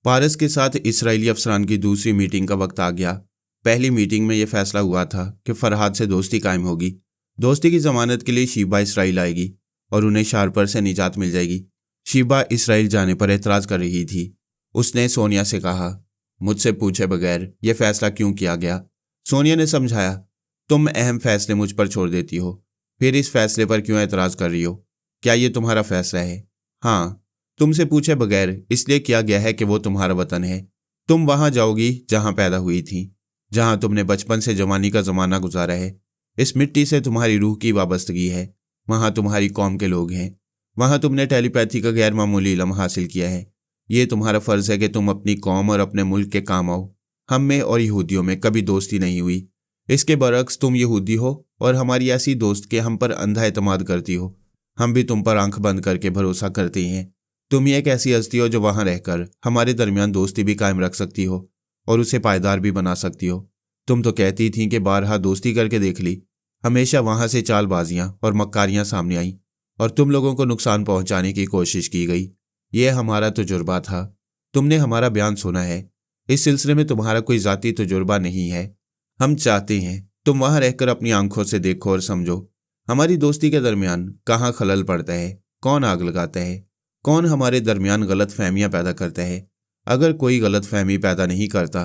पारस के साथ इसराइली अफसरान की दूसरी मीटिंग का वक्त आ गया। पहली मीटिंग में यह फैसला हुआ था कि फरहाद से दोस्ती कायम होगी। दोस्ती की जमानत के लिए शीबा इसराइल आएगी और उन्हें शारपर से निजात मिल जाएगी। शीबा इसराइल जाने पर एतराज कर रही थी। उसने सोनिया से कहा, मुझसे पूछे बगैर यह फैसला क्यों किया गया? सोनिया ने समझाया, तुम अहम फैसले मुझ पर छोड़ देती हो, फिर इस फैसले पर क्यों एतराज कर रही हो? क्या ये तुम्हारा फैसला है? हाँ, तुमसे पूछे बगैर इसलिए किया गया है कि वो तुम्हारा वतन है। तुम वहां जाओगी जहां पैदा हुई थी, जहां तुमने बचपन से जवानी का जमाना गुजारा है। इस मिट्टी से तुम्हारी रूह की वाबस्तगी है। वहां तुम्हारी कौम के लोग हैं। वहां तुमने टेलीपैथी का गैर मामूली इल्म हासिल किया है। ये तुम्हारा फर्ज है कि तुम अपनी कौम और अपने मुल्क के काम आओ। हम में और यहूदियों में कभी दोस्ती नहीं हुई। इसके बरक्स तुम यहूदी हो और हमारी ऐसी दोस्त के हम पर अंधा एतमाद करती हो। हम भी तुम पर आंख बंद करके भरोसा करते हैं। तुम ही एक ऐसी हस्ती हो जो वहां रहकर हमारे दरमियान दोस्ती भी कायम रख सकती हो और उसे पायदार भी बना सकती हो। तुम तो कहती थी कि बारहा दोस्ती करके देख ली। हमेशा वहां से चालबाजियां और मक्कारियां सामने आईं और तुम लोगों को नुकसान पहुंचाने की कोशिश की गई। यह हमारा तजुर्बा था। तुमने हमारा बयान सुना है। इस सिलसिले में तुम्हारा कोई जाती तजुर्बा नहीं है। हम चाहते हैं तुम वहां रहकर अपनी आंखों से देखो और समझो हमारी दोस्ती के दरमियान कहाँ खलल पड़ता है, कौन आग लगाता है, कौन हमारे दरमियान गलत फहमियां पैदा करता है। अगर कोई गलत फहमी पैदा नहीं करता,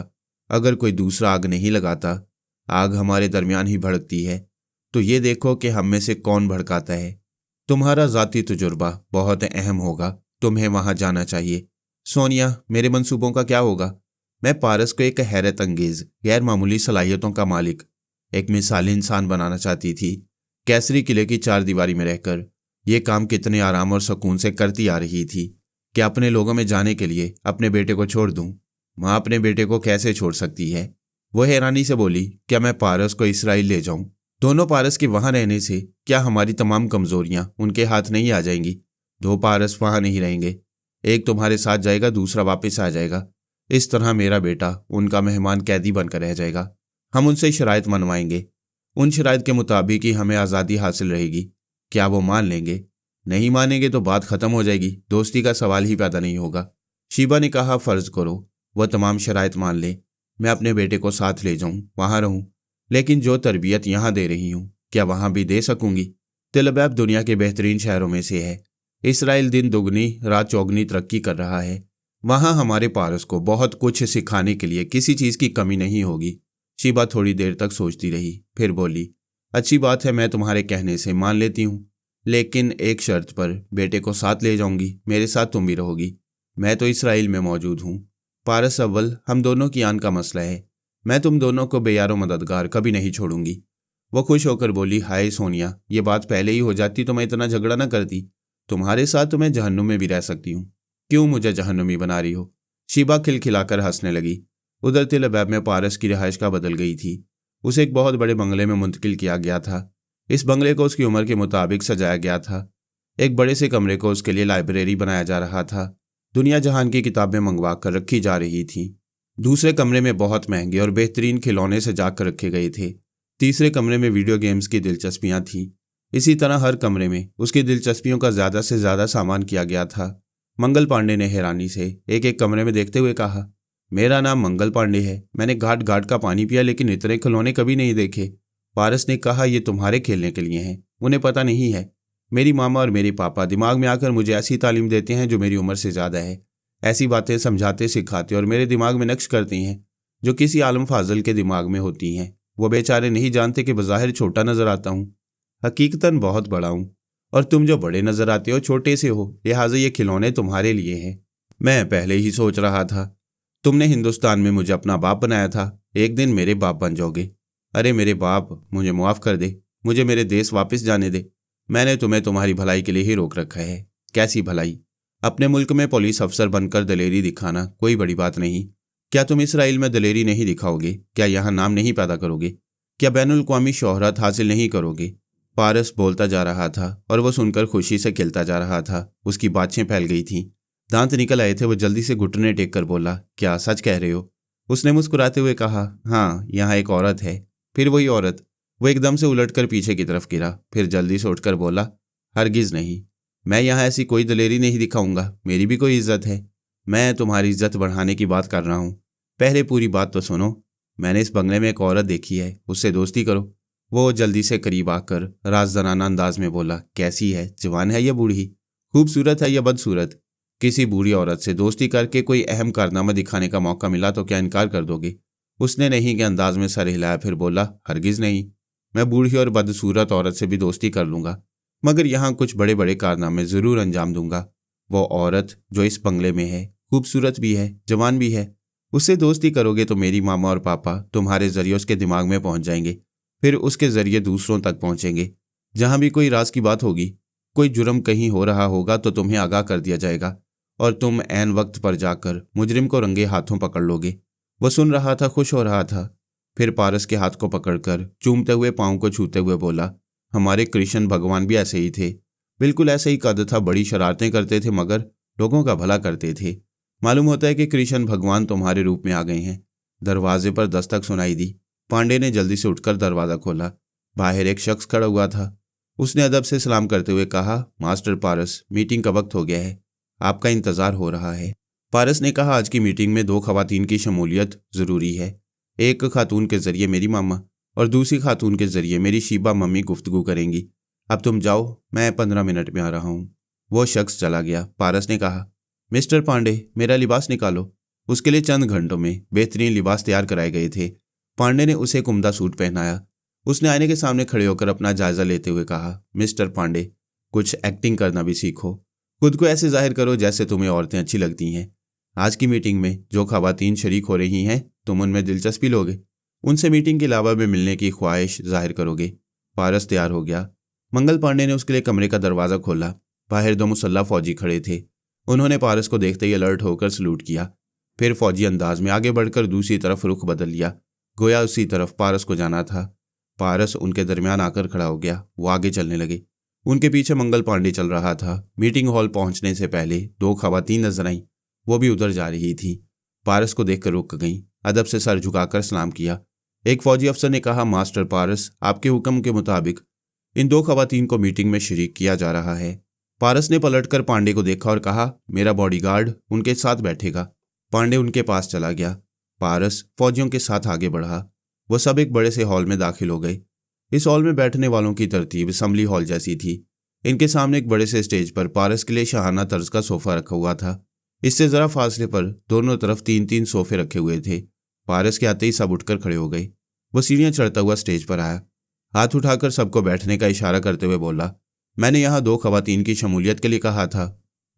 अगर कोई दूसरा आग नहीं लगाता, आग हमारे दरमियान ही भड़कती है, तो ये देखो कि हम में से कौन भड़काता है। तुम्हारा ज़ाती तजुर्बा बहुत अहम होगा। तुम्हें वहां जाना चाहिए। सोनिया, मेरे मंसूबों का क्या होगा? मैं पारस को एक हैरत अंगेज गैर मामूली सलाहियतों का मालिक, एक मिसाली इंसान बनाना चाहती थी। कैसरी किले की चार दीवारी में रहकर यह काम कितने आराम और सुकून से करती आ रही थी कि अपने लोगों में जाने के लिए अपने बेटे को छोड़ दूं। माँ अपने बेटे को कैसे छोड़ सकती है? वो हैरानी से बोली, क्या मैं पारस को इसराइल ले जाऊं? दोनों पारस के वहां रहने से क्या हमारी तमाम कमजोरियां उनके हाथ नहीं आ जाएंगी? दो पारस वहां नहीं रहेंगे। एक तुम्हारे साथ जाएगा, दूसरा वापस आ जाएगा। इस तरह मेरा बेटा उनका मेहमान कैदी बनकर रह जाएगा। हम उनसे शराइत मनवाएंगे। उन शराइत के मुताबिक ही हमें आज़ादी हासिल रहेगी। क्या वो मान लेंगे? नहीं मानेंगे तो बात खत्म हो जाएगी, दोस्ती का सवाल ही पैदा नहीं होगा। शीबा ने कहा, फर्ज करो वह तमाम शराइत मान ले, मैं अपने बेटे को साथ ले जाऊं, वहां रहूं, लेकिन जो तरबियत यहां दे रही हूं क्या वहां भी दे सकूंगी? तेल अबीब दुनिया के बेहतरीन शहरों में से है। इसराइल दिन दुगनी रात चौगनी तरक्की कर रहा है। वहां हमारे पारस को बहुत कुछ सिखाने के लिए किसी चीज की कमी नहीं होगी। शीबा थोड़ी देर तक सोचती रही, फिर बोली, अच्छी बात है, मैं तुम्हारे कहने से मान लेती हूँ, लेकिन एक शर्त पर। बेटे को साथ ले जाऊंगी, मेरे साथ तुम भी रहोगी। मैं तो इसराइल में मौजूद हूँ। पारस अव्वल, हम दोनों की आन का मसला है। मैं तुम दोनों को बेयारो मददगार कभी नहीं छोड़ूंगी। वो खुश होकर बोली, हाय सोनिया, ये बात पहले ही हो जाती तो मैं इतना झगड़ा न करती। तुम्हारे साथ तो मैं जहन्नुम में भी रह सकती हूँ। क्यों मुझे जहन्नुमी बना रही हो? शीबा खिलखिलाकर हंसने लगी। उधर तिल अबीब में पारस की रिहाइश का बदल गई थी। उसे एक बहुत बड़े बंगले में मुंतकिल किया गया था। इस बंगले को उसकी उम्र के मुताबिक सजाया गया था। एक बड़े से कमरे को उसके लिए लाइब्रेरी बनाया जा रहा था। दुनिया जहान की किताबें मंगवा कर रखी जा रही थीं। दूसरे कमरे में बहुत महंगे और बेहतरीन खिलौने सजा कर रखे गए थे। तीसरे कमरे में वीडियो गेम्स की दिलचस्पियां थीं। इसी तरह हर कमरे में उसकी दिलचस्पियों का ज़्यादा से ज़्यादा सामान किया गया था। मंगल पांडे ने हैरानी से एक एक कमरे में देखते हुए कहा, मेरा नाम मंगल पांडे है। मैंने घाट घाट का पानी पिया, लेकिन इतने खिलौने कभी नहीं देखे। पारस ने कहा, ये तुम्हारे खेलने के लिए हैं, उन्हें पता नहीं है। मेरी मामा और मेरे पापा दिमाग में आकर मुझे ऐसी तालीम देते हैं जो मेरी उम्र से ज़्यादा है। ऐसी बातें समझाते सिखाते और मेरे दिमाग में नक्श करती हैं जो किसी आलम फाजल के दिमाग में होती हैं। वो बेचारे नहीं जानते कि बज़ाहिर छोटा नज़र आता हूँ, हकीकतन बहुत बड़ा हूँ, और तुम जो बड़े नज़र आते हो छोटे से हो, लिहाजा ये खिलौने तुम्हारे लिए हैं। मैं पहले ही सोच रहा था, तुमने हिंदुस्तान में मुझे अपना बाप बनाया था, एक दिन मेरे बाप बन जाओगे। अरे मेरे बाप, मुझे मुआफ़ कर दे, मुझे मेरे देश वापस जाने दे। मैंने तुम्हें तुम्हारी भलाई के लिए ही रोक रखा है। कैसी भलाई? अपने मुल्क में पुलिस अफसर बनकर दलेरी दिखाना कोई बड़ी बात नहीं। क्या तुम इसराइल में दलेरी नहीं दिखाओगे? क्या यहाँ नाम नहीं पैदा करोगे? क्या बैनुल अक़वामी शोहरत हासिल नहीं करोगे? पारस बोलता जा रहा था और वो सुनकर खुशी से खिलता जा रहा था। उसकी बातें फैल गई थीं, दांत निकल आए थे। वो जल्दी से घुटने टेक कर बोला, क्या सच कह रहे हो? उसने मुस्कुराते हुए कहा, हाँ, यहाँ एक औरत है। फिर वही औरत। वो एकदम से उलटकर पीछे की तरफ गिरा, फिर जल्दी से उठकर बोला, हरगिज़ नहीं, मैं यहाँ ऐसी कोई दलेरी नहीं दिखाऊंगा। मेरी भी कोई इज्जत है। मैं तुम्हारी इज्जत बढ़ाने की बात कर रहा हूँ। पहले पूरी बात तो सुनो। मैंने इस बंगले में एक औरत देखी है, उससे दोस्ती करो। वो जल्दी से करीब आकर राजजनाना अंदाज में बोला, कैसी है, जवान है या बूढ़ी, खूबसूरत है या बदसूरत? किसी बूढ़ी औरत से दोस्ती करके कोई अहम कारनामा दिखाने का मौका मिला तो क्या इनकार कर दोगे? उसने नहीं के अंदाज में सर हिलाया, फिर बोला, हरगिज नहीं। मैं बूढ़ी और बदसूरत औरत से भी दोस्ती कर लूंगा, मगर यहाँ कुछ बड़े बड़े कारनामे जरूर अंजाम दूंगा। वो औरत जो इस बंगले में है खूबसूरत भी है, जवान भी है। उससे दोस्ती करोगे तो मेरी मामा और पापा तुम्हारे जरिए उसके दिमाग में पहुंच जाएंगे, फिर उसके जरिए दूसरों तक पहुंचेंगे। जहां भी कोई राज की बात होगी, कोई जुर्म कहीं हो रहा होगा तो तुम्हें आगाह कर दिया जाएगा और तुम ऐन वक्त पर जाकर मुजरिम को रंगे हाथों पकड़ लोगे। वो सुन रहा था, खुश हो रहा था। फिर पारस के हाथ को पकड़कर चूमते हुए पांव को छूते हुए बोला, हमारे कृष्ण भगवान भी ऐसे ही थे, बिल्कुल ऐसे ही कद था, बड़ी शरारतें करते थे मगर लोगों का भला करते थे। मालूम होता है कि कृष्ण भगवान तुम्हारे रूप में आ गए हैं। दरवाजे पर दस्तक सुनाई दी। पांडे ने जल्दी से उठकर दरवाजा खोला। बाहर एक शख्स खड़ा हुआ था। उसने अदब से सलाम करते हुए कहा, मास्टर पारस, मीटिंग का वक्त हो गया है, आपका इंतजार हो रहा है। पारस ने कहा, आज की मीटिंग में 2 खवातीन की शमूलियत जरूरी है। एक खातून के जरिए मेरी मामा और दूसरी खातून के जरिए मेरी शीबा मम्मी गुफ्तगू करेंगी। अब तुम जाओ, मैं 15 मिनट में आ रहा हूँ। वो शख्स चला गया। पारस ने कहा, मिस्टर पांडे, मेरा लिबास निकालो। उसके लिए चंद घंटों में बेहतरीन लिबास तैयार कराए गए थे। पांडे ने उसे एक उम्दा सूट पहनाया। उसने आईने के सामने खड़े होकर अपना जायजा लेते हुए कहा, मिस्टर पांडे, कुछ एक्टिंग करना भी सीखो। खुद को ऐसे जाहिर करो जैसे तुम्हें औरतें अच्छी लगती हैं। आज की मीटिंग में जो खवातीन शरीक हो रही हैं, तुम उनमें दिलचस्पी लोगे, उनसे मीटिंग के अलावा भी मिलने की ख्वाहिश जाहिर करोगे। पारस तैयार हो गया। मंगल पांडे ने उसके लिए कमरे का दरवाजा खोला। बाहर 2 मुसल्ला फौजी खड़े थे। उन्होंने पारस को देखते ही अलर्ट होकर सलूट किया, फिर फौजी अंदाज में आगे बढ़कर दूसरी तरफ रुख बदल लिया, गोया उसी तरफ पारस को जाना था। पारस उनके दरमियान आकर खड़ा हो गया। वो आगे चलने लगे। उनके पीछे मंगल पांडे चल रहा था। मीटिंग हॉल पहुंचने से पहले 2 खवातीन नजर आईं। वो भी उधर जा रही थी। पारस को देखकर रुक गईं। अदब से सर झुकाकर सलाम किया। एक फौजी अफसर ने कहा, मास्टर पारस, आपके हुक्म के मुताबिक इन 2 खवातीन को मीटिंग में शरीक किया जा रहा है। पारस ने पलटकर पांडे को देखा और कहा, मेरा बॉडीगार्ड उनके साथ बैठेगा। पांडे उनके पास चला गया। पारस फौजियों के साथ आगे बढ़ा। वो सब एक बड़े से हॉल में दाखिल हो गए। इस हॉल में बैठने वालों की तरतीब असेंबली हॉल जैसी थी। इनके सामने एक बड़े से स्टेज पर पारस के लिए शाहाना तर्ज का सोफा रखा हुआ था। इससे जरा फासले पर दोनों तरफ 3-3 सोफे रखे हुए थे। पारस के आते ही सब उठकर खड़े हो गए। वो सीढ़ियां चढ़ता हुआ स्टेज पर आया। हाथ उठाकर सबको बैठने का इशारा करते हुए बोला, मैंने यहाँ 2 खवातीन की शमूलियत के लिए कहा था।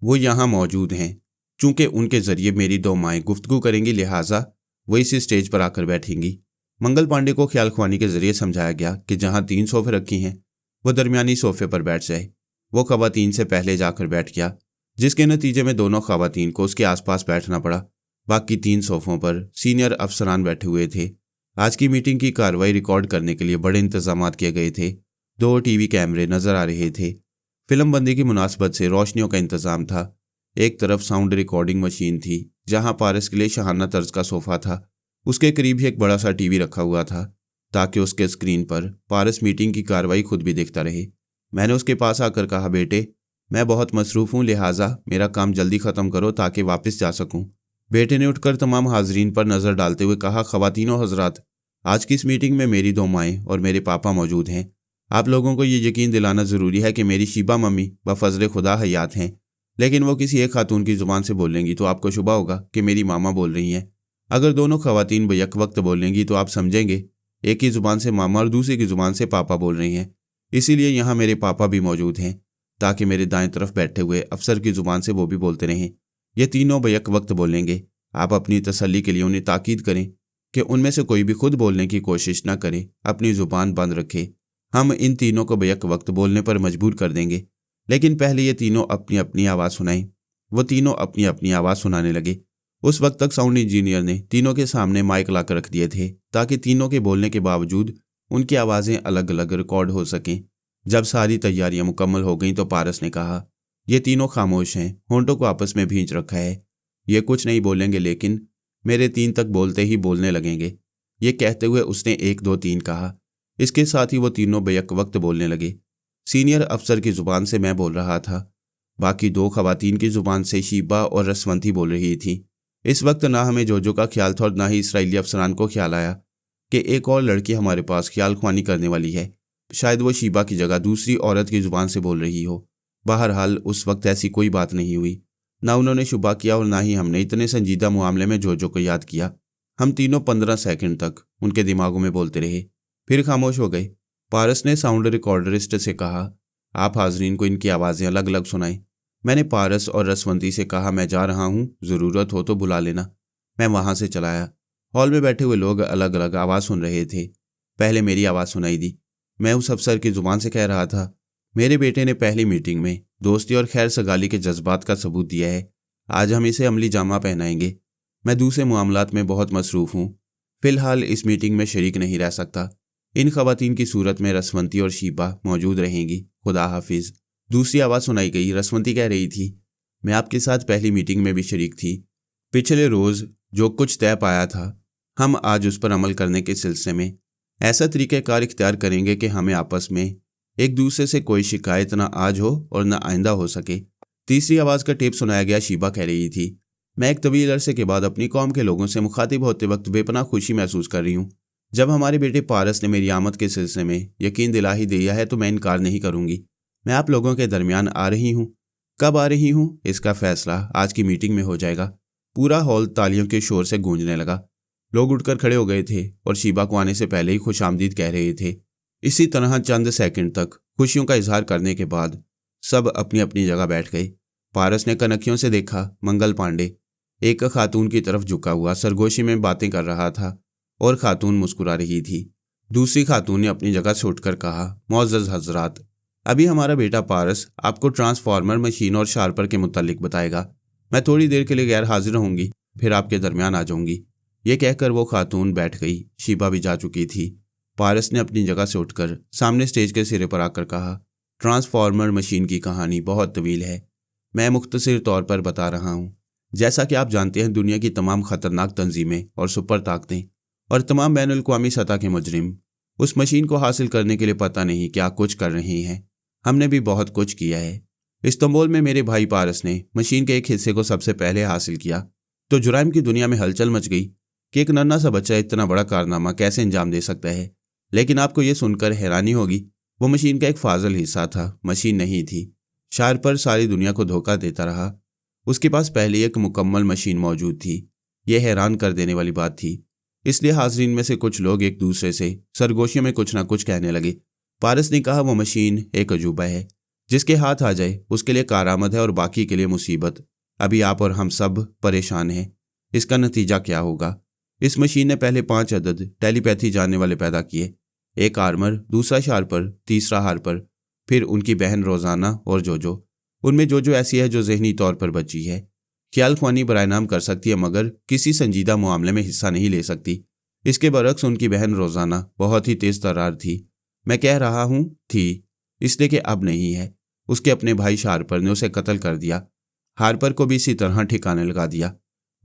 वो यहाँ मौजूद हैं। चूंकि उनके जरिए मेरी 2 माएँ गुफ्तगू करेंगी, लिहाजा वो इसी स्टेज पर आकर बैठेंगी। मंगल पांडे को ख्याल ख्वानी के जरिए समझाया गया कि जहाँ 3 सोफे रखी हैं, वो दरमियानी सोफे पर बैठ जाए। वो खवातीन से पहले जाकर बैठ गया, जिसके नतीजे में दोनों खवातीन को उसके आसपास बैठना पड़ा। बाकी 3 सोफों पर सीनियर अफसरान बैठे हुए थे। आज की मीटिंग की कार्रवाई रिकॉर्ड करने के लिए बड़े इंतजाम किए गए थे। 2 टीवी कैमरे नजर आ रहे थे। फिल्मबंदी की मुनासबत से रोशनियों का इंतजाम था। एक तरफ साउंड रिकॉर्डिंग मशीन थी, जहां पारस के लिए शाहाना तर्ज का सोफा था। उसके करीब ही एक बड़ा सा टीवी रखा हुआ था, ताकि उसके स्क्रीन पर पारस मीटिंग की कार्रवाई खुद भी देखता रहे। मैंने उसके पास आकर कहा, बेटे, मैं बहुत मसरूफ हूँ, लिहाजा मेरा काम जल्दी ख़त्म करो ताकि वापस जा सकूँ। बेटे ने उठकर तमाम हाजरीन पर नज़र डालते हुए कहा, खवातीनो हजरात, आज की इस मीटिंग में मेरी 2 माएँ और मेरे पापा मौजूद हैं। आप लोगों को ये यकीन दिलाना ज़रूरी है कि मेरी शीबा मम्मी बफज़ल खुदा हयात हैं, लेकिन वो किसी एक खातून की ज़ुबान से बोलेंगी तो आपको शुबा होगा कि मेरी मामा बोल रही हैं। अगर दोनों खवातीन बैक वक्त बोलेंगी तो आप समझेंगे एक ही ज़ुबान से मामा और दूसरी की ज़ुबान से पापा बोल रही हैं। इसीलिए यहाँ मेरे पापा भी मौजूद हैं, ताकि मेरे दाएं तरफ बैठे हुए अफसर की ज़ुबान से वो भी बोलते रहें। ये तीनों बैक वक्त बोलेंगे। आप अपनी तसल्ली के लिए उन्हें ताकीद करें कि उनमें से कोई भी खुद बोलने की कोशिश न करे, अपनी ज़ुबान बंद रखे। हम इन तीनों को बैक वक्त बोलने पर मजबूर कर देंगे, लेकिन पहले ये तीनों अपनी अपनी आवाज़ सुनाएं। वो तीनों अपनी अपनी आवाज़ सुनाने लगे। उस वक्त तक साउंड इंजीनियर ने तीनों के सामने माइक लाकर रख दिए थे, ताकि तीनों के बोलने के बावजूद उनकी आवाज़ें अलग अलग रिकॉर्ड हो सकें। जब सारी तैयारियां मुकम्मल हो गईं तो पारस ने कहा, ये तीनों खामोश हैं, होंठों को आपस में भींच रखा है। ये कुछ नहीं बोलेंगे, लेकिन मेरे 3 तक बोलते ही बोलने लगेंगे। ये कहते हुए उसने 1 2 3 कहा। इसके साथ ही वो तीनों बैक वक्त बोलने लगे। सीनियर अफसर की ज़ुबान से मैं बोल रहा था, बाकी दो खवातीन की जुबान से शीबा और रसवंती बोल रही थी। इस वक्त ना हमें जोजो का ख्याल था और ना ही इसराइली अफसरान को ख्याल आया कि एक और लड़की हमारे पास ख्याल ख्वानी करने वाली है। शायद वो शीबा की जगह दूसरी औरत की जुबान से बोल रही हो। बहरहाल उस वक्त ऐसी कोई बात नहीं हुई। ना उन्होंने शुबा किया और ना ही हमने इतने संजीदा मामले में जोजो को याद किया। हम तीनों 15 सेकंड तक उनके दिमागों में बोलते रहे, फिर खामोश हो गए। पारस ने साउंड रिकॉर्डरिस्ट से कहा, आप हाजरीन को इनकी आवाज़ें अलग अलग सुनाएं। मैंने पारस और रसवंती से कहा, मैं जा रहा हूँ, ज़रूरत हो तो बुला लेना। मैं वहाँ से चला आया। हॉल में बैठे हुए लोग अलग अलग आवाज़ सुन रहे थे। पहले मेरी आवाज़ सुनाई दी। मैं उस अफसर की ज़ुबान से कह रहा था, मेरे बेटे ने पहली मीटिंग में दोस्ती और खैर सगाली के जज्बात का सबूत दिया है। आज हम इसे अमली जामा पहनाएंगे। मैं दूसरे मामलात में बहुत मसरूफ़ हूँ, फ़िलहाल इस मीटिंग में शरीक नहीं रह सकता। इन खवातीन की सूरत में रसवंती और शीबा मौजूद रहेंगी। खुदा हाफिज़। दूसरी आवाज़ सुनाई गई। रसवंती कह रही थी, मैं आपके साथ पहली मीटिंग में भी शरीक थी। पिछले रोज़ जो कुछ तय पाया था, हम आज उस पर अमल करने के सिलसिले में ऐसा तरीक़ाकार इख्तियार करेंगे कि हमें आपस में एक दूसरे से कोई शिकायत ना आज हो और ना आइंदा हो सके। तीसरी आवाज़ का टेप सुनाया गया। शीबा कह रही थी, मैं एक तवील अरसे के बाद अपनी कौम के लोगों से मुखातिब होते वक्त बेपनाह खुशी महसूस कर रही हूँ। जब हमारे बेटे पारस ने मेरी आमद के सिलसिले में यकीन दिला ही दिया है तो मैं इनकार नहीं करूँगी। मैं आप लोगों के दरमियान आ रही हूँ। कब आ रही हूँ इसका फैसला आज की मीटिंग में हो जाएगा। पूरा हॉल तालियों के शोर से गूंजने लगा। लोग उठकर खड़े हो गए थे और शीबा को आने से पहले ही खुशामदीद कह रहे थे। इसी तरह चंद सेकंड तक खुशियों का इजहार करने के बाद सब अपनी अपनी जगह बैठ गए। पारस ने कनखियों से देखा। मंगल पांडे एक खातून की तरफ झुका हुआ सरगोशी में बातें कर रहा था और खातून मुस्कुरा रही थी। दूसरी खातून ने अपनी जगह से उठकर कहा, मुअज़्ज़ज़ हज़रात, अभी हमारा बेटा पारस आपको ट्रांसफार्मर मशीन और शार्पर के मुतालिक बताएगा। मैं थोड़ी देर के लिए गैर हाजिर रहूँगी, फिर आपके दरमियान आ जाऊँगी। ये कहकर वो खातून बैठ गई। शीबा भी जा चुकी थी। पारस ने अपनी जगह से उठकर सामने स्टेज के सिरे पर आकर कहा, ट्रांसफार्मर मशीन की कहानी बहुत तवील है, मैं मुख्तसर तौर पर बता रहा हूँ। जैसा कि आप जानते हैं, दुनिया की तमाम ख़तरनाक तंजीमें और सुपर ताकतें और तमाम बैनुल अक़वामी सतह के मुजरिम उस मशीन को हासिल करने के लिए पता नहीं क्या कुछ कर रहे हैं। हमने भी बहुत कुछ किया है। इस्तांबुल में मेरे भाई पारस ने मशीन के एक हिस्से को सबसे पहले हासिल किया तो जुराइम की दुनिया में हलचल मच गई कि एक नन्हा सा बच्चा इतना बड़ा कारनामा कैसे अंजाम दे सकता है। लेकिन आपको ये सुनकर हैरानी होगी, वो मशीन का एक फाजल हिस्सा था, मशीन नहीं थी। शार्पर सारी दुनिया को धोखा देता रहा। उसके पास पहले एक मुकम्मल मशीन मौजूद थी। यह हैरान कर देने वाली बात थी। इसलिए हाजरीन में से कुछ लोग एक दूसरे से सरगोशियों में कुछ ना कुछ कहने लगे। पारस ने कहा, वो मशीन एक अजूबा है, जिसके हाथ आ जाए उसके लिए कारामद है और बाकी के लिए मुसीबत। अभी आप और हम सब परेशान हैं। इसका नतीजा क्या होगा? इस मशीन ने पहले 5 अदद टेलीपैथी जानने वाले पैदा किए, एक आर्मर, दूसरा शार्पर, तीसरा हार्पर, फिर उनकी बहन रोज़ाना और जोजो। उनमें जोजो ऐसी है जो जहनी तौर पर बची है, ख्याल ख्वानी बराए नाम कर सकती है मगर किसी संजीदा मामले में हिस्सा नहीं ले सकती। इसके बरक्स उनकी बहन रोज़ाना बहुत ही तेज़ तर्रार थी। मैं कह रहा हूँ थी, इसलिए कि अब नहीं है। उसके अपने भाई शार्पर ने उसे कत्ल कर दिया। हार्पर को भी इसी तरह ठिकाने लगा दिया।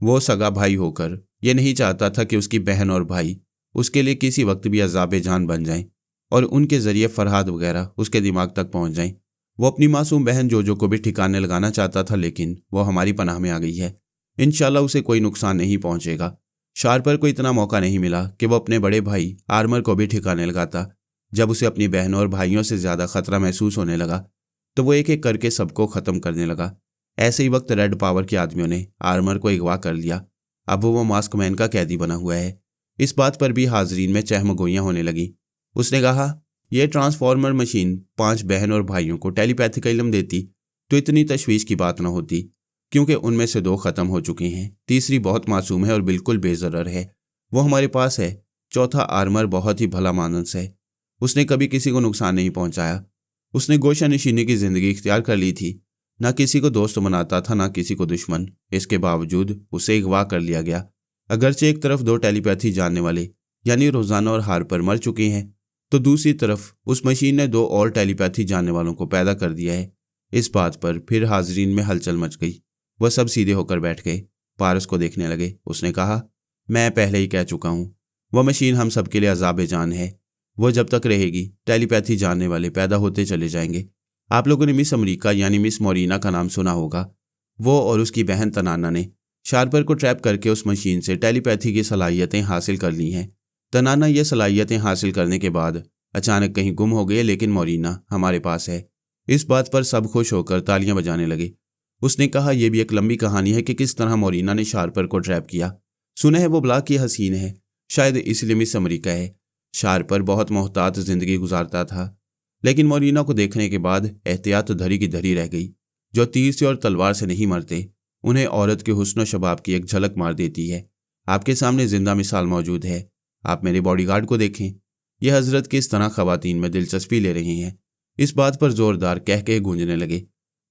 वो सगा भाई होकर ये नहीं चाहता था कि उसकी बहन और भाई उसके लिए किसी वक्त भी अज़ाबे जान बन जाएं और उनके ज़रिए फरहाद वगैरह उसके दिमाग तक पहुंच जाएं। वो अपनी मासूम बहन जोजो को भी ठिकाने लगाना चाहता था, लेकिन वो हमारी पनाह में आ गई है। इंशाल्लाह उसे कोई नुकसान नहीं पहुंचेगा। शार्पर को इतना मौका नहीं मिला कि वो अपने बड़े भाई आर्मर को भी ठिकाने लगाता। जब उसे अपनी बहनों और भाइयों से ज़्यादा खतरा महसूस होने लगा तो वो एक एक करके सबको ख़त्म करने लगा। ऐसे ही वक्त रेड पावर के आदमियों ने आर्मर को अगवा कर लिया। अब वो मास्क मैन का कैदी बना हुआ है। इस बात पर भी हाजरीन में चहमगोइयाँ होने लगी। उसने कहा, यह ट्रांसफार्मर मशीन 5 बहन और भाइयों को टेलीपैथी का इल्म देती तो इतनी तशवीश की बात न होती, क्योंकि उनमें से 2 ख़त्म हो चुके हैं। तीसरी बहुत मासूम है और बिल्कुल बेज़रर है, वो हमारे पास है। चौथा आर्मर बहुत ही भला मानस है, उसने कभी किसी को नुकसान नहीं पहुंचाया। उसने गोशा नशीनी की ज़िंदगी इख्तियार कर ली थी, ना किसी को दोस्त बनाता था ना किसी को दुश्मन। इसके बावजूद उसे अगवा कर लिया गया। अगरचे एक तरफ 2 टेलीपैथी जानने वाले यानी रोज़ाना और हार्पर मर चुके हैं, तो दूसरी तरफ उस मशीन ने 2 और टेलीपैथी जानने वालों को पैदा कर दिया है। इस बात पर फिर हाजरीन में हलचल मच गई। वह सब सीधे होकर बैठ गए, पारस को देखने लगे। उसने कहा, मैं पहले ही कह चुका हूँ, वह मशीन हम सब के लिए अज़ाब जान है। वह जब तक रहेगी टेलीपैथी जानने वाले पैदा होते चले जाएंगे। आप लोगों ने मिस अमेरिका यानी मिस मोरिना का नाम सुना होगा। वो और उसकी बहन तनाना ने शार्पर को ट्रैप करके उस मशीन से टेलीपैथी की सलाहियतें हासिल कर ली हैं। तनाना ये सलाहियतें हासिल करने के बाद अचानक कहीं गुम हो गई, लेकिन मोरिना हमारे पास है। इस बात पर सब खुश होकर तालियां बजाने लगे। उसने कहा, यह भी एक लंबी कहानी है कि किस तरह मोरिना ने शार्पर को ट्रैप किया। सुना है वो ब्ला की हसीन है, शायद इसलिए मिस अमेरिका है। शार्पर बहुत मोहतात जिंदगी गुजारता था, लेकिन मोरिना को देखने के बाद एहतियात धरी की धरी रह गई। जो तीर से और तलवार से नहीं मरते, उन्हें औरत के हुस्न शबाब की एक झलक मार देती है। आपके सामने जिंदा मिसाल मौजूद है। आप मेरे बॉडीगार्ड को देखें, यह हजरत किस तरह खवातीन में दिलचस्पी ले रही हैं। इस बात पर जोरदार कहकहे गूंजने लगे।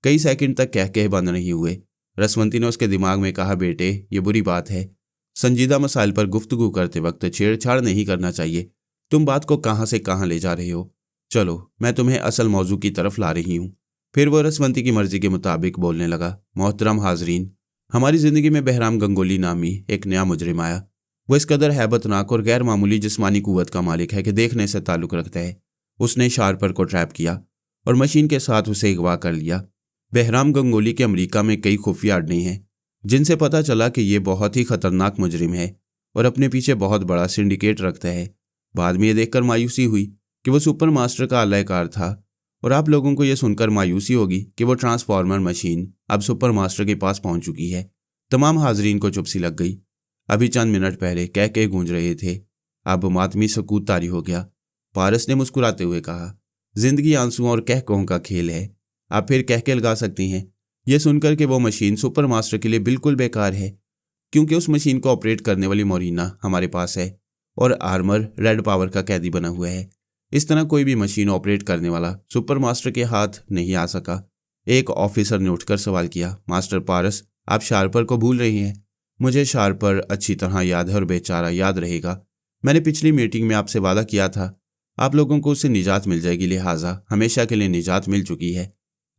कई सेकंड तक कहकहे बंद नहीं हुए। रसवंती ने उसके दिमाग में कहा, बेटे ये बुरी बात है। संजीदा मसाइल पर गुफ्तगू करते वक्त छेड़छाड़ नहीं करना चाहिए। तुम बात को कहां से कहां ले जा रहे हो। चलो मैं तुम्हें असल मौजू की तरफ ला रही हूँ। फिर वो रसवंती की मर्जी के मुताबिक बोलने लगा। मोहतरम हाजरीन, हमारी जिंदगी में बहराम गंगोली नामी एक नया मुजरिम आया। वो इस कदर हैबतनाक और गैर मामूली जिस्मानी कुव्वत का मालिक है कि देखने से ताल्लुक रखता है। उसने शार्पर को ट्रैप किया और मशीन के साथ उसे अगवा कर लिया। बहराम गंगोली के अमेरिका में कई खुफिया अड्डे हैं, जिनसे पता चला कि ये बहुत ही खतरनाक मुजरिम है और अपने पीछे बहुत बड़ा सिंडिकेट रखता है। बाद में ये देखकर मायूसी हुई कि वो सुपर मास्टर का अलहकार था, और आप लोगों को यह सुनकर मायूसी होगी कि वो ट्रांसफॉर्मर मशीन अब सुपर मास्टर के पास पहुंच चुकी है। तमाम हाजरीन को चुपसी लग गई। अभी चंद मिनट पहले कह के गूंज रहे थे, अब मातमी सकूत तारी हो गया। पारस ने मुस्कुराते हुए कहा, जिंदगी आंसुओं और कहकों का खेल है। आप फिर कह के लगा सकती हैं यह सुनकर कि वो मशीन सुपर मास्टर के लिए बिल्कुल बेकार है, क्योंकि उस मशीन को ऑपरेट करने वाली मोरिना हमारे पास है और आर्मर रेड पावर का कैदी बना हुआ है। इस तरह कोई भी मशीन ऑपरेट करने वाला सुपर मास्टर के हाथ नहीं आ सका। एक ऑफिसर ने उठकर सवाल किया, मास्टर पारस, आप शार्पर को भूल रही हैं। मुझे शार्पर अच्छी तरह याद है और बेचारा याद रहेगा। मैंने पिछली मीटिंग में आपसे वादा किया था आप लोगों को उससे निजात मिल जाएगी, लिहाजा हमेशा के लिए निजात मिल चुकी है।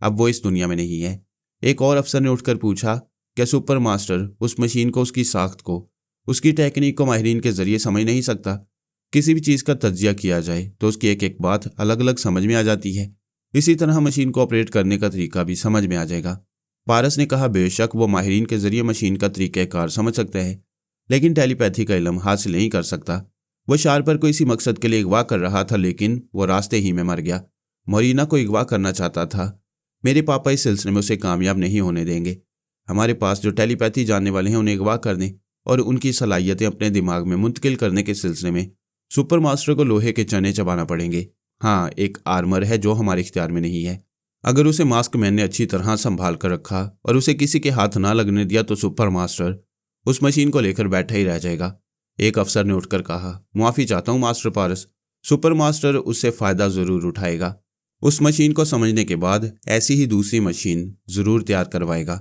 अब वो इस दुनिया में नहीं है। एक और अफसर ने उठकर पूछा, क्या सुपर मास्टर उस मशीन को, उसकी साख्त को, उसकी टेक्निक को माहिरीन के जरिए समझ नहीं सकता? किसी भी चीज़ का तज्जिया किया जाए तो उसकी एक एक बात अलग अलग समझ में आ जाती है। इसी तरह मशीन को ऑपरेट करने का तरीका भी समझ में आ जाएगा। पारस ने कहा, बेशक वो माहिरीन के जरिए मशीन का तरीक़ाकार समझ सकता है, लेकिन टेलीपैथी का इल्म हासिल नहीं कर सकता। वो शार्पर को इसी मकसद के लिए अगवा कर रहा था, लेकिन वो रास्ते ही में मर गया। मोरिना को अगवा करना चाहता था। मेरे पापा इस सिलसिले में उसे कामयाब नहीं होने देंगे। हमारे पास जो टेलीपैथी जानने वाले हैं उन्हें अगवा करने और उनकी सलाहियतें अपने दिमाग में मुंतकिल करने के सिलसिले में सुपर मास्टर को लोहे के चने चबाना पड़ेंगे। हाँ, एक आर्मर है जो हमारे इख्तियार में नहीं है। अगर उसे मास्क मैन ने अच्छी तरह संभाल कर रखा और उसे किसी के हाथ ना लगने दिया तो सुपर मास्टर उस मशीन को लेकर बैठा ही रह जाएगा। एक अफसर ने उठकर कहा, मुआफ़ी चाहता हूँ मास्टर पारस, सुपर मास्टर उससे फ़ायदा ज़रूर उठाएगा। उस मशीन को समझने के बाद ऐसी ही दूसरी मशीन ज़रूर तैयार करवाएगा,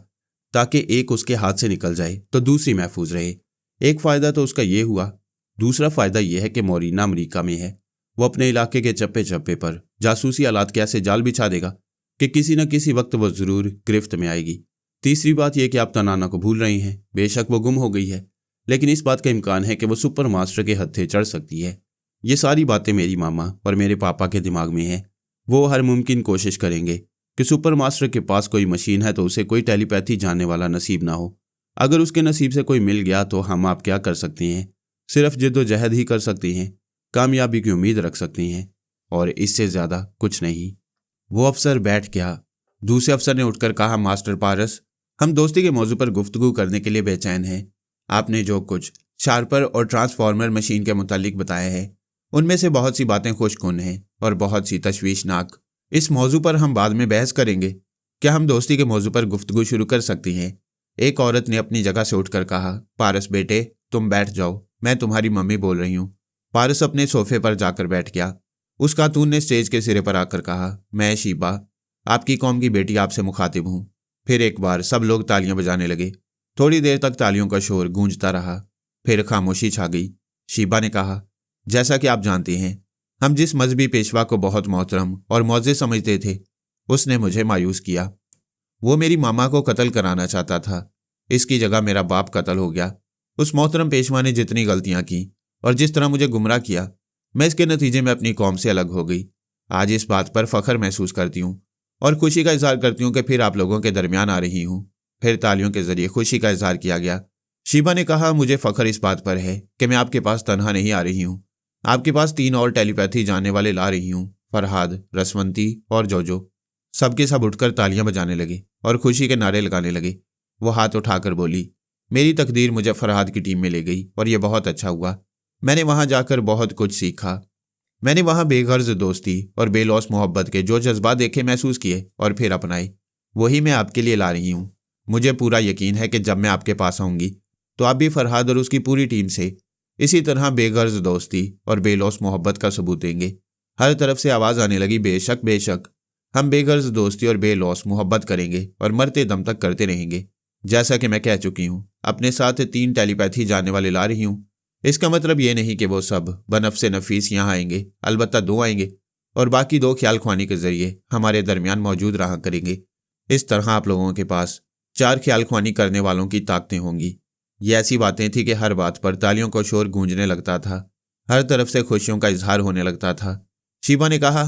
ताकि एक उसके हाथ से निकल जाए तो दूसरी महफूज रहे। एक फ़ायदा तो उसका ये हुआ। दूसरा फ़ायदा यह है कि मोरिना अमेरिका में है। वो अपने इलाके के चप्पे चप्पे पर जासूसी आलात के ऐसे जाल बिछा देगा कि किसी न किसी वक्त वो ज़रूर गिरफ्त में आएगी। तीसरी बात यह कि आप तनाना को भूल रही हैं। बेशक वो गुम हो गई है, लेकिन इस बात का इम्कान है कि वो सुपर मास्टर के हत्थे चढ़ सकती है। ये सारी बातें मेरी मामा और मेरे पापा के दिमाग में हैं। वो हर मुमकिन कोशिश करेंगे कि सुपर मास्टर के पास कोई मशीन है तो उसे कोई टेलीपैथी जानने वाला नसीब ना हो। अगर उसके नसीब से कोई मिल गया तो हम आप क्या कर सकती हैं? सिर्फ जिद्दोजहद ही कर सकती हैं, कामयाबी की उम्मीद रख सकती हैं, और इससे ज़्यादा कुछ नहीं। वो अफसर बैठ गया। दूसरे अफसर ने उठकर कहा, मास्टर पारस, हम दोस्ती के मौजू पर गुफ्तगू करने के लिए बेचैन हैं। आपने जो कुछ शार्पर और ट्रांसफॉर्मर मशीन के मुतालिक बताया है, उनमें से बहुत सी बातें खुशकुन हैं और बहुत सी तशवीशनाक। इस मौजू पर हम बाद में बहस करेंगे। क्या हम दोस्ती के मौजू पर गुफ्तगू शुरू कर सकती हैं? एक औरत ने अपनी जगह से उठकर कहा, पारस बेटे तुम बैठ जाओ, मैं तुम्हारी मम्मी बोल रही हूँ। पारस अपने सोफे पर जाकर बैठ गया। उस खातून ने स्टेज के सिरे पर आकर कहा, मैं शीबा, आपकी कौम की बेटी आपसे मुखातिब हूँ। फिर एक बार सब लोग तालियां बजाने लगे। थोड़ी देर तक तालियों का शोर गूंजता रहा, फिर खामोशी छा गई। शीबा ने कहा, जैसा कि आप जानते हैं, हम जिस मजहबी पेशवा को बहुत मोहतरम और मौज़े समझते थे, उसने मुझे मायूस किया। वो मेरी मामा को कत्ल कराना चाहता था। इसकी जगह मेरा बाप कत्ल हो गया। उस मोहतरम पेशवा ने जितनी गलतियां की और जिस तरह मुझे गुमराह किया, मैं इसके नतीजे में अपनी कौम से अलग हो गई। आज इस बात पर फ़ख्र महसूस करती हूँ और खुशी का इजहार करती हूँ कि फिर आप लोगों के दरमियान आ रही हूँ। फिर तालियों के जरिए खुशी का इजहार किया गया। शीबा ने कहा, मुझे फख्र इस बात पर है कि मैं आपके पास तन्हा नहीं आ रही हूँ। आपके पास 3 और टेलीपैथी जानने वाले ला रही हूँ, फरहाद, रसवंती और जोजो। सबके सब उठकर तालियां बजाने लगे और खुशी के नारे लगाने लगे। वो हाथ उठाकर बोली, मेरी तकदीर मुझे फरहाद की टीम में ले गई और यह बहुत अच्छा हुआ। मैंने वहां जाकर बहुत कुछ सीखा। मैंने वहां बेगर्ज दोस्ती और बेलौस मोहब्बत के जो जज्बात देखे, महसूस किए और फिर अपनाए, वही मैं आपके लिए ला रही हूँ। मुझे पूरा यकीन है कि जब मैं आपके पास आऊँगी तो आप भी फरहाद और उसकी पूरी टीम से इसी तरह बेगर्ज दोस्ती और बेलौस मोहब्बत का सबूत देंगे। हर तरफ से आवाज़ आने लगी, बेशक बेशक, हम बेगर्ज दोस्ती और बेलौस मोहब्बत करेंगे और मरते दम तक करते रहेंगे। जैसा कि मैं कह चुकी हूँ, अपने साथ 3 टेलीपैथी जानने वाले ला रही हूँ। इसका मतलब ये नहीं कि वो सब बनफ़्से नफीस यहाँ आएंगे, अलबत्ता 2 आएंगे और बाकी 2 ख्याल ख्वानी के जरिए हमारे दरमियान मौजूद रहा करेंगे। इस तरह आप लोगों के पास 4 ख्याल ख्वानी करने वालों की ताकतें होंगी। ये ऐसी बातें थी कि हर बात पर तालियों का शोर गूंजने लगता था। हर तरफ से खुशियों का इजहार होने लगता था। शीबा ने कहा,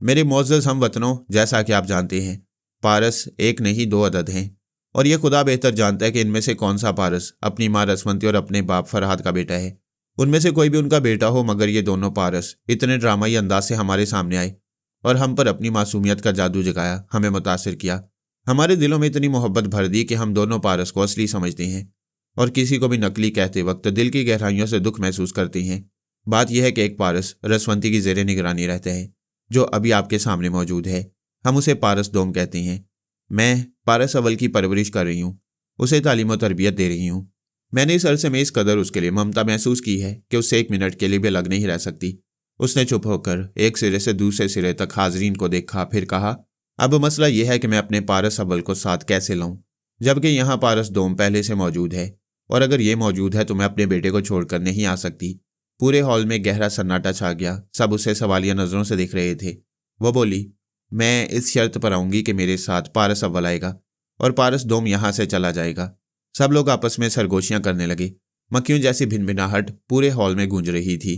मेरे मोअज़्ज़ज़ हमवतनों, जैसा कि आप जानते हैं, पारस 1 नहीं 2 अदद हैं और यह खुदा बेहतर जानता है कि इनमें से कौन सा पारस अपनी माँ रसवंती और अपने बाप फरहाद का बेटा है। उनमें से कोई भी उनका बेटा हो, मगर ये दोनों पारस इतने ड्रामाई अंदाज से हमारे सामने आए और हम पर अपनी मासूमियत का जादू जगाया, हमें मुतासिर किया, हमारे दिलों में इतनी मोहब्बत भर दी कि हम दोनों पारस को असली समझते हैं और किसी को भी नकली कहते वक्त दिल की गहराइयों से दुख महसूस करते हैं। बात यह है कि एक पारस रसवंती की ज़ेरे निगरानी रहता है, जो अभी आपके सामने मौजूद है। हम उसे पारस दोम कहते हैं। मैं पारस अव्वल की परवरिश कर रही हूँ, उसे तालीम और तरबियत दे रही हूँ। मैंने इस अरसे में इस कदर उसके लिए ममता महसूस की है कि उससे 1 मिनट के लिए भी अलग नहीं रह सकती। उसने चुप होकर एक सिरे से दूसरे सिरे तक हाजरीन को देखा, फिर कहा, अब मसला यह है कि मैं अपने पारस अव्वल को साथ कैसे लाऊं, जबकि यहाँ पारस दोम पहले से मौजूद है और अगर ये मौजूद है तो मैं अपने बेटे को छोड़कर नहीं आ सकती। पूरे हॉल में गहरा सन्नाटा छा गया। सब उसे सवालिया नज़रों से देख रहे थे। वो बोली, मैं इस शर्त पर आऊँगी कि मेरे साथ पारस अव्वल आएगा और पारस दोम यहाँ से चला जाएगा। सब लोग आपस में सरगोशियाँ करने लगे। मक्खियों जैसी भिनभिनाहट पूरे हॉल में गूंज रही थी।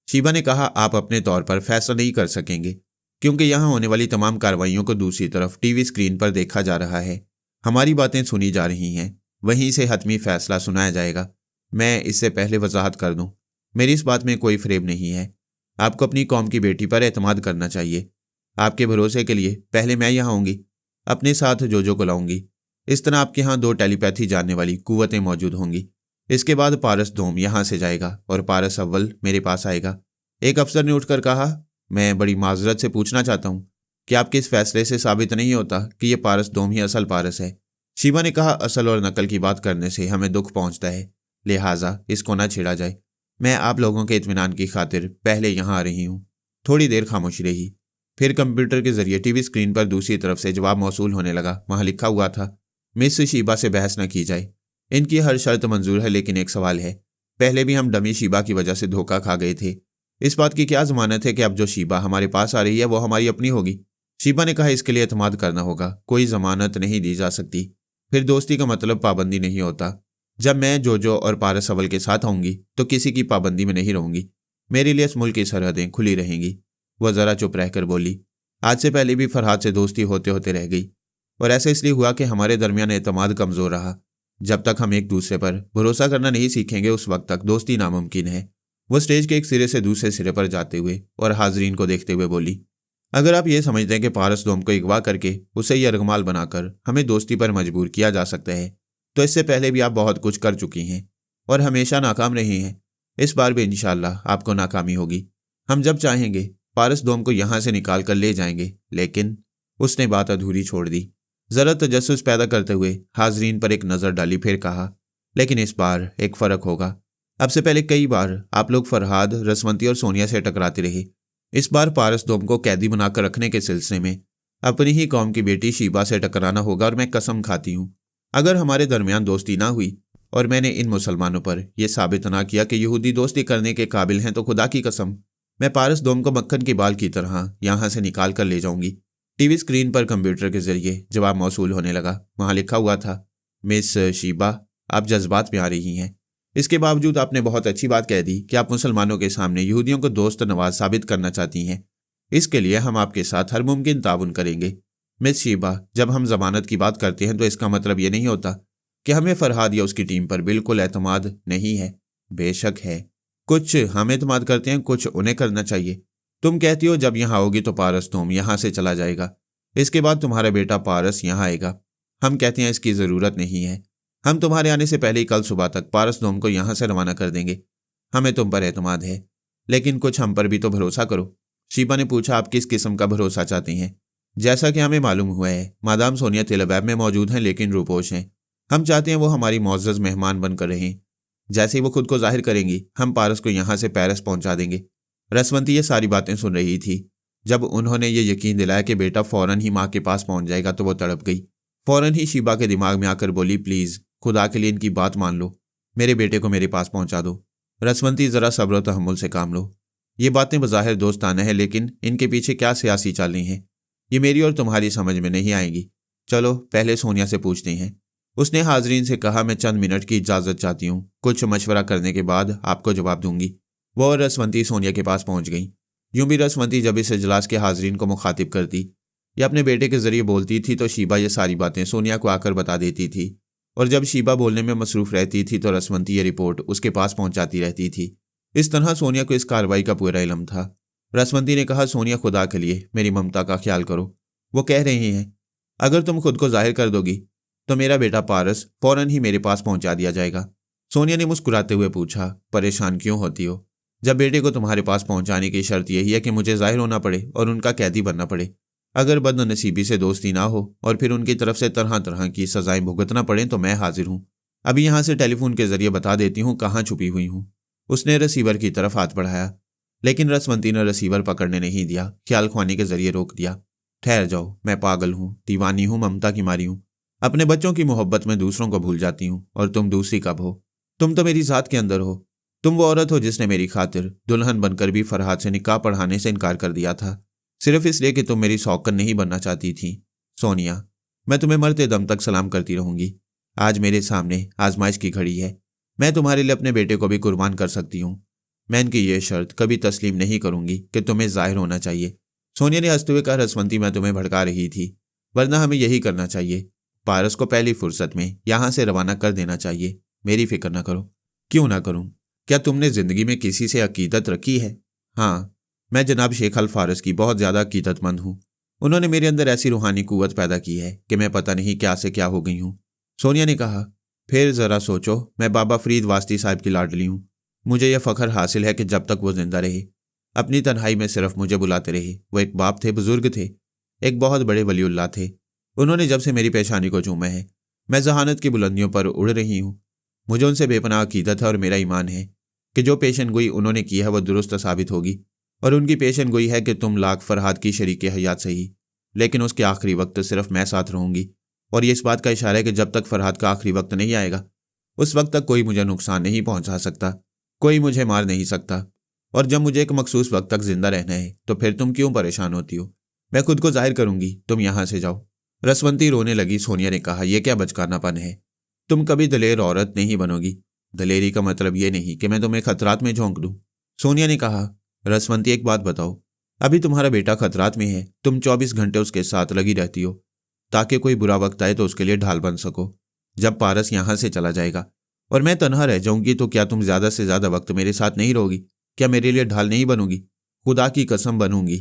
शीबा ने कहा, आप अपने तौर पर फैसला नहीं कर सकेंगे क्योंकि यहाँ होने वाली तमाम कार्रवाइयों को दूसरी तरफ टीवी स्क्रीन पर देखा जा रहा है। हमारी बातें सुनी जा रही हैं, वहीं से हतमी फैसला सुनाया जाएगा। मैं इससे पहले वजाहत कर दूं, मेरी इस बात में कोई फरेब नहीं है। आपको अपनी कौम की बेटी पर एतमाद करना चाहिए। आपके भरोसे के लिए पहले मैं यहाँ आऊँगी, अपने साथ जोजो को लाऊंगी। इस तरह आपके यहाँ 2 टेलीपैथी जानने वाली कुव्वतें मौजूद होंगी। इसके बाद पारस दोम यहाँ से जाएगा और पारस अव्वल मेरे पास आएगा। एक अफसर ने उठकर कहा, मैं बड़ी माजरत से पूछना चाहता हूँ कि आपके इस फैसले से साबित नहीं होता कि ये पारस दोम ही असल पारस है। शीबा ने कहा, असल और नकल की बात करने से हमें दुख पहुंचता है, लिहाजा इसको ना छेड़ा जाए। मैं आप लोगों के इत्मीनान की खातिर पहले यहाँ आ रही हूँ। थोड़ी देर खामोशी रही। फिर कंप्यूटर के जरिए टीवी स्क्रीन पर दूसरी तरफ से जवाब मौसूल होने लगा। वहाँ लिखा हुआ था, मिस शीबा से बहस न की जाए। इनकी हर शर्त मंजूर है, लेकिन एक सवाल है। पहले भी हम डमी शीबा की वजह से धोखा खा गए थे। इस बात की क्या जमानत है कि अब जो शीबा हमारे पास आ रही है वो हमारी अपनी होगी? शीबा ने कहा, इसके लिए एतमाद करना होगा, कोई जमानत नहीं दी जा सकती। फिर दोस्ती का मतलब पाबंदी नहीं होता। जब मैं जोजो और पारस अव्वल के साथ आऊँगी तो किसी की पाबंदी में नहीं रहूँगी। मेरे लिए इस मुल्क की सरहदें खुली रहेंगी। वह ज़रा चुप रहकर बोली, आज से पहले भी फरहाद से दोस्ती होते होते रह गई और ऐसा इसलिए हुआ कि हमारे दरमियान एतमाद कमज़ोर रहा। जब तक हम एक दूसरे पर भरोसा करना नहीं सीखेंगे उस वक्त तक दोस्ती नामुमकिन है। वो स्टेज के एक सिरे से दूसरे सिरे पर जाते हुए और हाजरीन को देखते हुए बोली, अगर आप ये समझते हैं कि पारस दोम को अगवा करके उसे यरगमाल बनाकर हमें दोस्ती पर मजबूर किया जा सकता है तो इससे पहले भी आप बहुत कुछ कर चुकी हैं और हमेशा नाकाम रही हैं। इस बार भी इंशाल्लाह आपको नाकामी होगी। हम जब चाहेंगे पारस दोम को यहाँ से निकाल कर ले जाएंगे। लेकिन उसने बात अधूरी छोड़ दी। ज़रा तजस्सुस पैदा करते हुए हाजरीन पर एक नज़र डाली, फिर कहा, लेकिन इस बार एक फ़र्क होगा। अब से पहले कई बार आप लोग फरहाद, रसवंती और सोनिया से टकराते रहे। इस बार पारस दोम को कैदी बनाकर रखने के सिलसिले में अपनी ही कौम की बेटी शीबा से टकराना होगा और मैं कसम खाती हूँ, अगर हमारे दरमियान दोस्ती ना हुई और मैंने इन मुसलमानों पर यह साबित ना किया कि यहूदी दोस्ती करने के काबिल हैं, तो खुदा की कसम मैं पारस दोम को मक्खन की बाल की तरह यहाँ से निकाल कर ले जाऊंगी। टीवी स्क्रीन पर कंप्यूटर के जरिए जवाब मौसूल होने लगा। वहाँ लिखा हुआ था, मिस शीबा, आप जज्बात में आ रही हैं। इसके बावजूद आपने बहुत अच्छी बात कह दी कि आप मुसलमानों के सामने यहूदियों को दोस्त नवाज साबित करना चाहती हैं। इसके लिए हम आपके साथ हर मुमकिन ताउन करेंगे। मिस शीबा, जब हम जमानत की बात करते हैं तो इसका मतलब ये नहीं होता कि हमें फरहाद या उसकी टीम पर बिल्कुल एतमाद नहीं है। बेशक है, कुछ हम एतमाद करते हैं, कुछ उन्हें करना चाहिए। तुम कहती हो जब यहाँ आओगी तो पारस तुम यहाँ से चला जाएगा, इसके बाद तुम्हारा बेटा पारस यहाँ आएगा। हम कहते हैं इसकी ज़रूरत नहीं है। हम तुम्हारे आने से पहले ही कल सुबह तक पारस दोम को यहाँ से रवाना कर देंगे। हमें तुम पर एतमाद है, लेकिन कुछ हम पर भी तो भरोसा करो। शीबा ने पूछा, आप किस किस्म का भरोसा चाहती हैं? जैसा कि हमें मालूम हुआ है, मादाम सोनिया तेलबैब में मौजूद हैं लेकिन रूपोश हैं। हम चाहते हैं वो हमारी मुअज़्ज़ज़ मेहमान बनकर रहें। जैसे ही वो खुद को जाहिर करेंगी, हम पारस को यहाँ से पेरिस पहुँचा देंगे। रसवंती ये सारी बातें सुन रही थी। जब उन्होंने ये यकीन दिलाया कि बेटा फ़ौरन ही माँ के पास पहुँच जाएगा तो वो तड़प गई। फ़ौरन ही शीबा के दिमाग में आकर बोली, प्लीज़ खुदा के लिए इनकी बात मान लो, मेरे बेटे को मेरे पास पहुँचा दो। रसवंती, ज़रा सब्र व तहम्मुल से काम लो। ये बातें बज़ाहिर दोस्ताना है, लेकिन इनके पीछे क्या सियासी चालें हैं, ये मेरी और तुम्हारी समझ में नहीं आएगी। चलो पहले सोनिया से पूछते हैं। उसने हाजरीन से कहा, मैं चंद मिनट की इजाज़त चाहती हूँ, कुछ मशवरा करने के बाद आपको जवाब दूंगी। वो और रसवंती सोनिया के पास पहुँच गई। यूं भी रसवंती जब इस इजलास के हाजरीन को मुखातिब करती या अपने बेटे के जरिए बोलती थी तो शीबा ये सारी बातें सोनिया को आकर बता देती थी, और जब शीबा बोलने में मसरूफ़ रहती थी तो रसवंती ये रिपोर्ट उसके पास पहुँचाती रहती थी। इस तरह सोनिया को इस कार्रवाई का पूरा इल्म था। रसवंती ने कहा, सोनिया खुदा के लिए मेरी ममता का ख्याल करो। वो कह रही हैं, अगर तुम खुद को जाहिर कर दोगी तो मेरा बेटा पारस फ़ौरन ही मेरे पास पहुंचा दिया जाएगा। सोनिया ने मुस्कुराते हुए पूछा, परेशान क्यों होती हो, जब बेटे को तुम्हारे पास पहुंचाने की शर्त यही है कि मुझे जाहिर होना पड़े और उनका कैदी बनना पड़े। अगर बदनसीबी से दोस्ती ना हो और फिर उनकी तरफ से तरह तरह की सजाएं भुगतना पड़े तो मैं हाजिर हूँ। अभी यहाँ से टेलीफोन के जरिए बता देती हूँ कहाँ छुपी हुई हूँ। उसने रिसीवर की तरफ हाथ बढ़ाया, लेकिन रसवंती ने रिसीवर पकड़ने नहीं दिया, ख्याल ख्वानी के जरिए रोक दिया। ठहर जाओ, मैं पागल हूँ, दीवानी हूँ, ममता की मारी हूँ। अपने बच्चों की मोहब्बत में दूसरों को भूल जाती हूँ, और तुम दूसरी कब हो? तुम तो मेरी ज़ात के अंदर हो। तुम वो औरत हो जिसने मेरी खातिर दुल्हन बनकर भी फरहाद से निकाह पढ़ाने से इनकार कर दिया था, सिर्फ इसलिए कि तुम मेरी सौकन नहीं बनना चाहती थी। सोनिया, मैं तुम्हें मरते दम तक सलाम करती रहूंगी। आज मेरे सामने आजमाइश की घड़ी है, मैं तुम्हारे लिए अपने बेटे को भी कुर्बान कर सकती हूँ। मैं इनकी ये शर्त कभी तस्लीम नहीं करूंगी कि तुम्हें जाहिर होना चाहिए। सोनिया ने हंसते हुए कहा, रसवंती, मैं तुम्हें भड़का रही थी, वरना हमें यही करना चाहिए, पारस को पहली फुर्सत में यहाँ से रवाना कर देना चाहिए। मेरी फिक्र न करो। क्यों ना करूं? क्या तुमने जिंदगी में किसी से अकीदत रखी है? हाँ, मैं जनाब शेख अल फारस की बहुत ज़्यादा अकीदतमंद हूँ। उन्होंने मेरे अंदर ऐसी रूहानी कुव्वत पैदा की है कि मैं पता नहीं क्या से क्या हो गई हूँ। सोनिया ने कहा, फिर ज़रा सोचो, मैं बाबा फरीद वास्ती साहब की लाडली हूँ। मुझे यह फ़ख्र हासिल है कि जब तक वो जिंदा रहे, अपनी तन्हाई में सिर्फ मुझे बुलाते रहे। वो एक बाप थे, बुजुर्ग थे, एक बहुत बड़े वलीउल्लाह थे। उन्होंने जब से मेरी पेशानी को चूमा है, मैं जहानत की बुलंदियों पर उड़ रही हूँ। मुझे उनसे बेपनाह अकीदत है और मेरा ईमान है कि जो पेशनगोई उन्होंने की है वह दुरुस्त साबित होगी। और उनकी पेशनगोई है कि तुम लाख फरहाद की शरीक हयात सही, लेकिन उसके आखिरी वक्त सिर्फ मैं साथ रहूंगी। और ये इस बात का इशारा है कि जब तक फरहाद का आखिरी वक्त नहीं आएगा, उस वक्त तक कोई मुझे नुकसान नहीं पहुंचा सकता, कोई मुझे मार नहीं सकता। और जब मुझे एक मखसूस वक्त तक जिंदा रहना है तो फिर तुम क्यों परेशान होती हो? मैं खुद को जाहिर करूंगी, तुम यहाँ से जाओ। रसवंती रोने लगी। सोनिया ने कहा, यह क्या बचकानापन है? तुम कभी दलेर औरत नहीं बनोगी। दलेरी का मतलब ये नहीं कि मैं तुम्हें खतरात में झोंक दूं। सोनिया ने कहा, रसवंती, एक बात बताओ, अभी तुम्हारा बेटा खतरात में है, तुम 24 घंटे उसके साथ लगी रहती हो ताकि कोई बुरा वक्त आए तो उसके लिए ढाल बन सको। जब पारस यहाँ से चला जाएगा और मैं तनहा रह जाऊंगी तो क्या तुम ज़्यादा से ज़्यादा वक्त मेरे साथ नहीं रहोगी? क्या मेरे लिए ढाल नहीं बनूंगी? खुदा की कसम बनूंगी,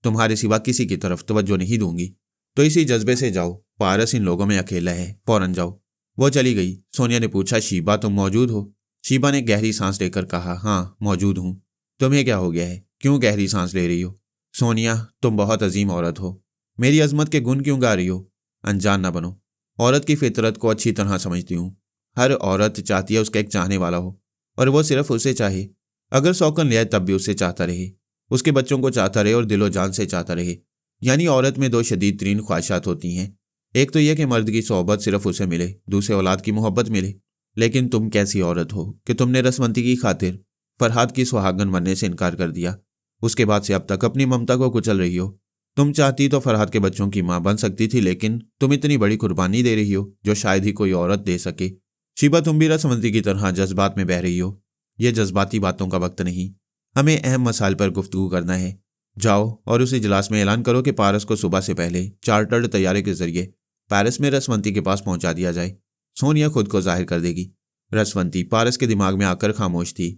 तुम्हारे सिवा किसी की तरफ तवज्जो नहीं दूंगी। तो इसी जज्बे से जाओ, पारस इन लोगों में अकेला है, फौरन जाओ। वो चली गई। सोनिया ने पूछा, शीबा तुम मौजूद हो? शीबा ने गहरी सांस लेकर कहा, हाँ मौजूद हूँ। तुम्हें क्या हो गया है, क्यों गहरी सांस ले रही हो? सोनिया, तुम बहुत अजीम औरत हो, मेरी अजमत के गुण क्यों गा रही हो? अनजान ना बनो, औरत की फितरत को अच्छी तरह समझती हूँ। हर औरत चाहती है उसका एक चाहने वाला हो, और वो सिर्फ उसे चाहे। अगर सौकन ले आए तब भी उसे चाहता रहे, उसके बच्चों को चाहता रहे और दिलो जान से चाहता रहे। यानी औरत में दो शदीद तरीन ख्वाहिशात होती हैं, एक तो यह कि मर्द की सोहबत सिर्फ उसे मिले, दूसरे औलाद की मोहब्बत मिले। लेकिन तुम कैसी औरत हो कि तुमने रसवंती की खातिर फरहाद की सुहागन बनने से इनकार कर दिया। उसके बाद से अब तक अपनी ममता को कुचल रही हो। तुम चाहती तो फरहाद के बच्चों की मां बन सकती थी, लेकिन तुम इतनी बड़ी कुर्बानी दे रही हो जो शायद ही कोई औरत दे सके। शीबा, तुम भी रसवंती की तरह जज्बात में बह रही हो। यह जज्बाती बातों का वक्त नहीं, हमें अहम मसाइल पर गुफ्तगू करना है। जाओ और उस इजलास में ऐलान करो कि पारस को सुबह से पहले चार्टर्ड तैयारी के जरिए पेरिस में रसवंती के पास पहुंचा दिया जाए। सोनिया खुद को जाहिर कर देगी। रसवंती पारस के दिमाग में आकर खामोश थी।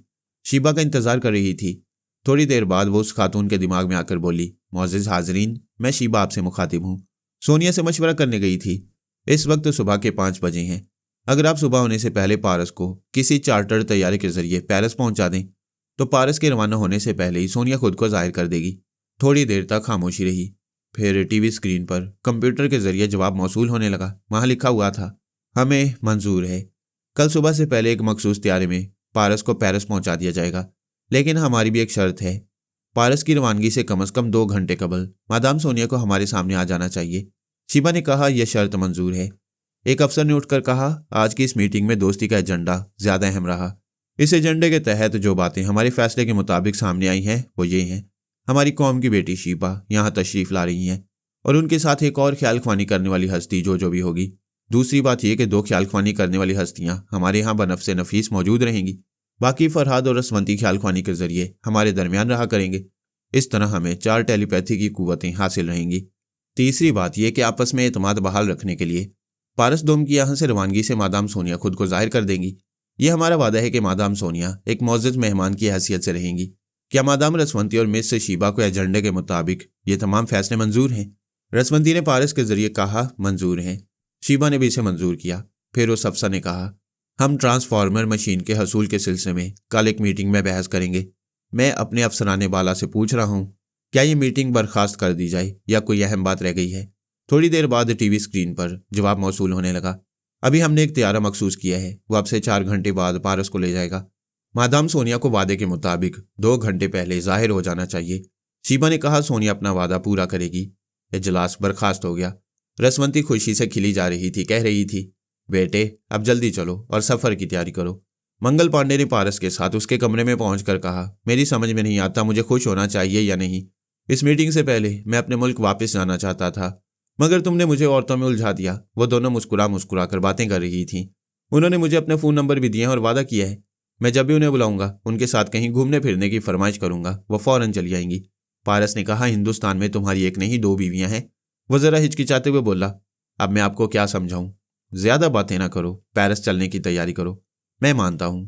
शीबा का इंतजार कर रही थी। थोड़ी देर बाद वो उस खातून के दिमाग में आकर बोली, मोअज़्ज़िज़ हाज़रीन, मैं शीबा आपसे मुखातिब हूँ। सोनिया से मशवरा करने गई थी। इस वक्त सुबह के 5 बजे हैं। अगर आप सुबह होने से पहले पारस को किसी चार्टर्ड तैयारी के जरिए पेरिस पहुंचा दें तो पारस के रवाना होने से पहले ही सोनिया खुद को जाहिर कर देगी। थोड़ी देर तक खामोशी रही। फिर टीवी स्क्रीन पर कंप्यूटर के जरिए जवाब मौसूल होने लगा। वहां लिखा हुआ था, हमें मंजूर है। कल सुबह से पहले एक मखसूस तैयारी में पारस को पेरिस पहुंचा दिया जाएगा, लेकिन हमारी भी एक शर्त है। पारस की रवानगी से कम 2 घंटे कबल मादाम सोनिया को हमारे सामने आ जाना चाहिए। शीबा ने कहा, यह शर्त मंजूर है। एक अफसर ने उठकर कहा, आज की इस मीटिंग में दोस्ती का एजेंडा ज्यादा अहम रहा। इस एजेंडे के तहत जो बातें हमारे फैसले के मुताबिक सामने आई हैं वो ये हैं, हमारी कौम की बेटी शीबा यहाँ तशरीफ ला रही हैं और उनके साथ एक और ख्याल ख्वानी करने वाली हस्ती जो भी होगी। दूसरी बात यह कि 2 ख्याल ख्वानी करने वाली हस्तियां हमारे यहाँ बनफ़्से नफीस मौजूद रहेंगी। बाकी फरहाद और रसवंती ख्याल ख्वानी के जरिए हमारे दरमियान रहा करेंगे। इस तरह हमें 4 टेलीपैथी की कुव्वतें हासिल रहेंगी। तीसरी बात यह कि आपस में एतमाद बहाल रखने के लिए पारस दोम की यहाँ से रवानगी से मादाम सोनिया खुद को जाहिर कर देंगी। यह हमारा वादा है कि मादाम सोनिया एक मुअज़्ज़िज़ मेहमान की हैसियत से रहेंगी। क्या मादाम रसवंती और मिस शीबा को एजेंडे के मुताबिक ये तमाम फैसले मंजूर हैं? रसवंती ने पारस के जरिए कहा, मंजूर हैं। शीबा ने भी इसे मंजूर किया। फिर उस अफसर ने कहा, हम ट्रांसफार्मर मशीन के हसूल के सिलसिले में कल एक मीटिंग में बहस करेंगे। मैं अपने अफसराने बाला से पूछ रहा हूँ, क्या ये मीटिंग बर्खास्त कर दी जाए या कोई अहम बात रह गई है? थोड़ी देर बाद टीवी स्क्रीन पर जवाब मौसूल होने लगा। अभी हमने एक तैयारा मखसूस किया है, वो अब से 4 घंटे बाद पारस को ले जाएगा। मादाम सोनिया को वादे के मुताबिक 2 घंटे पहले जाहिर हो जाना चाहिए। शीबा ने कहा, सोनिया अपना वादा पूरा करेगी। इजलास बर्खास्त हो गया। रसवंती खुशी से खिली जा रही थी। कह रही थी, बेटे अब जल्दी चलो और सफ़र की तैयारी करो। मंगल पांडे ने पारस के साथ उसके कमरे में पहुंचकर कहा, मेरी समझ में नहीं आता मुझे खुश होना चाहिए या नहीं। इस मीटिंग से पहले मैं अपने मुल्क वापस जाना चाहता था, मगर तुमने मुझे औरतों में उलझा दिया। वो दोनों मुस्कुरा कर बातें कर रही थीं। उन्होंने मुझे अपने फ़ोन नंबर भी दिए हैं और वादा किया है, मैं जब भी उन्हें बुलाऊंगा उनके साथ कहीं घूमने फिरने की फरमाइश करूंगा, वो फ़ौरन चली आएंगी। पारस ने कहा, हिंदुस्तान में तुम्हारी एक नहीं 2 बीवियां हैं। वो ज़रा हिचकिचाते हुए बोला, अब मैं आपको क्या समझाऊं? ज़्यादा बातें ना करो, पेरिस चलने की तैयारी करो। मैं मानता हूं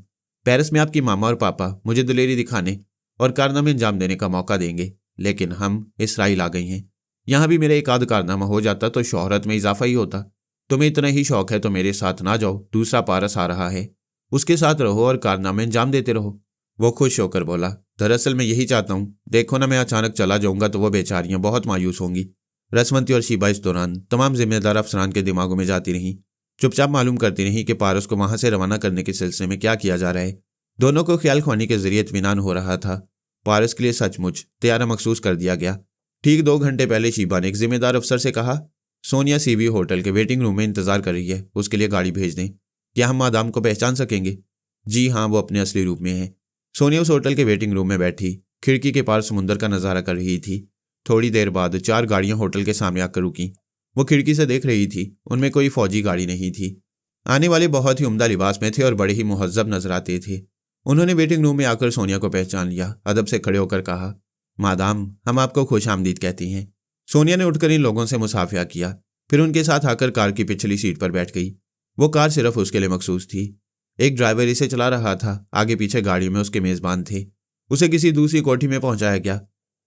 पेरिस में आपकी मामा और पापा मुझे दिलेरी दिखाने और कारनामे अंजाम देने का मौका देंगे, लेकिन हम इसराइल आ गई हैं। यहाँ भी मेरा एक आध कारनामा हो जाता तो शोहरत में इजाफा ही होता। तुम्हें इतना ही शौक है तो मेरे साथ ना जाओ, दूसरा पारस आ रहा है, उसके साथ रहो और कारनामे अंजाम देते रहो। वो खुश होकर बोला, दरअसल मैं यही चाहता हूँ। देखो ना, मैं अचानक चला जाऊंगा तो वो बेचारियां बहुत मायूस होंगी। रसवंती और शीबा इस दौरान तमाम जिम्मेदार अफसरान के दिमागों में जाती रहीं। चुपचाप मालूम करती रहीं कि पारस को वहां से रवाना करने के सिलसिले में क्या किया जा रहा है। दोनों को ख्याल ख्वानी के जरिए इत्मीनान हो रहा था। पारस के लिए सचमुच तैयारा मखसूस कर दिया गया। ठीक 2 घंटे पहले शीबा ने एक जिम्मेदार अफसर से कहा, सोनिया सीवी होटल के वेटिंग रूम में इंतजार कर रही है, उसके लिए गाड़ी भेज दें। क्या हम मादाम को पहचान सकेंगे? जी हाँ, वो अपने असली रूप में है। सोनिया उस होटल के वेटिंग रूम में बैठी खिड़की के पार समुंदर का नजारा कर रही थी। थोड़ी देर बाद 4 गाड़ियां होटल के सामने आकर रुकी। वो खिड़की से देख रही थी, उनमें कोई फौजी गाड़ी नहीं थी। आने वाले बहुत ही उम्दा लिबास में थे और बड़े ही मुहज्जब नजर आते थे। उन्होंने वेटिंग रूम में आकर सोनिया को पहचान लिया। अदब से खड़े होकर कहा, मादाम, हम आपको खुश आमदीद कहती हैं। सोनिया ने उठकर इन लोगों से मुसाफिया किया, फिर उनके साथ आकर कार की पिछली सीट पर बैठ गई। वो कार सिर्फ उसके लिए मखसूस थी। एक ड्राइवर इसे चला रहा था। आगे पीछे गाड़ी में उसके मेजबान थे। उसे किसी दूसरी कोठी में पहुंचाया गया।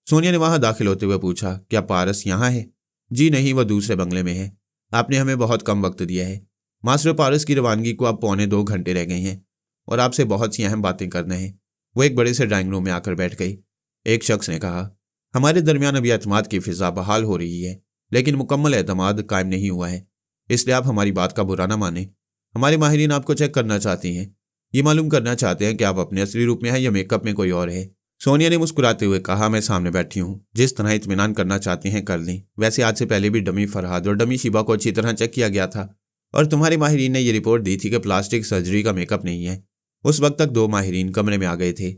सोनिया ने वहां दाखिल होते हुए पूछा, क्या पारस यहाँ है? जी नहीं, वह दूसरे बंगले में है। आपने हमें बहुत कम वक्त दिया है। मास्टर पारस की रवानगी को अब 1.25 घंटे रह गए हैं और आपसे बहुत सी अहम बातें करना है। वो एक बड़े से ड्राइंग रूम में आकर बैठ गई। एक शख्स ने कहा, हमारे दरमियान अभी एतमाद की फिजा बहाल हो रही है, लेकिन मुकम्मल एतमाद कायम नहीं हुआ है, इसलिए आप हमारी बात का बुरा ना माने। हमारे माहिरीन आपको चेक करना चाहती हैं। ये मालूम करना चाहते हैं कि आप अपने असली रूप में हैं या मेकअप में कोई और है। सोनिया ने मुस्कुराते हुए कहा, मैं सामने बैठी हूँ, जिस तरह इत्मीनान करना चाहती हैं कर लें। वैसे आज से पहले भी डमी फरहाद और डमी शीबा को अच्छी तरह चेक किया गया था और तुम्हारे माहिरीन ने यह रिपोर्ट दी थी कि प्लास्टिक सर्जरी का मेकअप नहीं है। उस वक्त तक 2 माहिरीन कमरे में आ गए थे।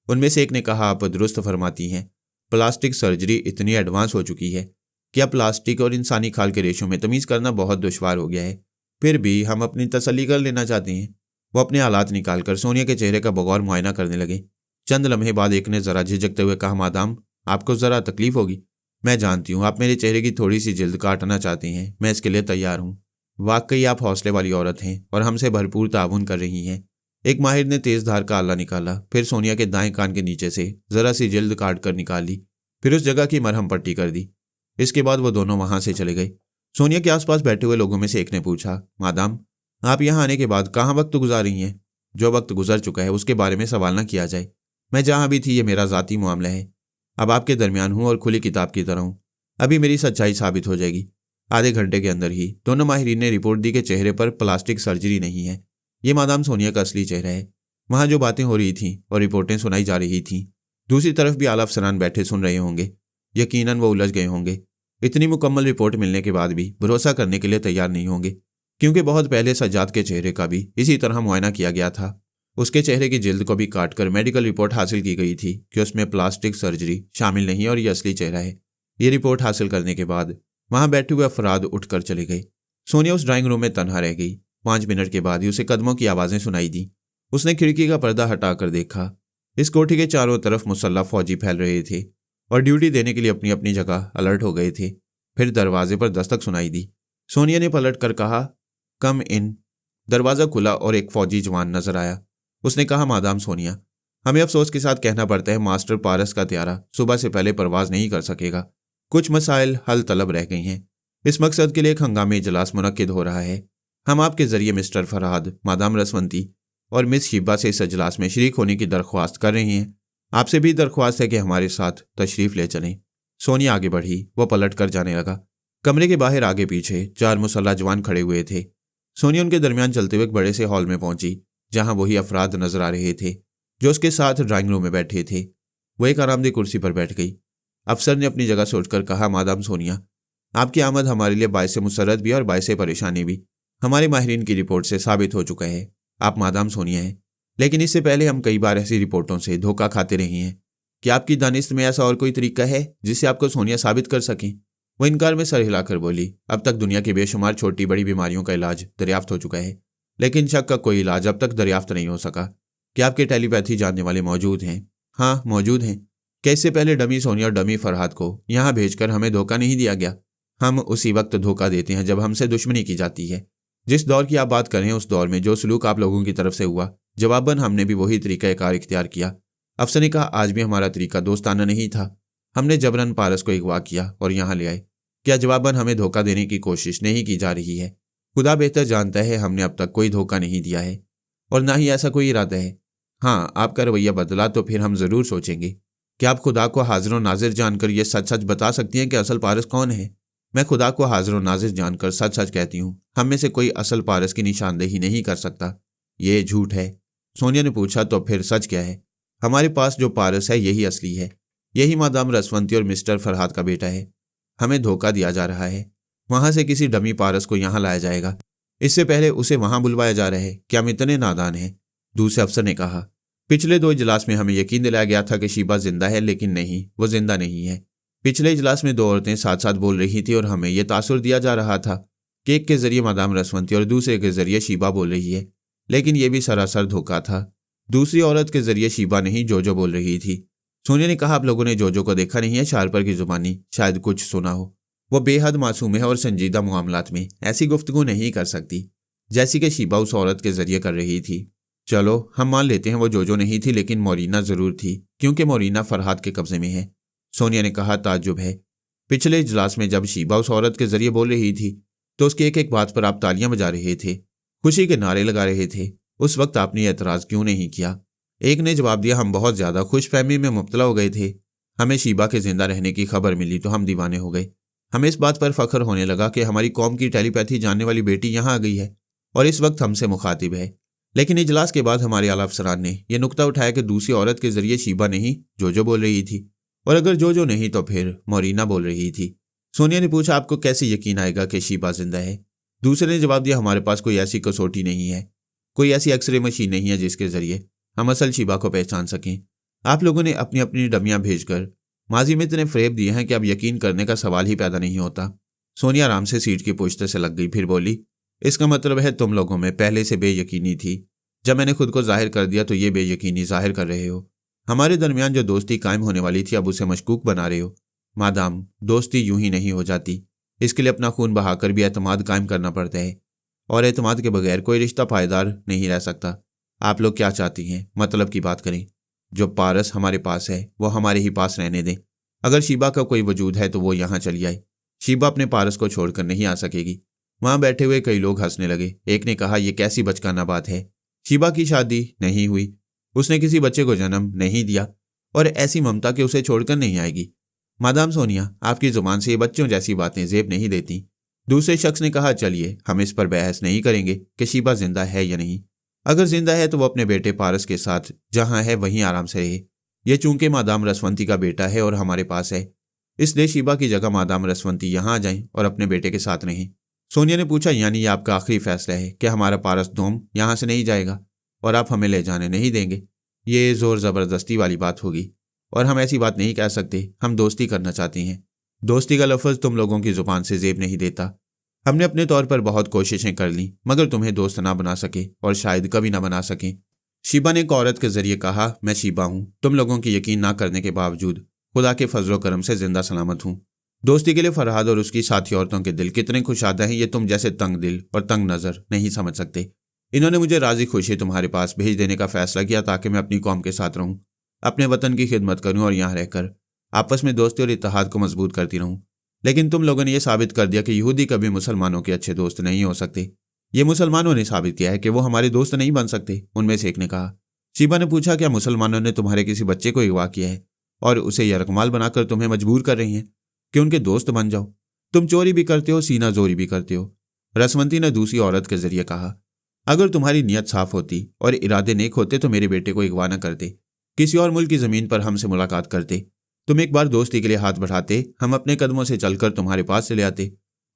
उनमें से एक ने कहा, आप दुरुस्त फरमाती हैं, प्लास्टिक सर्जरी इतनी एडवांस हो चुकी है कि अब प्लास्टिक और इंसानी खाल के रेशों में तमीज़ करना बहुत दुश्वार हो गया है। फिर भी हम अपनी तसल्ली कर लेना चाहते हैं। वो अपने हालात निकालकर सोनिया के चेहरे का बगौर मुआयना करने लगे। चंद लम्हे बाद एक ने ज़रा झिझकते हुए कहा, मादाम, आपको ज़रा तकलीफ होगी। मैं जानती हूँ आप मेरे चेहरे की थोड़ी सी जिल्द काटना चाहती हैं, मैं इसके लिए तैयार हूँ। वाकई आप हौसले वाली औरत हैं और हमसे भरपूर ताउन कर रही हैं। एक माहिर ने तेज धार का आला निकाला, फिर सोनिया के दाएं कान के नीचे से ज़रा सी जिल्द काट कर निकाली, फिर उस जगह की मरहम पट्टी कर दी। इसके बाद वो दोनों वहां से चले गए। सोनिया के आसपास बैठे हुए लोगों में से एक ने पूछा, मादाम, आप यहाँ आने के बाद कहाँ वक्त गुजार रही हैं? जो वक्त गुजर चुका है उसके बारे में सवाल न किया जाए। मैं जहाँ भी थी ये मेरा ज़ाती मामला है। अब आपके दरमियान हूँ और खुली किताब की तरह हूँ। अभी मेरी सच्चाई साबित हो जाएगी। आधे घंटे के अंदर ही दोनों माहिरीन ने रिपोर्ट दी कि चेहरे पर प्लास्टिक सर्जरी नहीं है। ये मादाम सोनिया का असली चेहरा है। वहाँ जो बातें हो रही थीं और रिपोर्टें सुनाई जा रही थीं, दूसरी तरफ भी आला अफसरान बैठे सुन रहे होंगे। यकीनन वो उलझ गए होंगे। इतनी मुकम्मल रिपोर्ट मिलने के बाद भी भरोसा करने के लिए तैयार नहीं होंगे, क्योंकि बहुत पहले सज्जाद के चेहरे का भी इसी तरह मुआयना किया गया था। उसके चेहरे की जिल्द को भी काटकर मेडिकल रिपोर्ट हासिल की गई थी कि उसमें प्लास्टिक सर्जरी शामिल नहीं और ये असली चेहरा है। ये रिपोर्ट हासिल करने के बाद वहां बैठे हुए अफराद उठकर चले गए। सोनिया उस ड्राइंग रूम में तन्हा रह गई। 5 मिनट के बाद ही उसे कदमों की आवाज़ें सुनाई दी। उसने खिड़की का पर्दा हटाकर देखा। इस कोठी के चारों तरफ मुसल्लह फौजी फैल रहे थे और ड्यूटी देने के लिए अपनी अपनी जगह अलर्ट हो गए थे। फिर दरवाजे पर दस्तक सुनाई दी। सोनिया ने पलट कर कहा, कम इन। दरवाज़ा खुला और एक फौजी जवान नजर आया। उसने कहा, मादाम सोनिया, हमें अफसोस के साथ कहना पड़ता है मास्टर पारस का त्यारा सुबह से पहले परवाज नहीं कर सकेगा। कुछ मसाइल हल तलब रह गई हैं। इस मकसद के लिए एक हंगामी इजलास मुनक्किद हो रहा है। हम आपके जरिए मिस्टर फरहाद, मादाम रसवंती और मिस शिबा से इस इजलास में शरीक होने की दरख्वास्त कर रही हैं। आपसे भी दरख्वास्त है कि हमारे साथ तशरीफ़ ले चलें। सोनिया आगे बढ़ी। वो पलट कर जाने लगा। कमरे के बाहर आगे पीछे 4 मुसल्लह जवान खड़े हुए थे। सोनिया उनके दरमियान चलते हुए एक बड़े से हॉल में पहुंची, जहां वही अफराद नजर आ रहे थे जो उसके साथ ड्राइंग रूम में बैठे थे। वो एक आरामदेह कुर्सी पर बैठ गई। अफसर ने अपनी जगह सोचकर कहा, मादाम सोनिया, आपकी आमद हमारे लिए बायसे मुसर्रत भी और बायसे परेशानी भी। हमारे माहिरीन की रिपोर्ट से साबित हो चुका है आप मादाम सोनिया हैं। लेकिन इससे पहले हम कई बार ऐसी रिपोर्टों से धोखा खाते रहे हैं। क्या आपकी दानिश में ऐसा और कोई तरीका है जिससे आपको सोनिया साबित कर सकें? वो इनकार में सर हिलाकर बोली, अब तक दुनिया की बेशुमार छोटी बड़ी बीमारियों का इलाज दरियाफ्त हो चुका है, लेकिन शक का कोई इलाज अब तक दरियाफ्त नहीं हो सका। क्या आपके टेलीपैथी जानने वाले मौजूद हैं? हाँ, मौजूद हैं। क्या इससे पहले डमी सोनिया और डमी फरहाद को यहाँ भेजकर हमें धोखा नहीं दिया गया? हम उसी वक्त धोखा देते हैं जब हमसे दुश्मनी की जाती है। जिस दौर की आप बात कर रहे हैं उस दौर में जो सलूक आप लोगों की तरफ से हुआ, जवाबन हमने भी वही तरीका कार इख्तियार किया। अफसर ने कहा, आज भी हमारा तरीका दोस्ताना नहीं था। हमने जबरन पारस को अगवा किया और यहाँ ले आए। क्या जवाबन हमें धोखा देने की कोशिश नहीं की जा रही है? खुदा बेहतर जानता है हमने अब तक कोई धोखा नहीं दिया है और ना ही ऐसा कोई इरादा है। हाँ, आपका रवैया बदला तो फिर हम ज़रूर सोचेंगे। क्या आप खुदा को हाजिर व नाजिर जानकर ये सच सच बता सकती हैं कि असल पारस कौन है? मैं खुदा को हाजिर व नाजिर जानकर सच सच कहती हूँ, हम में से कोई असल पारस की निशानदेही नहीं कर सकता। ये झूठ है। सोनिया ने पूछा, तो फिर सच क्या है? हमारे पास जो पारस है यही असली है। यही मादाम रसवंती और मिस्टर फरहाद का बेटा है। हमें धोखा दिया जा रहा है। वहां से किसी डमी पारस को यहाँ लाया जाएगा, इससे पहले उसे वहां बुलवाया जा रहा है। क्या हम इतने नादान हैं? दूसरे अफसर ने कहा, पिछले 2 इजलास में हमें यकीन दिलाया गया था कि शीबा जिंदा है, लेकिन नहीं, वो जिंदा नहीं है। पिछले इजलास में 2 औरतें साथ साथ बोल रही थी और हमें यह तासुर दिया जा रहा था कि एक के जरिए मादाम रसवंती और दूसरे के जरिए शीबा बोल रही है, लेकिन यह भी सरासर धोखा था। दूसरी औरत के जरिए शीबा नहीं, जोजो बोल रही थी। सोनिया ने कहा, आप लोगों ने जोजो को देखा नहीं है, शारपर की जुबानी शायद कुछ सुना हो। वो बेहद मासूम है और संजीदा मामलात में ऐसी गुफ्तगू नहीं कर सकती जैसी कि शीबा उस औरत के जरिए कर रही थी। चलो हम मान लेते हैं वो जोजो नहीं थी, लेकिन मोरीना जरूर थी, क्योंकि मोरीना फरहाद के कब्जे में है। सोनिया ने कहा, ताज्जुब है। पिछले इजलास में जब शीबा उस औरत के जरिए बोल रही थी तो उसकी एक एक बात पर आप तालियां बजा रहे थे, खुशी के नारे लगा रहे थे। उस वक्त आपने एतराज़ क्यों नहीं किया? एक ने जवाब दिया, हम बहुत ज़्यादा खुशफहमी में मुब्तला हो गए थे। हमें शीबा के जिंदा रहने की खबर मिली तो हम दीवाने हो गए। हमें इस बात पर फख्र होने लगा कि हमारी कौम की टेलीपैथी जानने वाली बेटी यहाँ आ गई है और इस वक्त हमसे मुखातिब है। लेकिन इजलास के बाद हमारे आला अफसरान ने यह नुक्ता उठाया कि दूसरी औरत के जरिए शीबा नहीं, जोजो बोल रही थी, और अगर जोजो नहीं तो फिर मोरीना बोल रही थी। सोनिया ने पूछा, आपको कैसे यकीन आएगा कि शीबा जिंदा है? दूसरे ने जवाब दिया, हमारे पास कोई ऐसी कसौटी नहीं है, कोई ऐसी एक्सरे मशीन नहीं है जिसके जरिए हम असल शीबा को पहचान सकें। आप लोगों ने अपनी अपनी डमियां भेजकर माजी में इतने फ़रेब दिए हैं कि अब यकीन करने का सवाल ही पैदा नहीं होता। सोनिया आराम से सीट की पोश्ते से लग गई, फिर बोली, इसका मतलब है तुम लोगों में पहले से बेयकीनी थी। जब मैंने खुद को जाहिर कर दिया तो ये बेयकीनी जाहिर कर रहे हो। हमारे दरमियान जो दोस्ती कायम होने वाली थी अब उसे मशकूक बना रहे हो। मादाम, दोस्ती यूं ही नहीं हो जाती, इसके लिए अपना खून बहाकर भी एतमाद कायम करना पड़ता है, और एतमाद के बगैर कोई रिश्ता पायदार नहीं रह सकता। आप लोग क्या चाहती हैं? मतलब की बात करें। जो पारस हमारे पास है वो हमारे ही पास रहने दें। अगर शीबा का कोई वजूद है तो वो यहाँ चली आए। शीबा अपने पारस को छोड़कर नहीं आ सकेगी। वहां बैठे हुए कई लोग हंसने लगे। एक ने कहा, यह कैसी बचकाना बात है, शीबा की शादी नहीं हुई, उसने किसी बच्चे को जन्म नहीं दिया, और ऐसी ममता कि उसे छोड़कर नहीं आएगी। मादाम सोनिया, आपकी जुबान से ये बच्चों जैसी बातें जेब नहीं देती। दूसरे शख्स ने कहा, चलिए हम इस पर बहस नहीं करेंगे कि शीबा जिंदा है या नहीं। अगर जिंदा है तो वो अपने बेटे पारस के साथ जहां है वहीं आराम से रहे। ये चूंकि मादाम रसवंती का बेटा है और हमारे पास है, इसलिए शीबा की जगह मादाम रसवंती यहाँ आ जाएं और अपने बेटे के साथ रहें। सोनिया ने पूछा, यानी ये आपका आखिरी फैसला है कि हमारा पारस दोम यहाँ से नहीं जाएगा और आप हमें ले जाने नहीं देंगे? ये जोर ज़बरदस्ती वाली बात होगी और हम ऐसी बात नहीं कह सकते। हम दोस्ती करना चाहते हैं। दोस्ती का लफ्ज़ तुम लोगों की ज़ुबान से जेब नहीं देता। हमने अपने तौर पर बहुत कोशिशें कर ली मगर तुम्हें दोस्त ना बना सके और शायद कभी ना बना सकें। शीबा ने एक औरत के जरिए कहा, मैं शीबा हूँ। तुम लोगों की यकीन ना करने के बावजूद खुदा के फजलो करम से जिंदा सलामत हूँ। दोस्ती के लिए फरहाद और उसकी साथी औरतों के दिल कितने खुशादा हैं ये तुम जैसे तंग दिल और तंग नज़र नहीं समझ सकते। इन्होंने मुझे राजी खुशी तुम्हारे पास भेज देने का फैसला किया ताकि मैं अपनी कौम के साथ रहूं, अपने वतन की खिदमत करूं और यहाँ रहकर आपस में दोस्ती और इत्तेहाद को मजबूत करती रहूं। लेकिन तुम लोगों ने यह साबित कर दिया कि यहूदी कभी मुसलमानों के अच्छे दोस्त नहीं हो सकते। ये मुसलमानों ने साबित किया है कि वो हमारे दोस्त नहीं बन सकते, उनमें से एक ने कहा। शीबा ने पूछा, क्या मुसलमानों ने तुम्हारे किसी बच्चे को अगवा किया है और उसे यरगमाल बनाकर तुम्हें मजबूर कर रही हैं कि उनके दोस्त बन जाओ? तुम चोरी भी करते हो, सीना जोरी भी करते हो। रसवंती ने दूसरी औरत के जरिए कहा, अगर तुम्हारी नीयत साफ होती और इरादे नेक होते तो मेरे बेटे को अगवा न करते, किसी और मुल्क की जमीन पर हमसे मुलाकात करते, तुम एक बार दोस्ती के लिए हाथ बढ़ाते, हम अपने कदमों से चलकर तुम्हारे पास चले आते।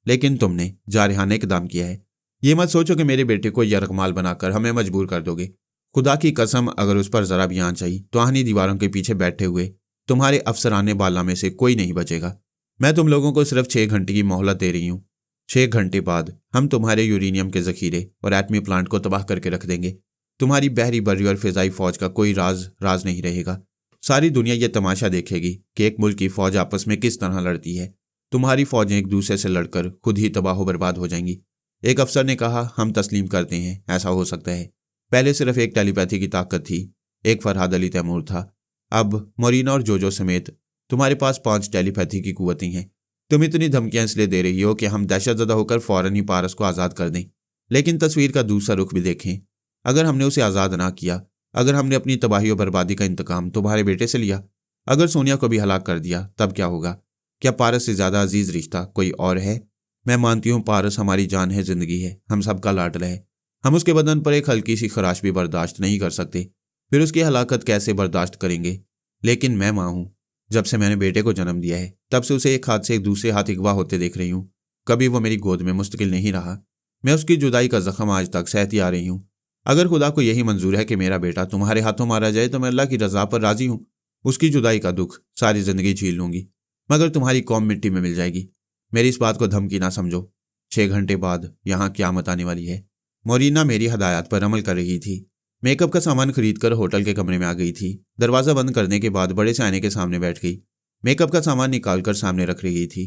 लेकिन तुमने जारहाना इक़दाम किया है। ये मत सोचो कि मेरे बेटे को यरगमाल बनाकर हमें मजबूर कर दोगे। खुदा की कसम, अगर उस पर जरा भी आंच आई तो आहनी दीवारों के पीछे बैठे हुए तुम्हारे अफसराने बाला में से कोई नहीं बचेगा। मैं तुम लोगों को सिर्फ 6 घंटे की मोहलत दे रही हूँ। 6 घंटे बाद हम तुम्हारे यूरेनियम के जखीरे और एटमी प्लांट को तबाह करके रख देंगे। तुम्हारी बहरी, बर्री और फिजाई फौज का कोई राज नहीं रहेगा। सारी दुनिया ये तमाशा देखेगी कि एक मुल्क की फौज आपस में किस तरह लड़ती है। तुम्हारी फौजें एक दूसरे से लड़कर खुद ही तबाह बर्बाद हो जाएंगी। एक अफसर ने कहा, हम तस्लीम करते हैं, ऐसा हो सकता है। पहले सिर्फ एक टेलीपैथी की ताकत थी, एक फरहाद अली तैमूर था। अब मोरिना और जोजो समेत तुम्हारे पास 5 टेलीपैथी की कुव्वतें हैं। तुम इतनी धमकियां इसलिए दे रही हो कि हम दहशतज़दा होकर फौरन ही पारस को आज़ाद कर दें। लेकिन तस्वीर का दूसरा रुख भी देखें। अगर हमने उसे आज़ाद ना किया, अगर हमने अपनी तबाही और बर्बादी का इंतकाम तुम्हारे बेटे से लिया, अगर सोनिया को भी हलाक कर दिया, तब क्या होगा? क्या पारस से ज़्यादा अजीज रिश्ता कोई और है? मैं मानती हूँ पारस हमारी जान है, जिंदगी है, हम सबका लाडला है। हम उसके बदन पर एक हल्की सी खराश भी बर्दाश्त नहीं कर सकते, फिर उसकी हलाकत कैसे बर्दाश्त करेंगे? लेकिन मैं माँ हूँ। जब से मैंने बेटे को जन्म दिया है तब से उसे एक हाथ से एक दूसरे हाथ अगवा होते देख रही हूँ। कभी वो मेरी गोद में मुस्तकिल नहीं रहा। मैं उसकी जुदाई का जख्म आज तक सहती आ रही हूँ। अगर खुदा को यही मंजूर है कि मेरा बेटा तुम्हारे हाथों मारा जाए तो मैं अल्लाह की रजा पर राजी हूँ। उसकी जुदाई का दुख सारी जिंदगी झील लूंगी, मगर तुम्हारी कौम मिट्टी में मिल जाएगी। मेरी इस बात को धमकी ना समझो। 6 घंटे बाद यहाँ क़यामत आने वाली है। मोरिना मेरी हदायत पर अमल कर रही थी। मेकअप का सामान खरीदकर होटल के कमरे में आ गई थी। दरवाज़ा बंद करने के बाद बड़े से आईने के सामने बैठ गई। मेकअप का सामान निकालकर सामने रख रही थी।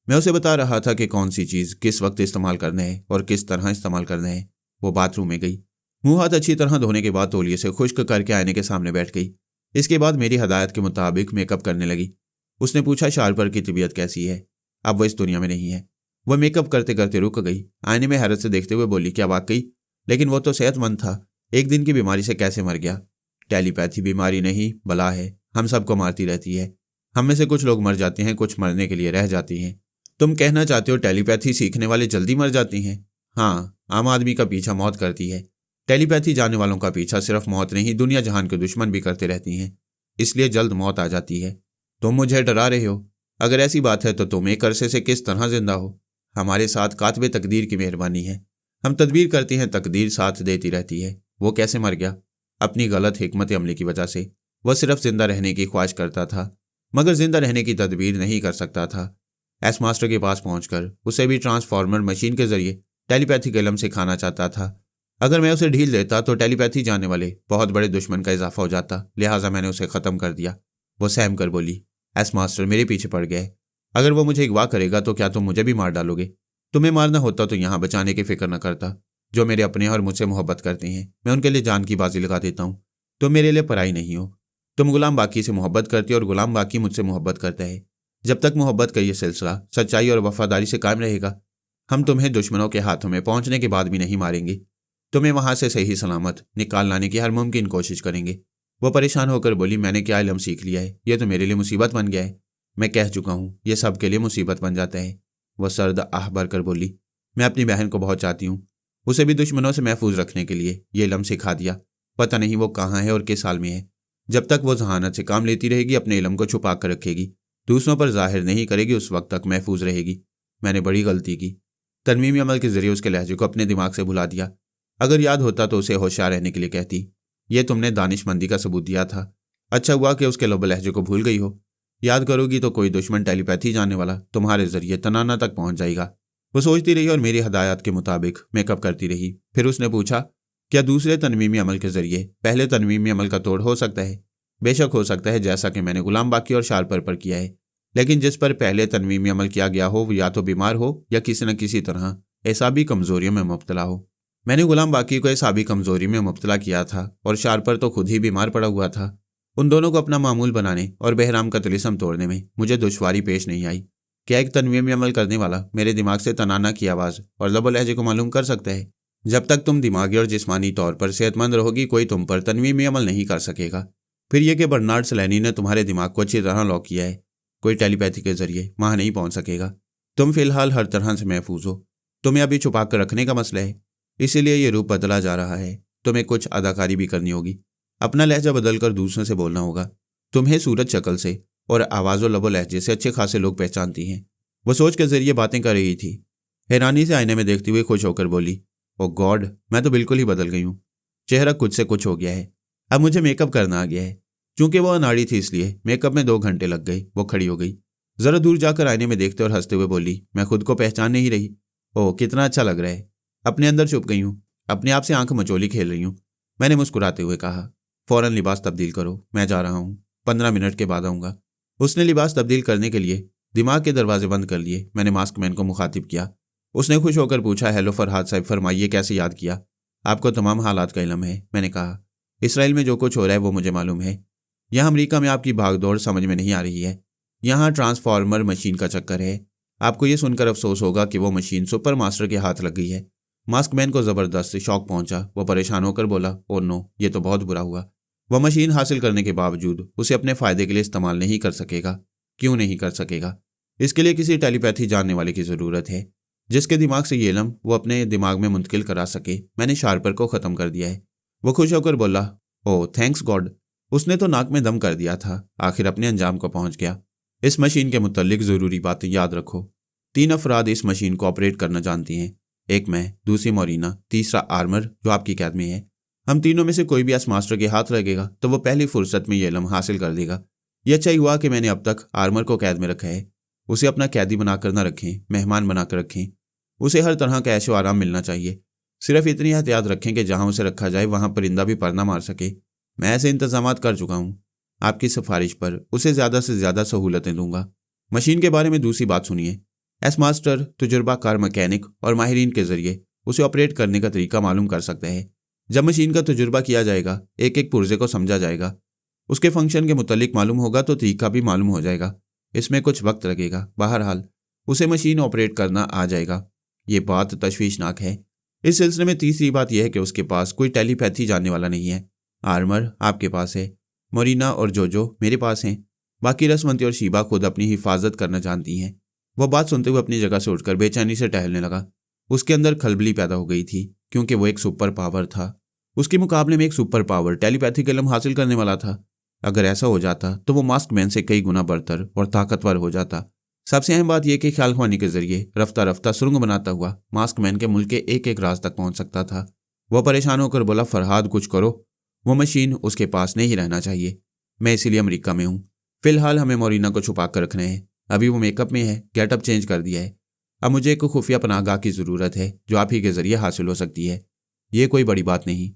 मैं उसे बता रहा था कि कौन सी चीज़ किस वक्त इस्तेमाल करना है और किस तरह इस्तेमाल करना है। वो बाथरूम में गई। मुंह हाथ अच्छी तरह धोने के बाद तौलिए से खुश्क करके आईने के सामने बैठ गई। इसके बाद मेरी हदायत के मुताबिक मेकअप करने लगी। उसने पूछा, शारपर की तबीयत कैसी है? अब वह इस दुनिया में नहीं है। वह मेकअप करते करते रुक गई। आईने में हैरत से देखते हुए बोली, क्या वाकई? लेकिन वो तो सेहतमंद था, एक दिन की बीमारी से कैसे मर गया? टेलीपैथी बीमारी नहीं, बला है, हम सबको मारती रहती है। हम में से कुछ लोग मर जाते हैं, कुछ मरने के लिए रह जाती हैं। तुम कहना चाहते हो टेलीपैथी सीखने वाले जल्दी मर जाती हैं? हाँ, आम आदमी का पीछा मौत करती है। टेलीपैथी जानने वालों का पीछा सिर्फ मौत नहीं, दुनिया जहान के दुश्मन भी करते रहती हैं, इसलिए जल्द मौत आ जाती है। तुम मुझे डरा रहे हो? अगर ऐसी बात है तो तुम एक अरसे से किस तरह जिंदा हो? हमारे साथ कातबे तकदीर की मेहरबानी है। हम तदबीर करते हैं, तकदीर साथ देती रहती है। वो कैसे मर गया? अपनी गलत हिकमत अमली की वजह से। वह सिर्फ जिंदा रहने की ख्वाहिश करता था, मगर जिंदा रहने की तदबीर नहीं कर सकता था। एस मास्टर के पास पहुंचकर उसे भी ट्रांसफार्मर मशीन के जरिए टेलीपैथिक इल्म सिखाना चाहता था। अगर मैं उसे ढील देता तो टेलीपैथी जानने वाले बहुत बड़े दुश्मन का इजाफा हो जाता, लिहाजा मैंने उसे ख़त्म कर दिया। वो सहम कर बोली, एस मास्टर मेरे पीछे पड़ गए। अगर वो मुझे अगवा करेगा तो क्या तुम मुझे भी मार डालोगे? तुम्हें मारना होता तो यहाँ बचाने की फिक्र न करता। जो मेरे अपने और मुझसे मोहब्बत करते हैं, मैं उनके लिए जान की बाजी लगा देता हूँ। तुम मेरे लिए पराई नहीं हो। तुम गुलाम बाकी से मोहब्बत करती हो और गुलाम बाकी मुझसे मोहब्बत करता है। जब तक मोहब्बत का ये सिलसिला सच्चाई और वफादारी से कायम रहेगा, हम तुम्हें दुश्मनों के हाथों में पहुंचने के बाद भी नहीं मारेंगे। तुम्हें वहां से सही सलामत निकाल लाने की हर मुमकिन कोशिश करेंगे। वो परेशान होकर बोली, मैंने क्या इल्म सीख लिया है? यह तो मेरे लिए मुसीबत बन गया है। मैं कह चुका हूँ, यह सबके लिए मुसीबत बन जाता है। वह सर्द आह भरकर बोली, मैं अपनी बहन को बहुत चाहती हूँ। उसे भी दुश्मनों से महफूज रखने के लिए ये इल्म सिखा दिया। पता नहीं वो कहाँ है और किस हाल में है। जब तक वो जहानत से काम लेती रहेगी, अपने इल्म को छुपा कर रखेगी, दूसरों पर जाहिर नहीं करेगी, उस वक्त तक महफूज रहेगी। मैंने बड़ी गलती की। तरमीमी अमल के जरिए उसके लहजे को अपने दिमाग से भुला दिया। अगर याद होता तो उसे होशियार रहने के लिए कहती। ये तुमने दानिशमंदी का सबूत दिया था। अच्छा हुआ कि उसके लब लहजे को भूल गई हो। याद करोगी तो कोई दुश्मन टेलीपैथी जानने वाला तुम्हारे जरिए तनाना तक पहुंच जाएगा। वो सोचती रही और मेरी हदायत के मुताबिक मेकअप करती रही। फिर उसने पूछा, क्या दूसरे तनवीमी अमल के जरिए पहले तनवीमी अमल का तोड़ हो सकता है? बेशक हो सकता है, जैसा कि मैंने गुलाम बाकी और शारपर पर किया है। लेकिन जिस पर पहले तनवीमी अमल किया गया हो वो या तो बीमार हो या किसी न किसी तरह एसाबी कमजोरियों में मुब्तला हो। मैंने गुलाम बाकी को एसाबी कमजोरी में मुब्तला किया था और शारपर तो खुद ही बीमार पड़ा हुआ था। उन दोनों को अपना मामूल बनाने और बहराम का तिलिस्म तोड़ने में मुझे दुश्वारी पेश नहीं आई। क्या एक तनवीमी अमल करने वाला मेरे दिमाग से तनाना की आवाज़ और लब लहजे को मालूम कर सकता है? जब तक तुम दिमागी और जिस्मानी तौर पर सेहतमंद रहोगी, कोई तुम पर तनवीमी अमल नहीं कर सकेगा। फिर यह कि बर्नार्ड सलैनी ने तुम्हारे दिमाग को अच्छी तरह लॉक किया है। कोई टेलीपैथी के जरिए वहां नहीं पहुंच सकेगा। तुम फिलहाल हर तरह से महफूज हो। तुम्हें अभी छुपा कर रखने का मसला है, इसीलिए ये रूप बदला जा रहा है। तुम्हें कुछ अदाकारी भी करनी होगी। अपना लहजा बदल कर दूसरों से बोलना होगा। तुम्हें सूरत शक्ल से और आवाज़ और लबो लहजे से अच्छे खासे लोग पहचानती हैं। वो सोच के जरिए बातें कर रही थी। हैरानी से आईने में देखती हुई खुश होकर बोली, ओ गॉड, मैं तो बिल्कुल ही बदल गई हूँ। चेहरा कुछ से कुछ हो गया है। अब मुझे मेकअप करना आ गया है। चूंकि वो अनाड़ी थी इसलिए मेकअप में 2 घंटे लग गए। वो खड़ी हो गई, जरा दूर जाकर आईने में देखते और हंसते हुए बोली, मैं खुद को पहचान नहीं रही। ओह, कितना अच्छा लग रहा है। अपने अंदर छुप गई हूँ, अपने आप से आंख मचोली खेल रही हूँ। मैंने मुस्कुराते हुए कहा, फौरन लिबास तब्दील करो, मैं जा रहा हूँ, 15 मिनट के बाद आऊँगा। उसने लिबास तब्दील करने के लिए दिमाग के दरवाजे बंद कर लिए। मैंने मास्क मैन को मुखातिब किया। उसने खुश होकर पूछा, हेलो फरहाद साहब, फरमाइए कैसे याद किया? आपको तमाम हालात का इल्म है, मैंने कहा। इसराइल में जो कुछ हो रहा है वो मुझे मालूम है। यहाँ अमेरिका में आपकी भागदौड़ समझ में नहीं आ रही है। यहाँ ट्रांसफार्मर मशीन का चक्कर है। आपको ये सुनकर अफसोस होगा कि वो मशीन सुपर मास्टर के हाथ लग गई है। मास्क मैन को ज़बरदस्त शौक पहुंचा। वो परेशान होकर बोला, ओ नो, ये तो बहुत बुरा हुआ। वह मशीन हासिल करने के बावजूद उसे अपने फ़ायदे के लिए इस्तेमाल नहीं कर सकेगा। क्यों नहीं कर सकेगा? इसके लिए किसी टेलीपैथी जानने वाले की ज़रूरत है, जिसके दिमाग से ये इल्म वो अपने दिमाग में मुंतकिल करा सके। मैंने शार्पर को ख़त्म कर दिया है। वो खुश होकर बोला, ओह थैंक्स गॉड। उसने तो नाक में दम कर दिया था, आखिर अपने अंजाम को पहुंच गया। इस मशीन के मुतल्लिक ज़रूरी बातें याद रखो। 3 अफराद इस मशीन को ऑपरेट करना जानती हैं। एक मैं, दूसरी मोरिना, तीसरा आर्मर जो आपकी कैद में है। हम तीनों में से कोई भी एस मास्टर के हाथ लगेगा तो वो पहली फुर्सत में ये इल्म हासिल कर देगा। यह अच्छा ही हुआ कि मैंने अब तक आर्मर को कैद में रखा है। उसे अपना कैदी बनाकर न रखें, मेहमान बनाकर रखें। उसे हर तरह का ऐशो आराम मिलना चाहिए। सिर्फ इतनी एहतियात रखें कि जहाँ उसे रखा जाए वहाँ परिंदा भी पर न मार सके। मैं ऐसे इंतजामात कर चुका हूँ। आपकी सिफारिश पर उसे ज़्यादा से ज़्यादा सहूलतें दूंगा। मशीन के बारे में दूसरी बात सुनिए। एस मास्टर तजुर्बाकार मैकेनिक और माहिरीन के जरिए उसे ऑपरेट करने का तरीका मालूम कर सकता है। जब मशीन का तजुर्बा किया जाएगा, एक एक पुर्जे को समझा जाएगा, उसके फंक्शन के मुतालिक मालूम होगा तो तरीका भी मालूम हो जाएगा। इसमें कुछ वक्त लगेगा, बहरहाल उसे मशीन ऑपरेट करना आ जाएगा। ये बात तशवीशनाक है। इस सिलसिले में तीसरी बात यह है कि उसके पास कोई टेलीपैथी जानने वाला नहीं है। आर्मर आपके पास है, मोरिना और जोजो मेरे पास हैं। बाकी रसवंती और शीबा खुद अपनी हिफाजत करना जानती हैं। वह बात सुनते हुए अपनी जगह से उठकर बेचैनी से टहलने लगा। उसके अंदर खलबली पैदा हो गई थी, क्योंकि वो एक सुपर पावर था। उसके मुकाबले में एक सुपर पावर टेलीपैथी का इल्म हासिल करने वाला था। अगर ऐसा हो जाता तो वो मास्क मैन से कई गुना बरतर और ताकतवर हो जाता। सबसे अहम बात यह कि ख्याल ख्वानी के जरिए रफ्ता रफ्ता सुरंग बनाता हुआ मास्क मैन के मुल्क के एक एक राज तक पहुंच सकता था। वह परेशान होकर बोला, फरहाद कुछ करो। वो मशीन उसके पास नहीं रहना चाहिए। मैं इसीलिए अमेरिका में हूँ। फिलहाल हमें मोरिना को छुपा कर रखना है। अभी वो मेकअप में है, गेटअप चेंज कर दिया है। अब मुझे एक खुफिया पनाहगाह की ज़रूरत है जो आप ही के जरिए हासिल हो सकती है। ये कोई बड़ी बात नहीं।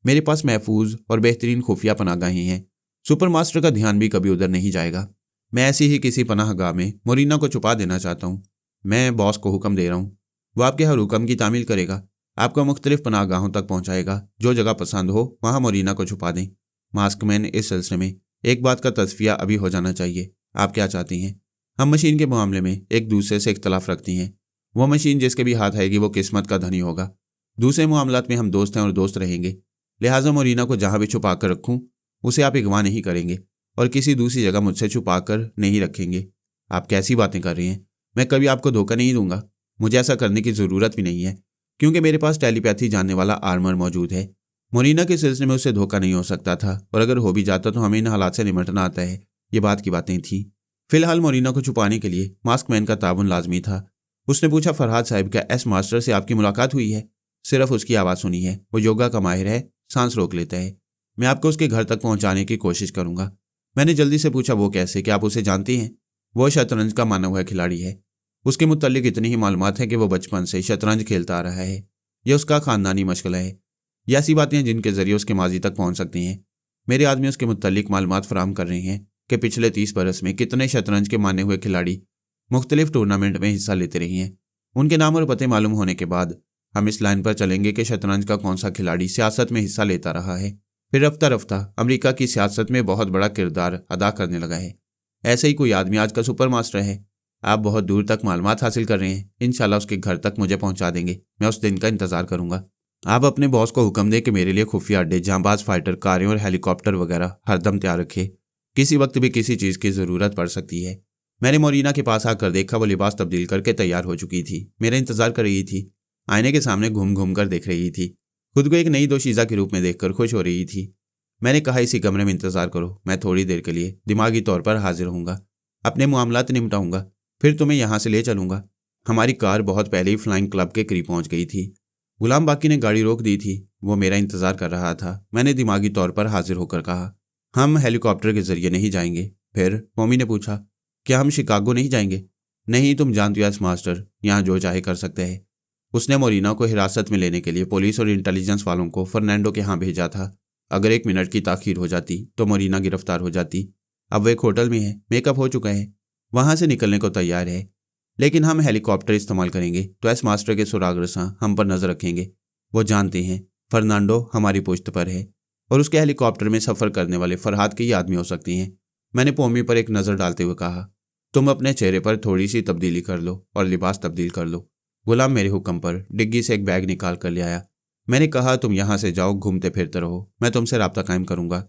मेरे पास महफूज और बेहतरीन खुफिया पनाहगाहें हैं। सुपर मास्टर का ध्यान भी कभी उधर नहीं जाएगा। मैं ऐसी ही किसी पनाहगाह में मोरिना को छुपा देना चाहता हूँ। मैं बॉस को हुक्म दे रहा हूँ, वो आपके हर हुक्म की तामील करेगा, आपको मुख्तलिफ पनाहगाहों तक पहुँचाएगा। जो जगह पसंद हो वहाँ मोरिना को छुपा दें। मास्कमैन, इस सिलसिले में एक बात का तस्फिया अभी हो जाना चाहिए। आप क्या चाहती हैं? हम मशीन के मामले में एक दूसरे से इख्तलाफ रखती हैं। वो मशीन जिसके भी हाथ आएगी वो किस्मत का धनी होगा। दूसरे मामलात में हम दोस्त हैं और दोस्त रहेंगे। लिहाजा मोरिना को जहाँ भी छुपा कर रखूँ उसे आप अगवा नहीं करेंगे और किसी दूसरी जगह मुझसे छुपा कर नहीं रखेंगे। आप कैसी बातें कर रही हैं? मैं कभी आपको धोखा नहीं दूंगा। मुझे ऐसा करने की ज़रूरत भी नहीं है, क्योंकि मेरे पास टेलीपैथी जानने वाला आर्मर मौजूद है। मोरिना के सिलसिले में उससे धोखा नहीं हो सकता था, और अगर हो भी जाता तो हमें इन हालात से निपटना आता है। ये बात की बातें थीं। फिलहाल मोरिना को छुपाने के लिए मास्कमैन का ताबन लाजमी था। उसने पूछा, फरहाद साहब, क्या एस मास्टर से आपकी मुलाकात हुई है? सिर्फ उसकी आवाज़ सुनी है। वो योगा का माहिर है, सांस रोक लेता है। मैं आपको उसके घर तक पहुंचाने की कोशिश करूंगा। मैंने जल्दी से पूछा, वो कैसे? क्या आप उसे जानती हैं? वो शतरंज का माना हुआ खिलाड़ी है। उसके मुत्तल्लिक इतनी ही मालूमात है कि वो बचपन से शतरंज खेलता आ रहा है। यह उसका खानदानी मशगला है। ये ऐसी बातें हैं जिनके जरिए उसके माजी तक पहुंच सकती हैं। मेरे आदमी उसके मुत्तल्लिक मालूमात फराहम कर रहे हैं कि पिछले 30 बरस में कितने शतरंज के माने हुए खिलाड़ी मुख्तलिफ टूर्नामेंट में हिस्सा लेते रहे हैं। उनके नाम और पते मालूम होने के बाद हम इस लाइन पर चलेंगे कि शतरंज का कौन सा खिलाड़ी सियासत में हिस्सा लेता रहा है, फिर रफ्ता रफ्ता अमेरिका की सियासत में बहुत बड़ा किरदार अदा करने लगा है। ऐसे ही कोई आदमी आज का सुपर मास्टर है। आप बहुत दूर तक मालूमात हासिल कर रहे हैं। इंशाल्लाह उसके घर तक मुझे पहुंचा देंगे। मैं उस दिन का इंतजार करूंगा। आप अपने बॉस को हुक्म दें कि मेरे लिए खुफिया अड्डे, जांबाज फाइटर कारें और हेलीकॉप्टर वगैरह हरदम तैयार रखे। किसी वक्त भी किसी चीज़ की ज़रूरत पड़ सकती है। मैंने मोरिना के पास आकर देखा, वो लिबास तब्दील करके तैयार हो चुकी थी। मेरा इंतजार कर रही थी। आईने के सामने घूम घूम कर देख रही थी। खुद को एक नई दोशीज़ा के रूप में देखकर खुश हो रही थी। मैंने कहा, इसी कमरे में इंतजार करो, मैं थोड़ी देर के लिए दिमागी तौर पर हाजिर होऊंगा, अपने मामलात निपटाऊंगा, फिर तुम्हें यहाँ से ले चलूंगा। हमारी कार बहुत पहले ही फ्लाइंग क्लब के करीब पहुंच गई थी। गुलाम बाकी ने गाड़ी रोक दी थी। वो मेरा इंतजार कर रहा था। मैंने दिमागी तौर पर हाजिर होकर कहा, हम हेलीकॉप्टर के जरिए नहीं जाएंगे। फिर मम्मी ने पूछा, क्या हम शिकागो नहीं जाएंगे? नहीं, तुम जानती हो एस मास्टर, यहाँ जो चाहे कर सकते हैं। उसने मोरिना को हिरासत में लेने के लिए पुलिस और इंटेलिजेंस वालों को फर्नांडो के यहाँ भेजा था। अगर 1 मिनट की ताखीर हो जाती तो मोरिना गिरफ्तार हो जाती। अब वो एक होटल में है, मेकअप हो चुका है, वहाँ से निकलने को तैयार है। लेकिन हम हेलीकॉप्टर इस्तेमाल करेंगे तो एस मास्टर के सुराग रसां हम पर नजर रखेंगे। वो जानते हैं फर्नांडो हमारी पुश्त पर है और उसके हेलीकॉप्टर में सफ़र करने वाले फरहाद के ही आदमी हो सकती हैं। मैंने पोमी पर एक नज़र डालते हुए कहा, तुम अपने चेहरे पर थोड़ी सी तब्दीली कर लो और लिबास तब्दील कर लो। गुलाम मेरे हुक्म पर डिग्गी से एक बैग निकाल कर ले आया। मैंने कहा, तुम यहाँ से जाओ, घूमते फिरते रहो, मैं तुमसे राब्ता कायम करूँगा।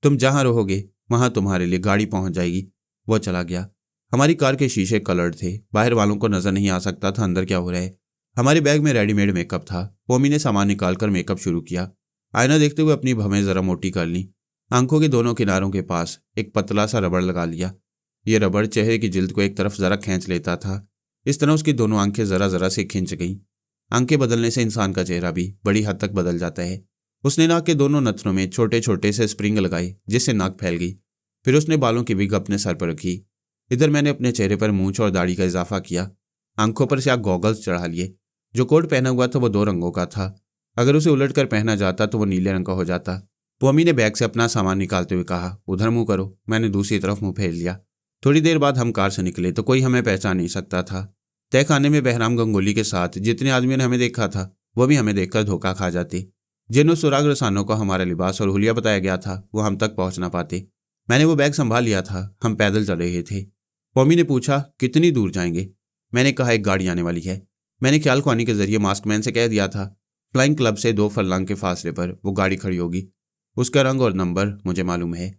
तुम जहाँ रहोगे वहाँ तुम्हारे लिए गाड़ी पहुँच जाएगी। वो चला गया। हमारी कार के शीशे कलर्ड थे, बाहर वालों को नजर नहीं आ सकता था अंदर क्या हो रहा है। हमारे बैग में रेडीमेड मेकअप था। पोमी ने सामान निकालकर मेकअप शुरू किया। आईना देखते हुए अपनी भवें जरा मोटी कर ली। आंखों के दोनों किनारों के पास एक पतला सा रबड़ लगा लिया। ये रबड़ चेहरे की जिल्द को एक तरफ जरा खींच लेता था। इस तरह उसकी दोनों आंखें जरा जरा से खिंच गईं। आंखें बदलने से इंसान का चेहरा भी बड़ी हद तक बदल जाता है। उसने नाक के दोनों नथनों में छोटे छोटे से स्प्रिंग लगाए, जिससे नाक फैल गई। फिर उसने बालों की विग अपने सर पर रखी। इधर मैंने अपने चेहरे पर मूंछ और दाढ़ी का इजाफा किया। आंखों पर से गॉगल्स चढ़ा लिए। जो कोट पहना हुआ था वो 2 रंगों का था। अगर उसे उलट कर पहना जाता तो वो नीले रंग का हो जाता। पोमी ने बैग से अपना सामान निकालते हुए कहा, उधर मुंह करो। मैंने दूसरी तरफ मुंह फेर लिया। थोड़ी देर बाद हम कार से निकले तो कोई हमें पहचान नहीं सकता था। तहखाने में बहराम गंगोली के साथ जितने आदमियों ने हमें देखा था वो भी हमें देखकर धोखा खा जाते। जिन सुराग रसानों को हमारा लिबास और हुलिया बताया गया था वो हम तक पहुंच ना पाते। मैंने वो बैग संभाल लिया था। हम पैदल चल रहे थे। पोमी ने पूछा, कितनी दूर जाएंगे? मैंने कहा, एक गाड़ी आने वाली है। मैंने ख्याल खुआनी के जरिए मास्कमैन से कह दिया था फ्लाइंग क्लब से 2 फरलांग के फासले पर वो गाड़ी खड़ी होगी। उसका रंग और नंबर मुझे मालूम है।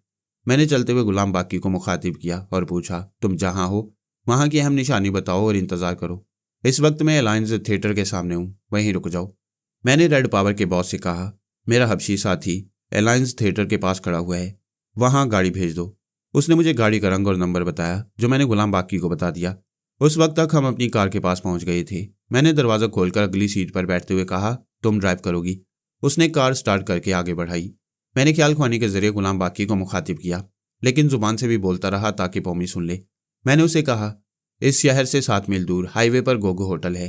मैंने चलते हुए गुलाम बाकी को मुखातिब किया और पूछा, तुम जहाँ हो वहाँ की अहम निशानी बताओ और इंतज़ार करो। इस वक्त मैं अलायंस थिएटर के सामने हूँ, वहीं रुक जाओ। मैंने रेड पावर के बॉस से कहा, मेरा हबशी साथी अलायंस थिएटर के पास खड़ा हुआ है, वहाँ गाड़ी भेज दो। उसने मुझे गाड़ी का रंग और नंबर बताया, जो मैंने गुलाम बाकी को बता दिया। उस वक्त तक हम अपनी कार के पास पहुंच गए थे। मैंने दरवाज़ा खोलकर अगली सीट पर बैठते हुए कहा, तुम ड्राइव करोगी। उसने कार स्टार्ट करके आगे बढ़ाई। मैंने ख्याल खुआनी के जरिए गुलाम बाकी को मुखातिब किया, लेकिन जुबान से भी बोलता रहा ताकि पोमी सुन ले। मैंने उसे कहा, इस शहर से 7 मील दूर हाईवे पर गोगो होटल है।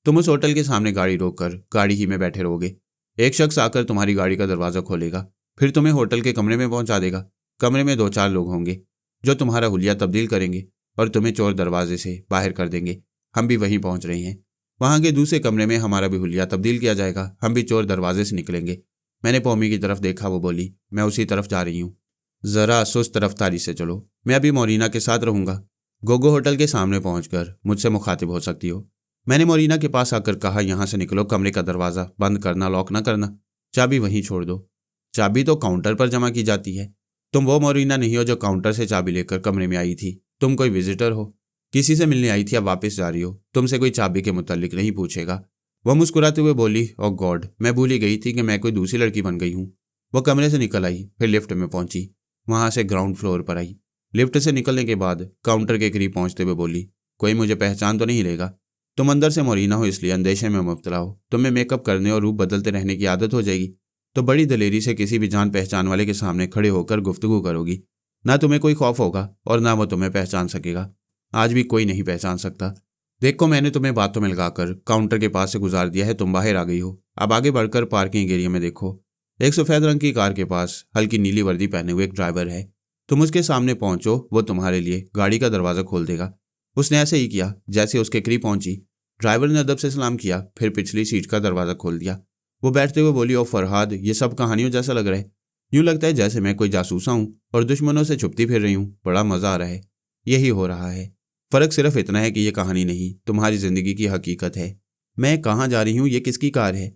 तुम उस होटल के सामने गाड़ी रोककर गाड़ी ही में बैठे रहोगे। एक शख्स आकर तुम्हारी गाड़ी का दरवाज़ा खोलेगा, फिर तुम्हें होटल के कमरे में पहुंचा देगा। कमरे में 2-4 लोग होंगे जो तुम्हारा हुलिया तब्दील करेंगे और तुम्हें चोर दरवाजे से बाहर कर देंगे। हम भी वहीं पहुंच रहे हैं। वहां के दूसरे कमरे में हमारा भी हुलिया तब्दील किया जाएगा। हम भी चोर दरवाजे से निकलेंगे। मैंने पौमी की तरफ देखा। वो बोली, मैं उसी तरफ जा रही हूँ। ज़रा सुस्त रफ्तारी से चलो। मैं अभी मोरीना के साथ रहूँगा। गोगो होटल के सामने पहुंचकर मुझसे मुखातिब हो सकती हो। मैंने मोरीना के पास आकर कहा, यहाँ से निकलो, कमरे का दरवाज़ा बंद करना, लॉक ना करना, चाबी वहीं छोड़ दो। चाबी तो काउंटर पर जमा की जाती है। तुम वो मोरीना नहीं हो जो काउंटर से चाबी लेकर कमरे में आई थी। तुम कोई विजिटर हो, किसी से मिलने आई थी, अब वापस जा रही हो। तुमसे कोई चाबी के मुतालिक नहीं पूछेगा। वह मुस्कुराते हुए बोली, ओ गॉड, मैं भूल ही गई थी कि मैं कोई दूसरी लड़की बन गई हूँ। वो कमरे से निकल आई, फिर लिफ्ट में पहुंची, वहां से ग्राउंड फ्लोर पर आई। लिफ्ट से निकलने के बाद काउंटर के करीब पहुंचते हुए बोली, कोई मुझे पहचान तो नहीं लेगा? तुम अंदर से मोरीना हो, इसलिए अंदेशे में मुब्तला हो। तुम्हें मेकअप करने और रूप बदलते रहने की आदत हो जाएगी तो बड़ी दलेरी से किसी भी जान पहचान वाले के सामने खड़े होकर गुफ्तगू करोगी। ना तुम्हें कोई खौफ होगा और ना वो तुम्हें पहचान सकेगा। आज भी कोई नहीं पहचान सकता। देखो, मैंने तुम्हें बातों में लगाकर काउंटर के पास से गुजार दिया है। तुम बाहर आ गई हो। अब आगे बढ़कर पार्किंग एरिया में देखो। एक सफ़ेद रंग की कार के पास हल्की नीली वर्दी पहने हुए एक ड्राइवर है। तुम उसके सामने पहुंचो, वो तुम्हारे लिए गाड़ी का दरवाज़ा खोल देगा। उसने ऐसे ही किया। जैसे उसके करीब पहुंची, ड्राइवर ने अदब से सलाम किया, फिर पिछली सीट का दरवाज़ा खोल दिया। वो बैठते हुए बोली, ओ फरहाद, ये सब कहानियों जैसा लग रहा है। यूँ लगता है जैसे मैं कोई जासूसा हूँ और दुश्मनों से छुपती फिर रही हूँ। बड़ा मज़ा आ रहा है। यही हो रहा है। फ़र्क सिर्फ इतना है कि ये कहानी नहीं, तुम्हारी ज़िंदगी की हकीकत है। मैं कहाँ जा रही हूँ, ये किसकी कार है?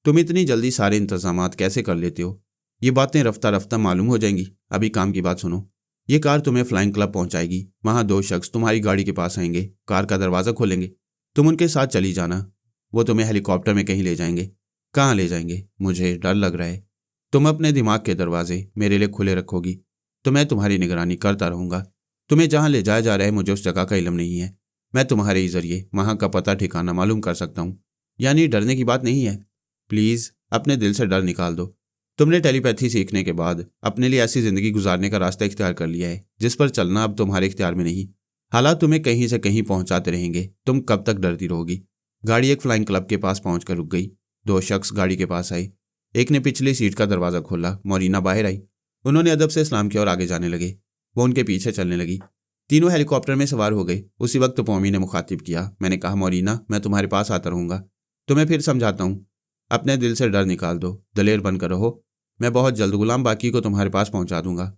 तुम इतनी जल्दी सारे इंतजामात कैसे कर लेते हो? ये बातें रफ्ता रफ्ता मालूम हो जाएंगी। अभी काम की बात सुनो। ये कार तुम्हें फ्लाइंग क्लब पहुंचाएगी। वहाँ 2 शख्स तुम्हारी गाड़ी के पास आएंगे, कार का दरवाज़ा खोलेंगे। तुम उनके साथ चली जाना। वो तुम्हें हेलीकॉप्टर में कहीं ले जाएंगे। कहाँ ले जाएंगे? मुझे डर लग रहा है। तुम अपने दिमाग के दरवाजे मेरे लिए खुले रखोगी तो मैं तुम्हारी निगरानी करता रहूँगा। तुम्हें जहाँ ले जाया जा रहा है मुझे उस जगह का इल्म नहीं है। मैं तुम्हारे ही जरिए वहाँ का पता ठिकाना मालूम कर सकता हूँ। यानी डरने की बात नहीं है। प्लीज़ अपने दिल से डर निकाल दो। तुमने टेलीपैथी सीखने के बाद अपने लिए ऐसी ज़िंदगी गुजारने का रास्ता इख्तियार कर लिया है जिस पर चलना अब तुम्हारे इख्तियार में नहीं। हालात तुम्हें कहीं से कहीं पहुंचाते रहेंगे। तुम कब तक डरती रहोगी? गाड़ी एक फ्लाइंग क्लब के पास पहुंचकर रुक गई। 2 शख्स गाड़ी के पास आए। एक ने पिछली सीट का दरवाज़ा खोला। मोरीना बाहर आई। उन्होंने अदब से सलाम किया और आगे जाने लगे। वो उनके पीछे चलने लगी। तीनों हेलीकॉप्टर में सवार हो गए। उसी वक्त पौमी ने मुखातिब किया। मैंने कहा, मोरीना, मैं तुम्हारे पास आता रहूँगा। तुम्हें फिर समझाता हूँ, अपने दिल से डर निकाल दो, दलेर बनकर रहो। मैं बहुत जल्द गुलाम बाकी को तुम्हारे पास पहुँचा दूंगा।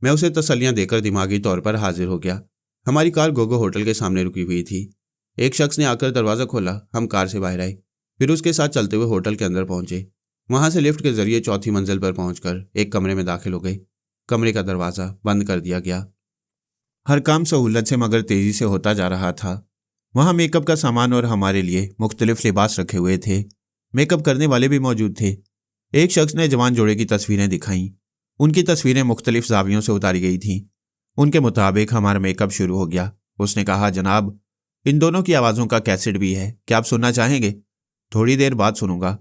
मैं उसे तसल्लियाँ देकर दिमागी तौर पर हाजिर हो गया। हमारी कार गोगो होटल के सामने रुकी हुई थी। एक शख्स ने आकर दरवाज़ा खोला। हम कार से बाहर आए, फिर उसके साथ चलते हुए होटल के अंदर पहुंचे। वहां से लिफ्ट के जरिए 4थी मंजिल पर पहुंचकर एक कमरे में दाखिल हो गए। कमरे का दरवाज़ा बंद कर दिया गया। हर काम सहूलत से मगर तेज़ी से होता जा रहा था। वहाँ मेकअप का सामान और हमारे लिए मुख्तलिफ लिबास रखे हुए थे। मेकअप करने वाले भी मौजूद थे। एक शख्स ने जवान जोड़े की तस्वीरें दिखाईं। उनकी तस्वीरें मुख्तलिफ जावियों से उतारी गई थीं। उनके मुताबिक हमारा मेकअप शुरू हो गया। उसने कहा, जनाब, इन दोनों की आवाज़ों का कैसेट भी है, क्या आप सुनना चाहेंगे? थोड़ी देर बाद सुनूंगा,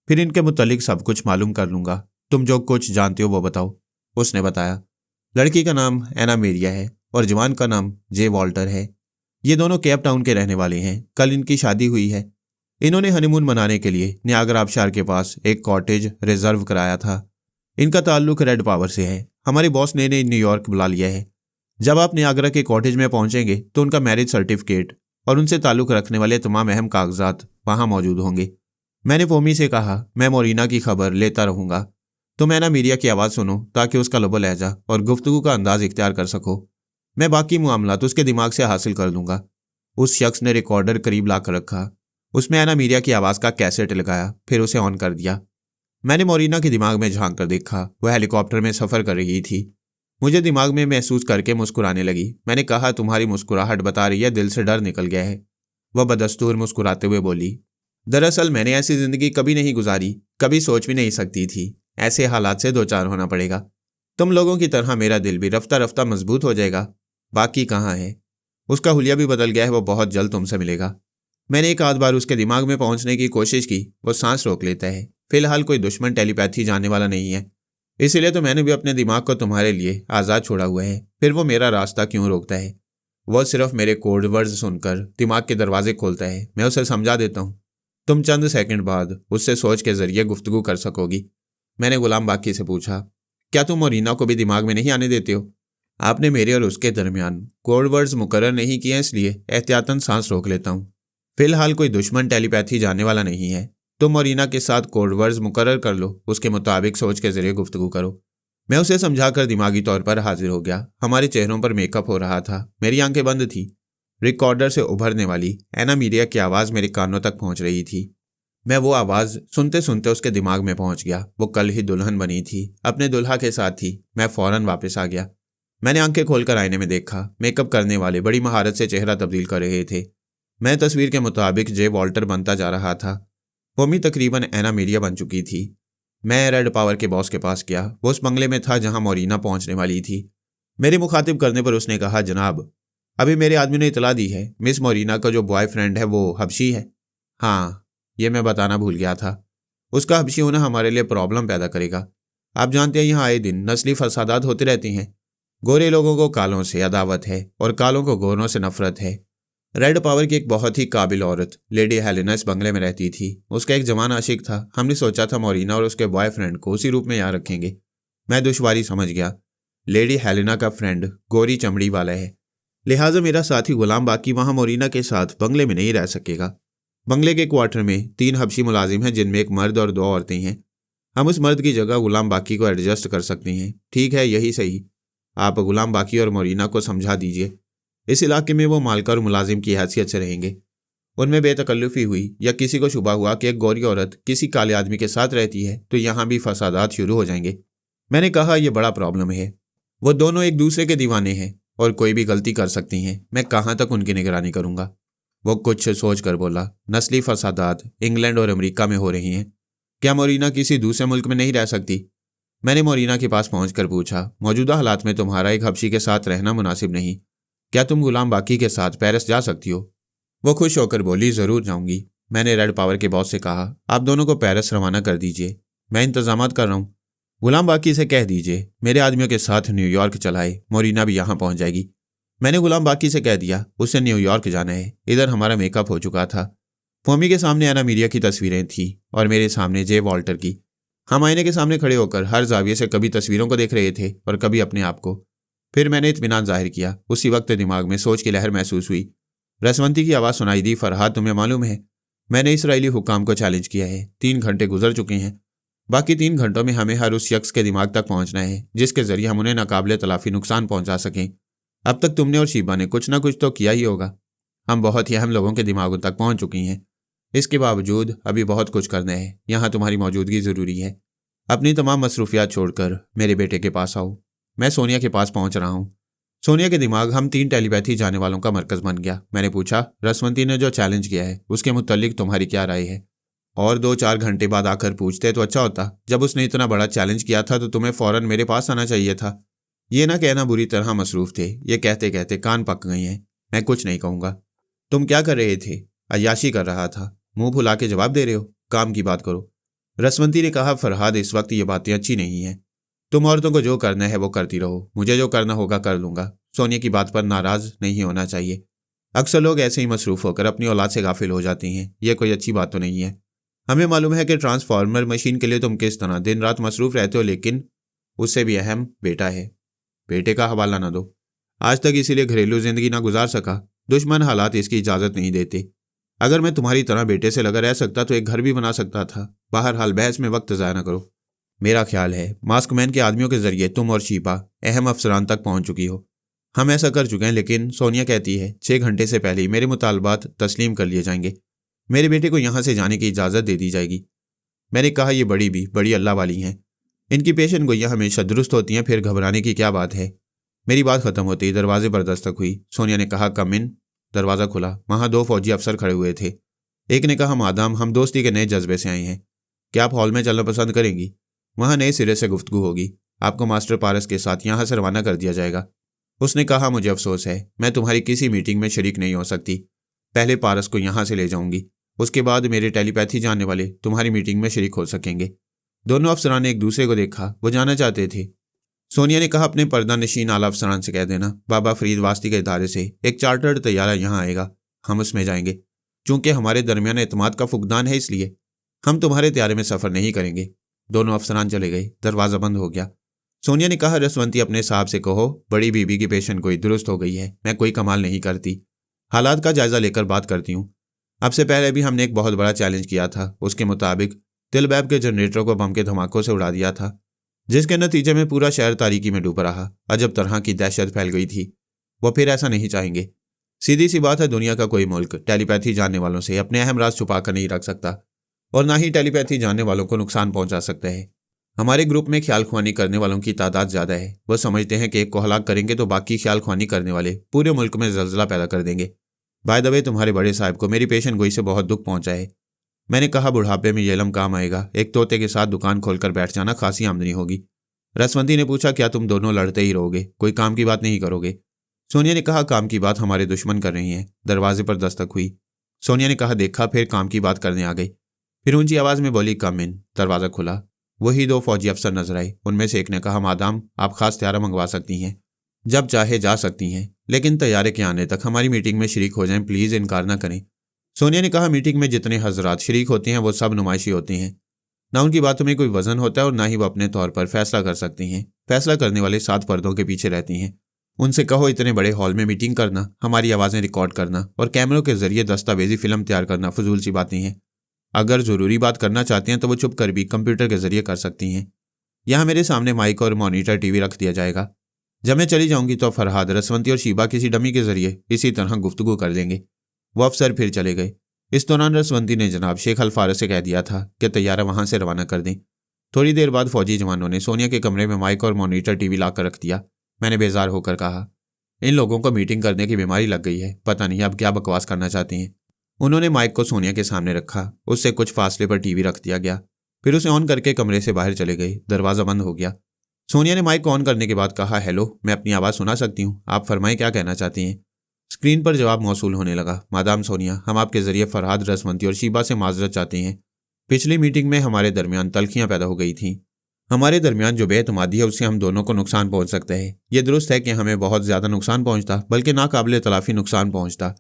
फिर इनके मुतालिक सब कुछ मालूम कर लूँगा। तुम जो कुछ जानते हो वो बताओ। उसने बताया। लड़की का नाम एना मेरिया है और जवान का नाम जे वॉल्टर है। ये दोनों केप टाउन के रहने वाले हैं। कल इनकी शादी हुई है। इन्होंने हनीमून मनाने के लिए नियाग्रा आबशार के पास एक कॉटेज रिजर्व कराया था। इनका ताल्लुक रेड पावर से है। हमारे बॉस ने इन्हें न्यूयॉर्क बुला लिया है। जब आप नियाग्रा के कॉटेज में पहुंचेंगे तो उनका मैरिज सर्टिफिकेट और उनसे ताल्लुक रखने वाले तमाम अहम कागजात वहां मौजूद होंगे। मैंने पोमी से कहा, मैं मोरीना की खबर लेता रहूँगा। तुम एना मीरिया की आवाज़ सुनो ताकि उसका लबो लहजा और गुफ्तगू का अंदाज इख्तियार कर सको। मैं बाकी मामलात उसके दिमाग से हासिल कर दूंगा। उस शख्स ने रिकॉर्डर करीब ला कर रखा। उसमें एना मीरिया की आवाज़ का कैसेट लगाया, फिर उसे ऑन कर दिया। मैंने मोरीना के दिमाग में झांक कर देखा। वह हेलीकॉप्टर में सफ़र कर रही थी। मुझे दिमाग में महसूस करके मुस्कुराने लगी। मैंने कहा, तुम्हारी मुस्कुराहट बता रही है दिल से डर निकल गया है। वह बदस्तूर मुस्कुराते हुए बोली, दरअसल मैंने ऐसी ज़िंदगी कभी नहीं गुजारी, कभी सोच भी नहीं सकती थी। ऐसे हालात से दो चार होना पड़ेगा। तुम लोगों की तरह मेरा दिल भी रफ्ता रफ्ता मजबूत हो जाएगा। बाकी कहाँ है? उसका हुलिया भी बदल गया है। वो बहुत जल्द तुमसे मिलेगा। मैंने एक आध बार उसके दिमाग में पहुंचने की कोशिश की। वो सांस रोक लेता है। फिलहाल कोई दुश्मन टेलीपैथी जानने वाला नहीं है, इसलिए तो मैंने भी अपने दिमाग को तुम्हारे लिए आज़ाद छोड़ा हुआ है। फिर वो मेरा रास्ता क्यों रोकता है? वो सिर्फ मेरे कोड वर्ड्स सुनकर दिमाग के दरवाजे खोलता है। मैं उसे समझा देता हूँ, तुम चंद सेकंड बाद उससे सोच के जरिए गुफ्तगू कर सकोगी। मैंने गुलाम बाकी से पूछा, क्या तुम मोरीना को भी दिमाग में नहीं आने देते हो? आपने मेरे और उसके दरमियान कोड वर्ड्स मुकर्रर नहीं किए, इसलिए एहतियातन सांस रोक लेता हूँ। फिलहाल कोई दुश्मन टेलीपैथी जानने वाला नहीं है। तुम मोरीना के साथ कोड वर्ड्स मुकर्रर कर लो, उसके मुताबिक सोच के जरिए गुफ्तगू करो। मैं उसे समझाकर दिमागी तौर पर हाजिर हो गया। हमारे चेहरों पर मेकअप हो रहा था, मेरी आंखें बंद थी। रिकॉर्डर से उभरने वाली एना मीडिया की आवाज़ मेरे कानों तक पहुंच रही थी। मैं वो आवाज़ सुनते सुनते उसके दिमाग में पहुंच गया। वो कल ही दुल्हन बनी थी, अपने दुल्हा के साथ थी। मैं फौरन वापस आ गया। मैंने आंखें खोलकर आईने में देखा। मेकअप करने वाले बड़ी महारत से चेहरा तब्दील कर रहे थे। मैं तस्वीर के मुताबिक जे वॉल्टर बनता जा रहा था। पोमी तकरीबन एना मीडिया बन चुकी थी। मैं रेड पावर के बॉस के पास गया। वो उस बंगले में था जहां मोरीना पहुंचने वाली थी। मेरे मुखातिब करने पर उसने कहा, जनाब, अभी मेरे आदमी ने इतला दी है, मिस मोरीना का जो बॉयफ्रेंड है वो हबशी है। हाँ, ये मैं बताना भूल गया था। उसका हबशी होना हमारे लिए प्रॉब्लम पैदा करेगा। आप जानते हैं यहाँ आए दिन नस्ली फसादात होते रहते हैं। गोरे लोगों को कालों से अदावत है और कालों को गोरों से नफरत है। रेड पावर की एक बहुत ही काबिल औरत लेडी हेलेना इस बंगले में रहती थी। उसका एक जवान आशिक था। हमने सोचा था मोरीना और उसके बॉयफ्रेंड को उसी रूप में यहाँ रखेंगे। मैं दुश्वारी समझ गया। लेडी हेलेना का फ्रेंड गोरी चमड़ी वाला है, लिहाजा मेरा साथी गुलाम बाकी वहाँ मोरीना के साथ बंगले में नहीं रह सकेगा। बंगले के क्वार्टर में 3 हबशी मुलाजिम हैं, जिनमें एक मर्द और 2 औरतें हैं। हम उस मर्द की जगह गुलाम बाकी को एडजस्ट कर सकते हैं। ठीक है, यही सही। आप गुलाम बाकी और मोरीना को समझा दीजिए। इस इलाके में वो मालका और मुलाजिम की हैसियत से रहेंगे। उनमें बेतकल्लुफी हुई या किसी को शुबा हुआ कि एक गोरी औरत किसी काले आदमी के साथ रहती है तो यहाँ भी फसादात शुरू हो जाएंगे। मैंने कहा, यह बड़ा प्रॉब्लम है। वो दोनों एक दूसरे के दीवाने हैं और कोई भी गलती कर सकती हैं। मैं कहाँ तक उनकी निगरानी करूँगा? वो कुछ सोच कर बोला, नस्ली फसादात इंग्लैंड और अमेरिका में हो रही हैं। क्या मोरीना किसी दूसरे मुल्क में नहीं रह सकती? मैंने मोरीना के पास पहुंचकर पूछा, मौजूदा हालात में तुम्हारा एक हबशी के साथ रहना मुनासिब नहीं। क्या तुम गुलाम बाकी के साथ पेरिस जा सकती हो? वो खुश होकर बोली, ज़रूर जाऊंगी। मैंने रेड पावर के बॉस से कहा, आप दोनों को पेरिस रवाना कर दीजिए, मैं इंतजामात कर रहा हूँ। गुलाम बाकी से कह दीजिए मेरे आदमियों के साथ न्यूयॉर्क चलाए, मोरीना भी यहाँ पहुँच जाएगी। मैंने गुलाम बाकी से कह दिया उसे न्यूयॉर्क जाना है। इधर हमारा मेकअप हो चुका था। फोमी के सामने एना मीडिया की तस्वीरें थीं और मेरे सामने जे वॉल्टर की। हम आईने के सामने खड़े होकर हर जाविये से कभी तस्वीरों को देख रहे थे और कभी अपने आप को। फिर मैंने इत्मीनान जाहिर किया। उसी वक्त दिमाग में सोच की लहर महसूस हुई। रसवंती की आवाज़ सुनाई दी, फरहाद, तुम्हें मालूम है मैंने इसराइली हुक्काम को चैलेंज किया है। 3 घंटे गुजर चुके हैं। बाकी 3 घंटों में हमें हर उस शख्स के दिमाग तक पहुंचना है जिसके जरिए हम उन्हें नाकाबिले तलाफी नुकसान पहुंचा सकें। अब तक तुमने और शीबा ने कुछ ना कुछ तो किया ही होगा। हम बहुत ही अहम लोगों के दिमागों तक पहुंच चुकी हैं। इसके बावजूद अभी बहुत कुछ करना है। यहाँ तुम्हारी मौजूदगी ज़रूरी है। अपनी तमाम मसरूफियात छोड़कर मेरे बेटे के पास आओ। मैं सोनिया के पास पहुंच रहा हूँ। सोनिया के दिमाग हम 3 टेलीपैथी जाने वालों का मरकज बन गया। मैंने पूछा, रसवंती ने जो चैलेंज किया है उसके मुतल्लिक तुम्हारी क्या राय है? और 2-4 घंटे बाद आकर पूछते तो अच्छा होता। जब उसने इतना बड़ा चैलेंज किया था तो तुम्हें फ़ौरन मेरे पास आना चाहिए था। ये ना कहना बुरी तरह मसरूफ़ थे। ये कहते कहते कान पक गए हैं। मैं कुछ नहीं कहूँगा। तुम क्या कर रहे थे? अय्याशी कर रहा था। मुंह फुला के जवाब दे रहे हो। काम की बात करो। रसवंती ने कहा, फरहाद, इस वक्त ये बातें अच्छी नहीं हैं। तुम औरतों को जो करना है वो करती रहो। मुझे जो करना होगा कर लूँगा। सोनिया की बात पर नाराज़ नहीं होना चाहिए। अक्सर लोग ऐसे ही मसरूफ़ होकर अपनी औलाद से गाफिल हो जाती हैं। यह कोई अच्छी बात तो नहीं है। हमें मालूम है कि ट्रांसफार्मर मशीन के लिए तुम किस तरह दिन रात मसरूफ़ रहते हो, लेकिन उससे भी अहम बेटा है। बेटे का हवाला ना दो। आज तक इसीलिए घरेलू जिंदगी ना गुजार सका। दुश्मन हालात इसकी इजाज़त नहीं देते। अगर मैं तुम्हारी तरह बेटे से लगा रह सकता तो एक घर भी बना सकता था। बहरहाल बहस में वक्त ज़ाया ना करो। मेरा ख्याल है मास्कमैन के आदमियों के जरिए तुम और शीबा अहम अफसरान तक पहुंच चुकी हो। हम ऐसा कर चुके हैं, लेकिन सोनिया कहती है 6 घंटे से पहले ही मेरे मुतालबात तस्लीम कर लिए जाएंगे। मेरे बेटे को यहाँ से जाने की इजाज़त दे दी जाएगी। मैंने कहा, ये बड़ी अल्लाह वाली हैं। इनकी पेशन गोइयाँ हमेशा दुरुस्त होती हैं, फिर घबराने की क्या बात है। मेरी बात खत्म होते ही दरवाजे पर दस्तक हुई। सोनिया ने कहा, कम इन। दरवाज़ा खुला। वहाँ 2 फौजी अफसर खड़े हुए थे। एक ने कहा, मादाम, हम दोस्ती के नए जज्बे से आए हैं। क्या आप हॉल में चलना पसंद करेंगी? वहाँ नए सिरे से गुफ्तगू होगी। आपको मास्टर पारस के साथ यहाँ से रवाना कर दिया जाएगा। उसने कहा, मुझे अफसोस है, मैं तुम्हारी किसी मीटिंग में शरीक नहीं हो सकती। पहले पारस को यहाँ से ले जाऊंगी, उसके बाद मेरे टेलीपैथी जानने वाले तुम्हारी मीटिंग में शरीक हो सकेंगे। दोनों अफसरान ने एक दूसरे को देखा। वो जाना चाहते थे। सोनिया ने कहा, अपने पर्दा नशीन आला अफसरान से कह देना बाबा फरीद वास्ती के इदारे से एक चार्टर्ड तैयारा यहाँ आएगा। हम उसमें जाएंगे। चूंकि हमारे दरमियान एतमाद का फुकदान है इसलिए हम तुम्हारे त्यारे में सफ़र नहीं करेंगे। दोनों अफसरान चले गए। दरवाज़ा बंद हो गया। सोनिया ने कहा, रसवंती अपने साहब से कहो बड़ी बीबी की पेशन गोई दुरुस्त हो गई है। मैं कोई कमाल नहीं करती, हालात का जायज़ा लेकर बात करती हूँ। अब से पहले भी हमने एक बहुत बड़ा चैलेंज किया था। उसके मुताबिक तिलबैब के जनरेटर को बम के धमाकों से उड़ा दिया था, जिसके नतीजे में पूरा शहर तारीकी में डूब रहा। अजब तरह की दहशत फैल गई थी। वो फिर ऐसा नहीं चाहेंगे। सीधी सी बात है, दुनिया का कोई मुल्क टेलीपैथी जानने वालों से अपने अहम राज छुपा कर नहीं रख सकता, और ना ही टेलीपैथी जानने वालों को नुकसान पहुंचा सकता है। हमारे ग्रुप में ख्याल ख्वानी करने वालों की तादाद ज़्यादा है। वह समझते हैं कि एक को हलाक करेंगे तो बाकी ख्याल ख्वानी करने वाले पूरे मुल्क में जल्जला पैदा कर देंगे। बाय द वे, तुम्हारे बड़े साहब को मेरी पेशन गोई से बहुत दुख पहुंचा है। मैंने कहा, बुढ़ापे में ये इल्म काम आएगा। एक तोते के साथ दुकान खोलकर बैठ जाना, खासी आमदनी होगी। रसवंती ने पूछा, क्या तुम दोनों लड़ते ही रहोगे, कोई काम की बात नहीं करोगे? सोनिया ने कहा, काम की बात हमारे दुश्मन कर रही हैं। दरवाजे पर दस्तक हुई। सोनिया ने कहा, देखा, फिर काम की बात करने आ गई। फिर ऊंची आवाज़ में बोली, कम इन। दरवाज़ा खुला। वही दो फौजी अफसर नजर आए। उनमें से एक ने कहा, मादाम आप खास त्यारा मंगवा सकती हैं, जब चाहे जा सकती हैं, लेकिन तैयारे के आने तक हमारी मीटिंग में शरीक हो जाएं, प्लीज़ इनकार ना करें। सोनिया ने कहा, मीटिंग में जितने हजरात शरीक होते हैं वो सब नुमाइशी होते हैं। ना उनकी बातों में कोई वजन होता है और ना ही वो अपने तौर पर फैसला कर सकती हैं। फैसला करने वाले 7 पर्दों के पीछे रहती हैं। उनसे कहो इतने बड़े हॉल में मीटिंग करना, हमारी आवाज़ें रिकॉर्ड करना और कैमरों के जरिए दस्तावेजी फिल्म तैयार करना फजूल सी बातें हैं। अगर ज़रूरी बात करना चाहती हैं तो वो छुप कर भी कंप्यूटर के जरिए कर सकती हैं। यहाँ मेरे सामने माइक और मॉनिटर टीवी रख दिया जाएगा। जब मैं चली जाऊंगी तो फरहाद, रसवंती और शीबा किसी डमी के जरिए इसी तरह गुफ्तगू कर देंगे। वो अफसर फिर चले गए। इस दौरान रसवंती ने जनाब शेख अल-फारस से कह दिया था कि तैयारा वहां से रवाना कर दें। थोड़ी देर बाद फौजी जवानों ने सोनिया के कमरे में माइक और मॉनिटर टीवी ला कर रख दिया। मैंने बेजार होकर कहा, इन लोगों को मीटिंग करने की बीमारी लग गई है, पता नहीं अब क्या बकवास करना चाहती हैं। उन्होंने माइक को सोनिया के सामने रखा। उससे कुछ फासले पर टीवी रख दिया गया। फिर उसे ऑन करके कमरे से बाहर चले गए। दरवाज़ा बंद हो गया। सोनिया ने माइक को ऑन करने के बाद कहा, हेलो, मैं अपनी आवाज़ सुना सकती हूँ, आप फरमाएं क्या कहना चाहती हैं? स्क्रीन पर जवाब मौसूल होने लगा, मादाम सोनिया, हम आपके जरिए फरहाद, रसवंती और शीबा से माजरत चाहते हैं। पिछली मीटिंग में हमारे दरमियान तलखियाँ पैदा हो गई थीं। हमारे दरमियान जो बेएतमादी है उससे हम दोनों को नुकसान पहुंच सकता है। ये दुरुस्त है कि हमें बहुत ज़्यादा नुकसान पहुंचता, बल्कि नाकाबिले तलाफी नुकसान पहुंचता,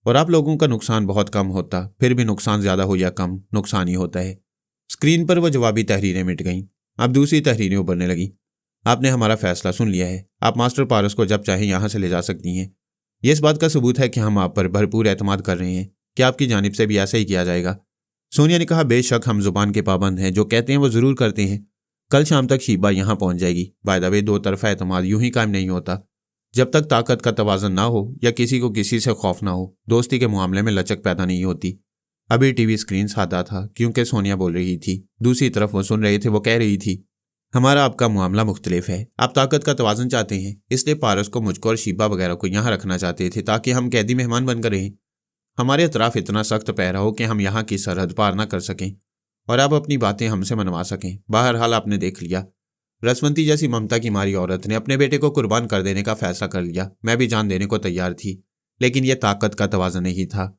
और आप लोगों का नुकसान बहुत कम होता। फिर भी नुकसान ज़्यादा हो या कम, नुकसान ही होता है। स्क्रीन पर वो जवाबी तहरीरें मिट गईं। अब दूसरी तहरीरें उभरने लगीं। आपने हमारा फैसला सुन लिया है। आप मास्टर पारस को जब चाहें यहाँ से ले जा सकती हैं। ये इस बात का सबूत है कि हम आप पर भरपूर एतमाद कर रहे हैं। क्या आपकी जानिब से भी ऐसा ही किया जाएगा? सोनिया ने कहा, बेशक हम जुबान के पाबंद हैं, जो कहते हैं वो ज़रूर करते हैं। कल शाम तक शीबा यहाँ पहुँच जाएगी। बाय द वे, 2 तरफा एतमाद यूं ही कायम नहीं होता। जब तक ताकत का तवाज़न ना हो या किसी को किसी से खौफ ना हो, दोस्ती के मामले में लचक पैदा नहीं होती। अभी टीवी स्क्रीन सादा था क्योंकि सोनिया बोल रही थी। दूसरी तरफ वो सुन रहे थे। वो कह रही थी, हमारा आपका मामला मुख्तलिफ है। आप ताकत का तवाज़न चाहते हैं, इसलिए पारस को, मुझको और शीबा वगैरह को यहाँ रखना चाहते थे ताकि हम कैदी मेहमान बनकर रहें। हमारे अतराफ इतना सख्त पहरा हो कि हम यहाँ की सरहद पार ना कर सकें और आप अपनी बातें हमसे मनवा सकें। बहरहाल आपने देख लिया, रसवंती जैसी ममता की मारी औरत ने अपने बेटे को कुर्बान कर देने का फैसला कर लिया। मैं भी जान देने को तैयार थी, लेकिन यह ताकत का तवाज़न नहीं था।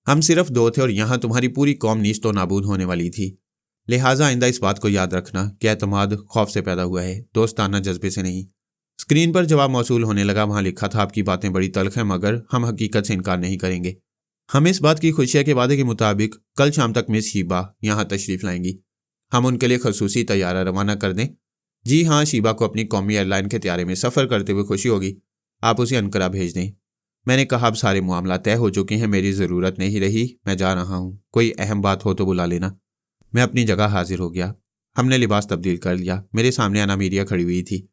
हम सिर्फ 2 थे और यहाँ तुम्हारी पूरी कौम नीस्त व नाबूद होने वाली थी। लिहाजा आइंदा इस बात को याद रखना कि एतमाद खौफ से पैदा हुआ है, दोस्ताना जज्बे से नहीं। स्क्रीन पर जवाब मौसूल होने लगा। वहाँ लिखा था, आपकी बातें बड़ी तल्ख हैं, मगर हम हकीकत से इनकार नहीं करेंगे। हम इस बात की खुशिया के वादे के मुताबिक कल शाम तक मिस शीबा यहाँ तशरीफ़ लाएंगी। हम उनके लिए खसूसी तैयारा रवाना कर दें? जी हाँ, शीबा को अपनी कौमी एयरलाइन के त्यारे में सफ़र करते हुए खुशी होगी। आप उसे अनकरा भेज दें। मैंने कहा, अब सारे मामला तय हो चुके हैं, मेरी ज़रूरत नहीं रही, मैं जा रहा हूँ। कोई अहम बात हो तो बुला लेना। मैं अपनी जगह हाजिर हो गया। हमने लिबास तब्दील कर लिया। मेरे सामने अना मीरिया खड़ी हुई थी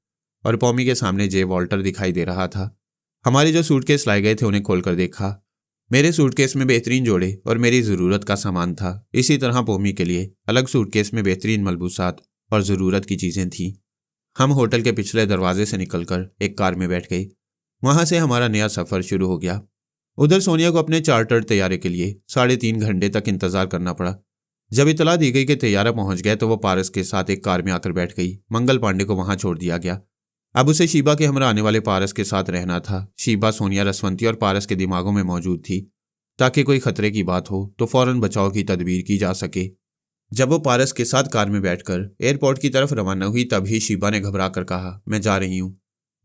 और पौमी के सामने जे वॉल्टर दिखाई दे रहा था। हमारे जो सूटकेस लाए गए थे उन्हें खोलकर देखा। मेरे सूटकेस में बेहतरीन जोड़े और मेरी ज़रूरत का सामान था। इसी तरह पौमी के लिए अलग सूटकेस में बेहतरीन मलबूसात और ज़रूरत की चीज़ें थीं। हम होटल के पिछले दरवाजे से निकलकर एक कार में बैठ गए। वहाँ से हमारा नया सफ़र शुरू हो गया। उधर सोनिया को अपने चार्टर्ड तैयारे के लिए 3.5 घंटे तक इंतज़ार करना पड़ा। जब इतला दी गई कि तैयारा पहुंच गया तो वो पारस के साथ एक कार में आकर बैठ गई। मंगल पांडे को वहां छोड़ दिया गया। अब उसे शीबा के हमरा आने वाले पारस के साथ रहना था। शीबा, सोनिया, रसवंती और पारस के दिमागों में मौजूद थी ताकि कोई खतरे की बात हो तो फौरन बचाव की तदबीर की जा सके। जब वो पारस के साथ कार में बैठकर एयरपोर्ट की तरफ रवाना हुई तभी शीबा ने घबरा कर कहा, मैं जा रही हूँ।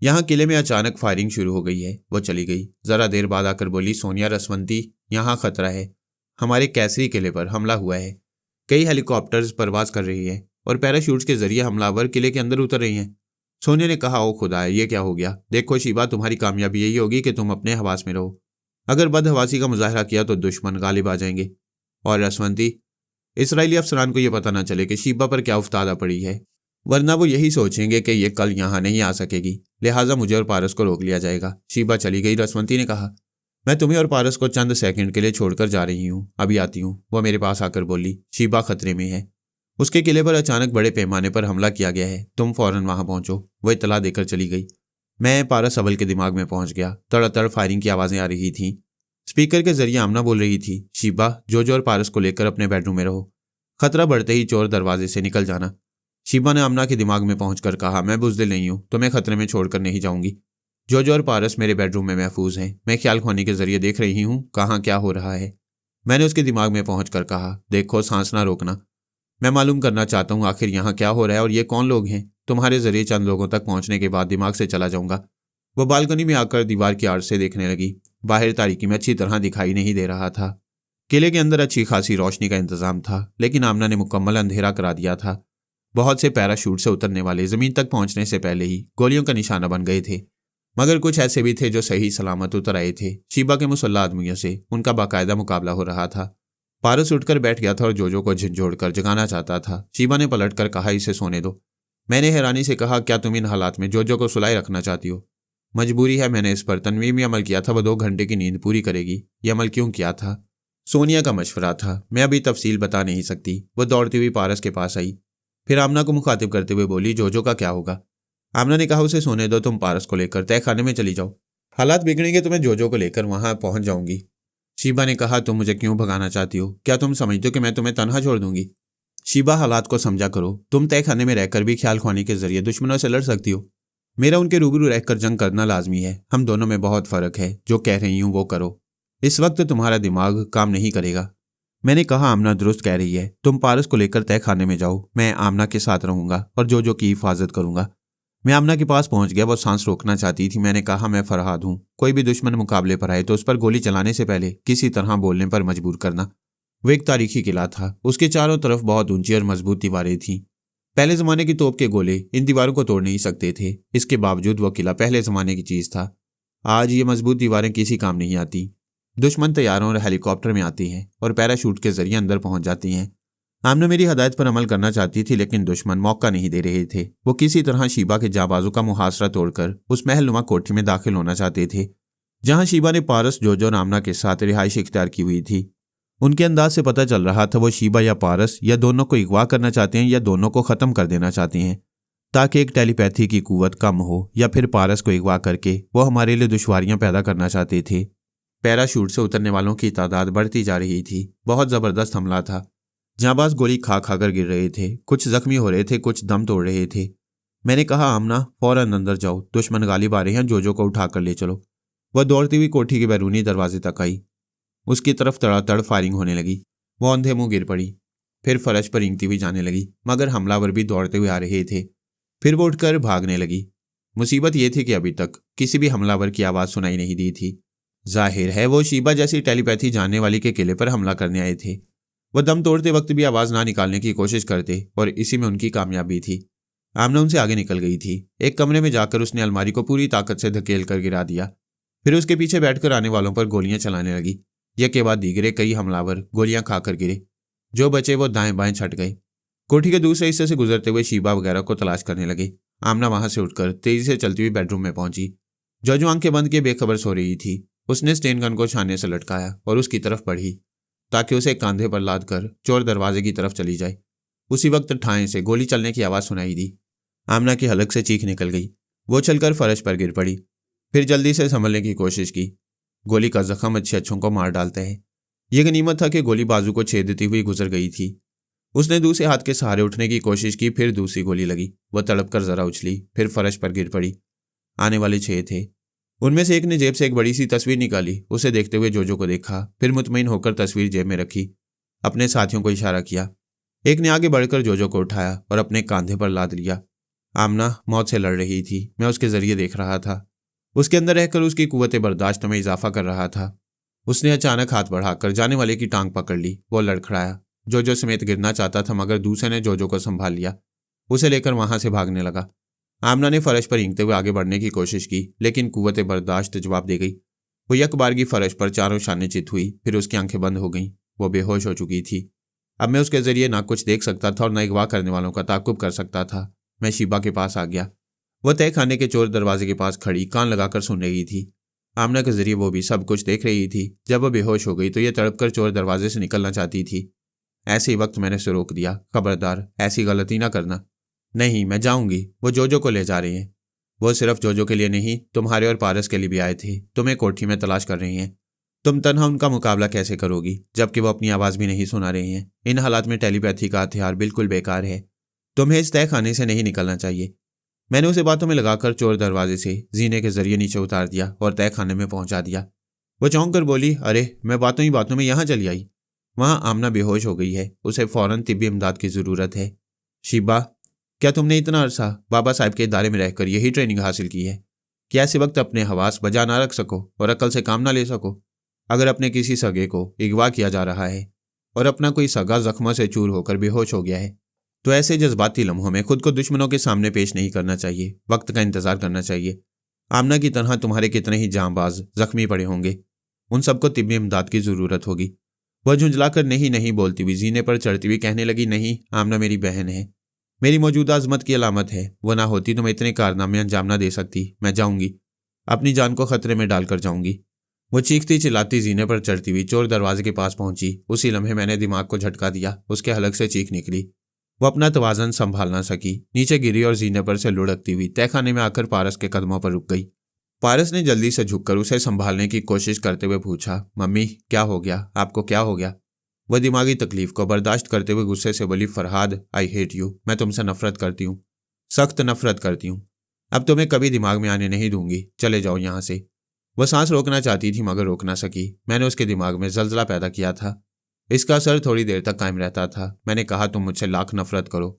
यहाँ किले में अचानक फायरिंग शुरू हो गई है। वो चली गई। ज़रा देर बाद आकर बोली, सोनिया, रसवंती, यहाँ खतरा है। हमारे कैसरी किले पर हमला हुआ है। कई हेलीकॉप्टर्स परवाज कर रही है और पैराशूट्स के जरिए हमलावर किले के अंदर उतर रही हैं। सोनिया ने कहा, ओ खुदा, ये क्या हो गया? देखो शिबा, तुम्हारी कामयाबी यही होगी कि तुम अपने हवास में रहो। अगर बदहवासी का मुजाहरा किया तो दुश्मन गालिब आ जाएंगे। और रसवंती, इसराइली अफसरान को यह पता ना चले कि शिबा पर क्या उफ्तादा पड़ी है, वरना वो यही सोचेंगे कि ये कल यहाँ नहीं आ सकेगी, लिहाजा मुझे और पारस को रोक लिया जाएगा। शिबा चली गई। रसवंती ने कहा, मैं तुम्हें और पारस को चंद सेकंड के लिए छोड़कर जा रही हूँ, अभी आती हूँ। वह मेरे पास आकर बोली, शिबा खतरे में है। उसके किले पर अचानक बड़े पैमाने पर हमला किया गया है, तुम फौरन वहां पहुंचो। वह इतला देकर चली गई। मैं पारस अव्वल के दिमाग में पहुंच गया। तड़तड़ फायरिंग की आवाजें आ रही थीं। स्पीकर के जरिए आमना बोल रही थी, शिबा, जोजो और पारस को लेकर अपने बेडरूम में रहो। खतरा बढ़ते ही चोर दरवाजे से निकल जाना। शिबा ने आमना के दिमाग में पहुंचकर कहा, मैं बुज़दिल नहीं हूं, तुम्हें खतरे में छोड़कर नहीं जाऊंगी। जोजो और पारस मेरे बेडरूम में महफूज हैं। मैं ख्याल खोनी के जरिए देख रही हूं कहाँ क्या हो रहा है। मैंने उसके दिमाग में पहुंचकर कहा, देखो, सांस ना रोकना। मैं मालूम करना चाहता हूं आखिर यहाँ क्या हो रहा है और ये कौन लोग हैं। तुम्हारे जरिए चंद लोगों तक पहुंचने के बाद दिमाग से चला जाऊंगा। वो बालकनी में आकर दीवार की आड़ से देखने लगी। बाहर तारीकी में अच्छी तरह दिखाई नहीं दे रहा था। किले के अंदर अच्छी खासी रोशनी का इंतजाम था, लेकिन आमना ने मुकम्मल अंधेरा करा दिया था। बहुत से पैराशूट से उतरने वाले जमीन तक पहुंचने से पहले ही गोलियों का निशाना बन गए थे, मगर कुछ ऐसे भी थे जो सही सलामत उतर आए थे। शिबा के मुसल्ला आदमियों से उनका बाकायदा मुकाबला हो रहा था। पारस उठकर बैठ गया था और जोजो को झंझोड़ कर जगाना चाहता था। शिबा ने पलटकर कहा, इसे सोने दो। मैंने हैरानी से कहा, क्या तुम इन हालात में जोजो को सुलाए रखना चाहती हो? मजबूरी है, मैंने इस पर तनवीर में अमल किया था, वह 2 घंटे की नींद पूरी करेगी। यह अमल क्यों किया था? सोनिया का मशवरा था, मैं अभी तफसील बता नहीं सकती। वह दौड़ती हुई पारस के पास आई, फिर आमना को मुखातिब करते हुए बोली, जोजो का क्या होगा? आमना ने कहा, उसे सोने दो, तुम पारस को लेकर तय खाने में चली जाओ। हालात बिगड़ेंगे तो मैं जोजो को लेकर वहां पहुंच जाऊंगी। शिबा ने कहा, तुम मुझे क्यों भगाना चाहती हो? क्या तुम समझते हो कि मैं तुम्हें तनहा छोड़ दूंगी? शिबा, हालात को समझा करो। तुम तय खाने में रहकर भी ख्याल ख्वानी के जरिए दुश्मनों से लड़ सकती हो। मेरा उनके रूबरू रहकर जंग करना लाजमी है। हम दोनों में बहुत फर्क है। जो कह रही हूं वो करो। इस वक्त तुम्हारा दिमाग काम नहीं करेगा। मैंने कहा, आमना दुरुस्त कह रही है। तुम पारस को लेकर तय खाने में जाओ, मैं आमना के साथ रहूंगा और जोजो की हिफाजत करूंगा। मैं आमना के पास पहुंच गया। वो सांस रोकना चाहती थी। मैंने कहा, मैं फरहाद हूं। कोई भी दुश्मन मुकाबले पर आए तो उस पर गोली चलाने से पहले किसी तरह बोलने पर मजबूर करना। वो एक तारीखी किला था। उसके चारों तरफ बहुत ऊंची और मजबूत दीवारें थीं। पहले जमाने की तोप के गोले इन दीवारों को तोड़ नहीं सकते थे। इसके बावजूद वो किला पहले जमाने की चीज था। आज ये मजबूत दीवारें किसी काम नहीं आती। दुश्मन तैयारों और हेलीकॉप्टर में आती हैं और पैराशूट के जरिए अंदर पहुंच जाती हैं। आमना मेरी हदायत पर अमल करना चाहती थी, लेकिन दुश्मन मौका नहीं दे रहे थे। वो किसी तरह शिबा के जाबाजों का मुहासरा तोड़कर उस महलनुमा कोठी में दाखिल होना चाहते थे, जहां शिबा ने पारस, जोजो और आमना के साथ रिहाइश इख्तियार की हुई थी। उनके अंदाज से पता चल रहा था वो शिबा या पारस या दोनों को अगवा करना चाहते हैं या दोनों को ख़त्म कर देना चाहते हैं, ताकि एक टेलीपैथी की कुव्वत कम हो, या फिर पारस को अगवा करके वो हमारे लिए दुश्वारियां पैदा करना चाहते थे। पैराशूट से उतरने वालों की तादाद बढ़ती जा रही थी। बहुत ज़बरदस्त हमला था। जांबाज गोली खा खाकर गिर रहे थे। कुछ जख्मी हो रहे थे, कुछ दम तोड़ रहे थे। मैंने कहा, आमना, फौरन अंदर जाओ, दुश्मन गालिब आ रहे हैं, जोजो को उठाकर ले चलो। वह दौड़ती हुई कोठी के बैरूनी दरवाजे तक आई। उसकी तरफ तड़ातड़ फायरिंग होने लगी। वो अंधे मुंह गिर पड़ी, फिर फर्श पर रेंगती हुई जाने लगी, मगर हमलावर भी दौड़ते हुए आ रहे थे। फिर वो उठकर भागने लगी। मुसीबत यह थी कि अभी तक किसी भी हमलावर की आवाज़ सुनाई नहीं दी थी। जाहिर है वो शिबा जैसी टेलीपैथी जानने वाली के किले पर हमला करने आए थे। वह दम तोड़ते वक्त भी आवाज़ ना निकालने की कोशिश करते और इसी में उनकी कामयाबी थी। आमना उनसे आगे निकल गई थी। एक कमरे में जाकर उसने अलमारी को पूरी ताकत से धकेल कर गिरा दिया। फिर उसके पीछे बैठकर आने वालों पर गोलियां चलाने लगी। यह के बाद दीगरे कई हमलावर गोलियां खाकर गिरे। जो बचे वो दाएं बाएं छट गए। कोठी के दूसरे हिस्से से गुजरते हुए शिबा वगैरह को तलाश करने लगे। आमना वहां से उठकर तेजी से चलती हुई बेडरूम में पहुंची। जो आंखें बंद किए बेखबर सो रही थी, उसने स्टेन गन को छाने से लटकाया और उसकी तरफ बढ़ी, ताकि उसे कांधे पर लाद कर चोर दरवाजे की तरफ चली जाए। उसी वक्त ठाएं से गोली चलने की आवाज़ सुनाई दी। आमना की हलक से चीख निकल गई। वो चलकर फर्श पर गिर पड़ी, फिर जल्दी से संभलने की कोशिश की। गोली का जख्म अच्छे अच्छों को मार डालता है। यह गनीमत था कि गोली बाजू को छेदती हुई गुजर गई थी। उसने दूसरे हाथ के सहारे उठने की कोशिश की, फिर दूसरी गोली लगी। वह तड़प कर जरा उछली, फिर फर्श पर गिर पड़ी। आने वाले 6 थे। उनमें से एक ने जेब से एक बड़ी सी तस्वीर निकाली। उसे देखते हुए जोजो को देखा, फिर मुतमईन होकर तस्वीर जेब में रखी। अपने साथियों को इशारा किया। एक ने आगे बढ़कर जोजो को उठाया और अपने कांधे पर लाद लिया। आमना मौत से लड़ रही थी। मैं उसके जरिए देख रहा था। उसके अंदर रहकर उसकी कुव्वत बर्दाश्त में इजाफा कर रहा था। उसने अचानक हाथ बढ़ाकर जाने वाले की टांग पकड़ ली। वो लड़खड़ाया। जोजो समेत गिरना चाहता था, मगर दूसरे ने जोजो को संभाल लिया। उसे लेकर वहां से भागने लगा। आमना ने फर्श पर हींगते हुए आगे बढ़ने की कोशिश की, लेकिन कुव्वते बर्दाश्त जवाब दे गई। वो यकबारगी फर्श पर चारों शाने चित हुई, फिर उसकी आंखें बंद हो गईं। वो बेहोश हो चुकी थी। अब मैं उसके जरिए ना कुछ देख सकता था और न अगवा करने वालों का ताकुब कर सकता था। मैं शीबा के पास आ गया। वह तय खाने के चोर दरवाजे के पास खड़ी कान लगाकर सुन रही थी। आमना के जरिए वो भी सब कुछ देख रही थी। जब वह बेहोश हो गई तो यह तड़पकर चोर दरवाजे से निकलना चाहती थी। ऐसे ही वक्त मैंने उसे रोक दिया। खबरदार, ऐसी गलती ना करना। नहीं, मैं जाऊंगी। वो जोजो को ले जा रही हैं। वो सिर्फ जोजो के लिए नहीं, तुम्हारे और पारस के लिए भी आए थे। तुम्हें कोठी में तलाश कर रही हैं। तुम तन्हा उनका मुकाबला कैसे करोगी, जबकि वो अपनी आवाज़ भी नहीं सुना रही हैं। इन हालात में टेलीपैथी का हथियार बिल्कुल बेकार है। तुम्हें इस तय खाने से नहीं निकलना चाहिए। मैंने उसे बातों में लगाकर चोर दरवाजे से जीने के जरिए नीचे उतार दिया और तय खाने में पहुंचा दिया। वो चौंक कर बोली, अरे मैं बातों ही बातों में यहाँ चली आई। वहां आमना बेहोश हो गई है। उसे फौरन तिब्बी इमदाद की जरूरत है। शिबा, क्या तुमने इतना अरसा बाबा साहब के इदारे में रहकर यही ट्रेनिंग हासिल की है कि ऐसे वक्त अपने हवास बजा ना रख सको और अकल से काम ना ले सको? अगर अपने किसी सगे को अगवा किया जा रहा है और अपना कोई सगा जख्मों से चूर होकर बेहोश हो गया है, तो ऐसे जज्बाती लम्हों में खुद को दुश्मनों के सामने पेश नहीं करना चाहिए। वक्त का इंतजार करना चाहिए। आमना की तरह तुम्हारे कितने ही जांबाज जख्मी पड़े होंगे। उन सबको तिब्बी इमदाद की जरूरत होगी। वह झुंझलाकर नहीं नहीं बोलती हुई जीने पर चढ़ती हुई कहने लगी, नहीं, आमना मेरी बहन है, मेरी मौजूदा अजमत की अलामत है। वो ना होती तो मैं इतने कारनामे अंजाम ना दे सकती। मैं जाऊंगी, अपनी जान को खतरे में डालकर जाऊंगी। वो चीखती चिल्लाती जीने पर चढ़ती हुई चोर दरवाजे के पास पहुंची। उसी लम्हे मैंने दिमाग को झटका दिया। उसके हलक से चीख निकली। वो अपना तवाजन संभाल ना सकी, नीचे गिरी और जीने पर से लुढ़कती हुई तहखाने में आकर पारस के कदमों पर रुक गई। पारस ने जल्दी से झुककर उसे संभालने की कोशिश करते हुए पूछा, मम्मी क्या हो गया, आपको क्या हो गया? वह दिमागी तकलीफ को बर्दाश्त करते हुए गुस्से से बोली, फरहाद, आई हेट यू। मैं तुमसे नफरत करती हूँ, सख्त नफरत करती हूँ। अब तुम्हें कभी दिमाग में आने नहीं दूंगी। चले जाओ यहाँ से। वह सांस रोकना चाहती थी मगर रोक ना सकी। मैंने उसके दिमाग में जलजला पैदा किया था। इसका असर थोड़ी देर तक कायम रहता था। मैंने कहा, तुम मुझसे लाख नफरत करो,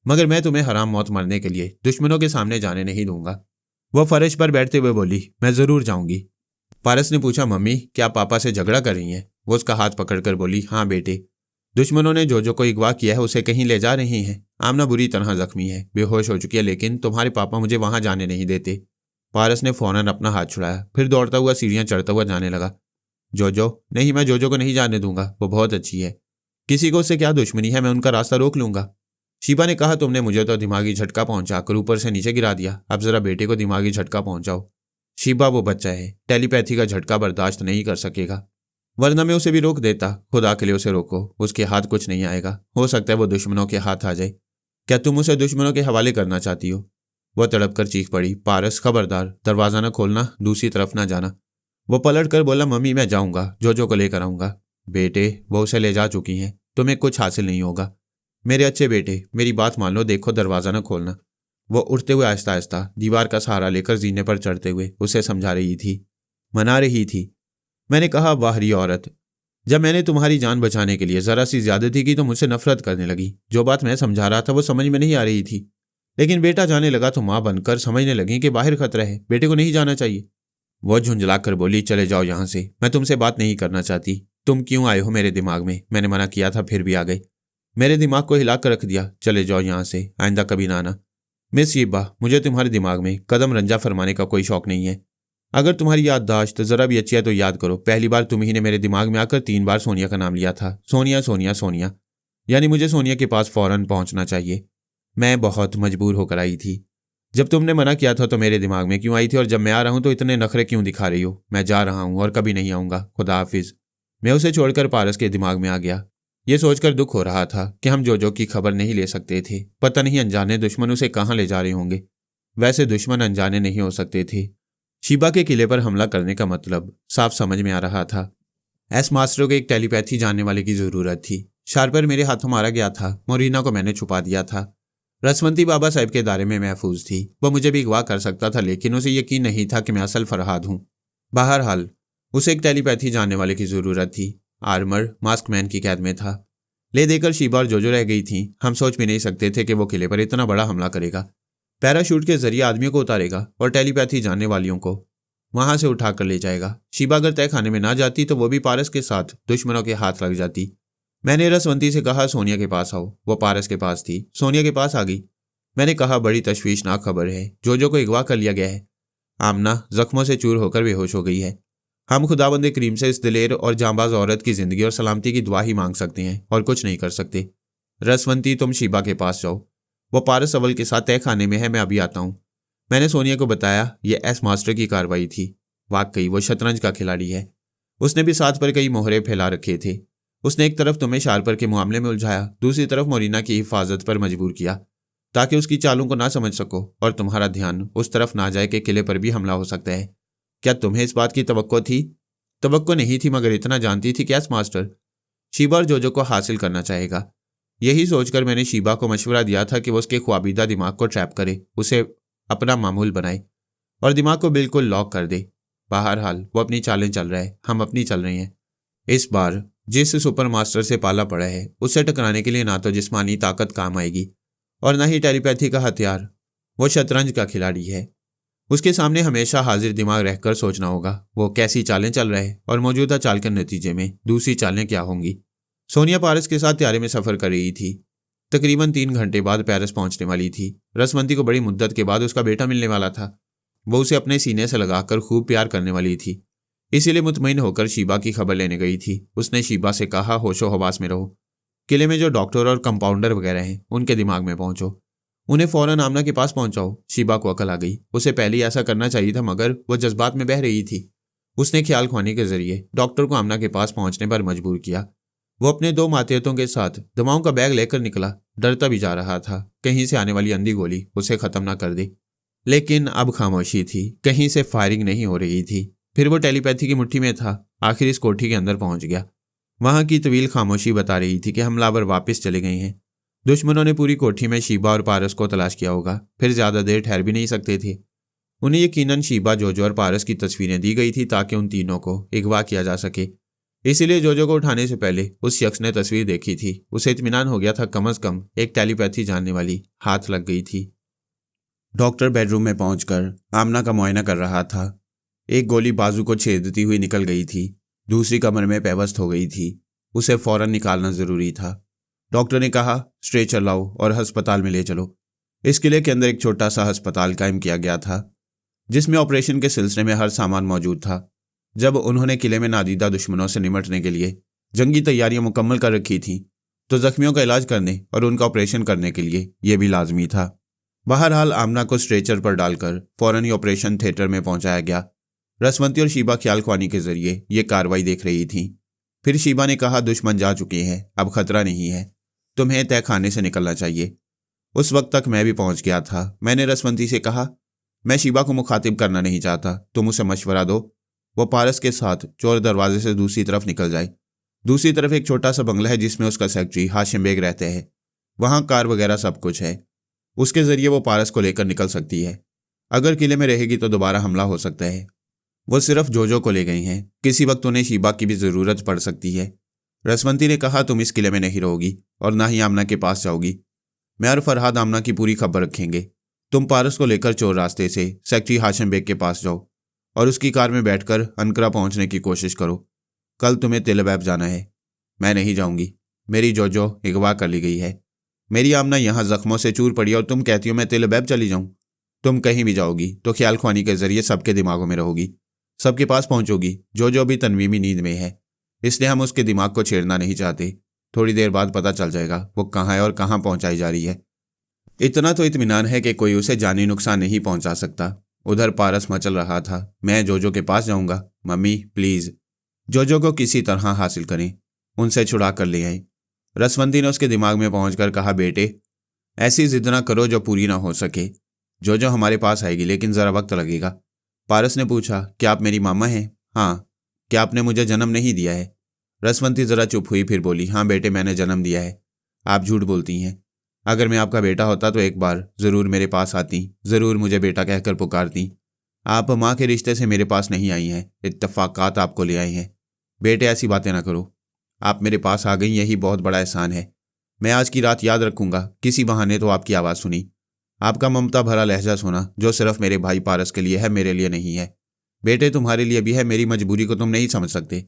मगर मैं तुम्हें हराम मौत मरने के लिए दुश्मनों के सामने जाने नहीं दूंगा। वह फर्श पर बैठते हुए बोली, मैं जरूर जाऊंगी। पारस ने पूछा, मम्मी क्या पापा से झगड़ा कर रही हैं? वो उसका हाथ पकड़कर बोली, हाँ बेटे, दुश्मनों ने जोजो को अगवा किया है, उसे कहीं ले जा रही हैं। आमना बुरी तरह जख्मी है, बेहोश हो चुकी है, लेकिन तुम्हारे पापा मुझे वहां जाने नहीं देते। पारस ने फौरन अपना हाथ छुड़ाया, फिर दौड़ता हुआ सीढ़ियां चढ़ता हुआ जाने लगा। जोजो, नहीं, मैं जोजो को नहीं जाने दूंगा। वो बहुत अच्छी है। किसी को उससे क्या दुश्मनी है? मैं उनका रास्ता रोक लूंगा। शिबा ने कहा, तुमने मुझे तो दिमागी झटका पहुंचाकर ऊपर से नीचे गिरा दिया, अब जरा बेटे को दिमागी झटका पहुंचाओ। शिबा वो बच्चा है, टेलीपैथी का झटका बर्दाश्त नहीं कर सकेगा, वरना मैं उसे भी रोक देता। खुदा के लिए उसे रोको, उसके हाथ कुछ नहीं आएगा। हो सकता है वो दुश्मनों के हाथ आ जाए। क्या तुम उसे दुश्मनों के हवाले करना चाहती हो? वह तड़प कर चीख पड़ी, पारस खबरदार, दरवाजा न खोलना, दूसरी तरफ ना जाना। वो पलट कर बोला, मम्मी मैं जाऊंगा, जोजो को लेकर आऊंगा। बेटे, वो उसे ले जा चुकी हैं, तुम्हें कुछ हासिल नहीं होगा। मेरे अच्छे बेटे, मेरी बात मान लो, देखो दरवाजा न खोलना। वो उठते हुए आहिस्ता आहिस्ता दीवार का सहारा लेकर जीने पर चढ़ते हुए उसे समझा रही थी, मना रही थी। मैंने कहा, बाहरी औरत, जब मैंने तुम्हारी जान बचाने के लिए जरा सी ज्यादती की तो मुझसे नफरत करने लगी। जो बात मैं समझा रहा था वो समझ में नहीं आ रही थी, लेकिन बेटा जाने लगा तो माँ बनकर समझने लगी कि बाहर खतरा है, बेटे को नहीं जाना चाहिए। वो झुंझलाकर बोली, चले जाओ यहाँ से, मैं तुमसे बात नहीं करना चाहती। तुम क्यों आए हो मेरे दिमाग में? मैंने मना किया था, फिर भी आ गए, मेरे दिमाग को हिला कर रख दिया। चले जाओ यहाँ से, आइंदा कभी ना आना। मिस शिबा, मुझे तुम्हारे दिमाग में कदम रंजा फरमाने का कोई शौक नहीं है। अगर तुम्हारी याददाश्त जरा भी अच्छी है तो याद करो, पहली बार तुम ही ने मेरे दिमाग में आकर 3 बार सोनिया का नाम लिया था। सोनिया, सोनिया, सोनिया, यानी मुझे सोनिया के पास फौरन पहुंचना चाहिए। मैं बहुत मजबूर होकर आई थी। जब तुमने मना किया था तो मेरे दिमाग में क्यों आई थी, और जब मैं आ रहा हूं तो इतने नखरे क्यों दिखा रही हो? मैं जा रहा हूं और कभी नहीं आऊंगा, खुदा हाफिज। मैं उसे छोड़कर पारस के दिमाग में आ गया। ये सोचकर दुख हो रहा था कि हम जोजो की खबर नहीं ले सकते थे। पता नहीं अनजाने दुश्मन उसे कहाँ ले जा रहे होंगे। वैसे दुश्मन अनजाने नहीं हो सकते थे। शिबा के किले पर हमला करने का मतलब साफ समझ में आ रहा था। एस मास्टरों को एक टेलीपैथी जानने वाले की जरूरत थी। शार्पर मेरे हाथों मारा गया था। मोरीना को मैंने छुपा दिया था। रसवंती बाबा साहब के दायरे में महफूज थी। वह मुझे भी अगवा कर सकता था, लेकिन उसे यकीन नहीं था कि मैं असल फरहाद हूँ। बहरहाल उसे एक टेलीपैथी जानने वाले की जरूरत थी। आर्मर मास्क मैन की कैद में था। ले देकर शिबा और जोजो रह गई थी। हम सोच भी नहीं सकते थे कि वो किले पर इतना बड़ा हमला करेगा, पैराशूट के जरिए आदमियों को उतारेगा और टेलीपैथी जानने वालियों को। वहां से उठा कर ले जाएगा। शीबा अगर तय खाने में ना जाती तो वो भी पारस के साथ दुश्मनों के हाथ लग जाती। मैंने रसवंती से कहा सोनिया के पास आओ। वो पारस के पास थी, सोनिया के पास आ गई। मैंने कहा बड़ी तशवीशनाक खबर है, जोजो को अगवा कर लिया गया है। आमना जख्मों से चूर होकर बेहोश हो गई है। हम खुदाबंद करीम से इस दिलेर और जांबाज औरत की जिंदगी और सलामती की दुआ ही मांग सकते हैं और कुछ नहीं कर सकते। रसवंती तुम शीबा के पास जाओ, वो पारस अव्वल के साथ तय खाने में है, मैं अभी आता हूँ। मैंने सोनिया को बताया यह एस मास्टर की कार्रवाई थी। वाकई वो शतरंज का खिलाड़ी है। उसने भी साथ पर कई मोहरे फैला रखे थे। उसने एक तरफ तुम्हें शारपर के मामले में उलझाया, दूसरी तरफ मोरिना की हिफाजत पर मजबूर किया ताकि उसकी चालों को ना समझ सको और तुम्हारा ध्यान उस तरफ ना जाए कि किले पर भी हमला हो सकता है। क्या तुम्हें इस बात की तवक्को थी? तवक्को नहीं थी, मगर इतना जानती थी कि एस मास्टर शीबा और जोजो को हासिल करना चाहेगा। यही सोचकर मैंने शीबा को मशवरा दिया था कि वो उसके ख्वाबीदा दिमाग को ट्रैप करे, उसे अपना मामूल बनाए और दिमाग को बिल्कुल लॉक कर दे। बहरहाल वो अपनी चालें चल रहा है, हम अपनी चल रहे हैं। इस बार जिस सुपर मास्टर से पाला पड़ा है उससे टकराने के लिए ना तो जिस्मानी ताकत काम आएगी और ना ही टेलीपैथी का हथियार। वो शतरंज का खिलाड़ी है। उसके सामने हमेशा हाजिर दिमाग रहकर सोचना होगा वो कैसी चालें चल रहा है और मौजूदा चाल के नतीजे में दूसरी चालें क्या होंगी। सोनिया पारस के साथ त्यारे में सफर कर रही थी। तकरीबन 3 घंटे बाद पेरिस पहुंचने वाली थी। रसवंती को बड़ी मुद्दत के बाद उसका बेटा मिलने वाला था। वो उसे अपने सीने से लगाकर खूब प्यार करने वाली थी। इसीलिए मुतमईन होकर शीबा की खबर लेने गई थी। उसने शीबा से कहा होशो हवास में रहो। किले में जो डॉक्टर और कंपाउंडर वगैरह हैं उनके दिमाग में पहुंचो, उन्हें फौरन आमना के पास पहुंचाओ। शीबा को अकल आ गई। उसे पहले ही ऐसा करना चाहिए था, मगर वो जज्बात में बह रही थी। उसने ख्याल ख्वानी के जरिए डॉक्टर को आमना के पास पहुंचने पर मजबूर किया। वो अपने 2 मातहतों के साथ दवाओं का बैग लेकर निकला। डरता भी जा रहा था कहीं से आने वाली अंधी गोली उसे खत्म ना कर दे। लेकिन अब खामोशी थी, कहीं से फायरिंग नहीं हो रही थी। फिर वो टेलीपैथी की मुट्ठी में था। आखिर इस कोठी के अंदर पहुंच गया। वहां की तवील खामोशी बता रही थी कि हमलावर वापस चले गए हैं। दुश्मनों ने पूरी कोठी में शीबा और पारस को तलाश किया होगा, फिर ज्यादा देर ठहर भी नहीं सकते थे। उन्हें यकीनन शीबा, जोजो और पारस की तस्वीरें दी गई थी ताकि उन तीनों को अगवा किया जा सके। इसीलिए जोजो को उठाने से पहले उस शख्स ने तस्वीर देखी थी। उसे इत्मीनान हो गया था कम से कम एक टेलीपैथी जानने वाली हाथ लग गई थी। डॉक्टर बेडरूम में पहुंचकर आमना का मुआयना कर रहा था। एक गोली बाजू को छेदती हुई निकल गई थी, दूसरी कमर में पेवस्त हो गई थी। उसे फौरन निकालना जरूरी था। डॉक्टर ने कहा स्ट्रेचर लाओ और अस्पताल में ले चलो। इस किले के अंदर एक छोटा सा अस्पताल कायम किया गया था जिसमें ऑपरेशन के सिलसिले में हर सामान मौजूद था। जब उन्होंने किले में नादीदा दुश्मनों से निमटने के लिए जंगी तैयारियां मुकम्मल कर रखी थीं तो जख्मियों का इलाज करने और उनका ऑपरेशन करने के लिए यह भी लाजमी था। बहरहाल आमना को स्ट्रेचर पर डालकर फौरन ही ऑपरेशन थिएटर में पहुंचाया गया। रसवंती और शीबा ख्याल ख्वानी के जरिए ये कार्रवाई देख रही थीं। फिर शीबा ने कहा दुश्मन जा चुके हैं, अब खतरा नहीं है, तुम्हें तय खाने से निकलना चाहिए। उस वक्त तक मैं भी पहुंच गया था। मैंने रसवंती से कहा मैं शीबा को मुखातिब करना नहीं चाहता, तुम उसे मशवरा दो वो पारस के साथ चोर दरवाजे से दूसरी तरफ निकल जाए। दूसरी तरफ एक छोटा सा बंगला है जिसमें उसका सेक्रेटरी हाशिम बेग रहते हैं। वहां कार वगैरह सब कुछ है। उसके जरिए वो पारस को लेकर निकल सकती है। अगर किले में रहेगी तो दोबारा हमला हो सकता है। वो सिर्फ जोजो को ले गई हैं, किसी वक्त उन्हें शीबा की भी जरूरत पड़ सकती है। रसवंती ने कहा तुम इस किले में नहीं रहोगी और ना ही आमना के पास जाओगी। मैं और फरहाद आमना की पूरी खबर रखेंगे। तुम पारस को लेकर चोर रास्ते से सेक्रेटरी हाशिम बेग के पास जाओ और उसकी कार में बैठकर अनकरा पहुंचने की कोशिश करो। कल तुम्हें तिल अबैब जाना है। मैं नहीं जाऊंगी, मेरी जोजो अगवा कर ली गई है। मेरी आमना यहाँ जख्मों से चूर पड़ी और तुम कहती हो मैं तिल अबैब चली जाऊं। तुम कहीं भी जाओगी तो ख्याल ख्वानी के जरिए सबके दिमागों में रहोगी, सबके पास पहुंचोगी। जो भी तनवीमी नींद में है, इसलिए हम उसके दिमाग को छेड़ना नहीं चाहते। थोड़ी देर बाद पता चल जाएगा वो कहाँ है और कहाँ पहुंचाई जा रही है। इतना तो इत्मीनान है कि कोई उसे जानी नुकसान नहीं पहुंचा सकता। उधर पारस मचल रहा था मैं जोजो के पास जाऊंगा। मम्मी प्लीज जोजो को किसी तरह हासिल करें, उनसे छुड़ा कर ले आए। रसवंती ने उसके दिमाग में पहुंचकर कहा बेटे ऐसी जिद ना करो जो पूरी ना हो सके। जोजो हमारे पास आएगी लेकिन जरा वक्त लगेगा। पारस ने पूछा क्या आप मेरी मामा हैं? हाँ। क्या आपने मुझे जन्म नहीं दिया है? रसवंती जरा चुप हुई, फिर बोली हाँ बेटे मैंने जन्म दिया है। आप झूठ बोलती हैं। अगर मैं आपका बेटा होता तो एक बार जरूर मेरे पास आती, जरूर मुझे बेटा कहकर पुकारती। आप माँ के रिश्ते से मेरे पास नहीं आई हैं, इत्तफाकात आपको ले आए हैं। बेटे ऐसी बातें ना करो, आप मेरे पास आ गई यही बहुत बड़ा एहसान है। मैं आज की रात याद रखूंगा। किसी बहाने तो आपकी आवाज़ सुनी, आपका ममता भरा लहजा सुना जो सिर्फ मेरे भाई पारस के लिए है, मेरे लिए नहीं है। बेटे तुम्हारे लिए भी है, मेरी मजबूरी को तुम नहीं समझ सकते।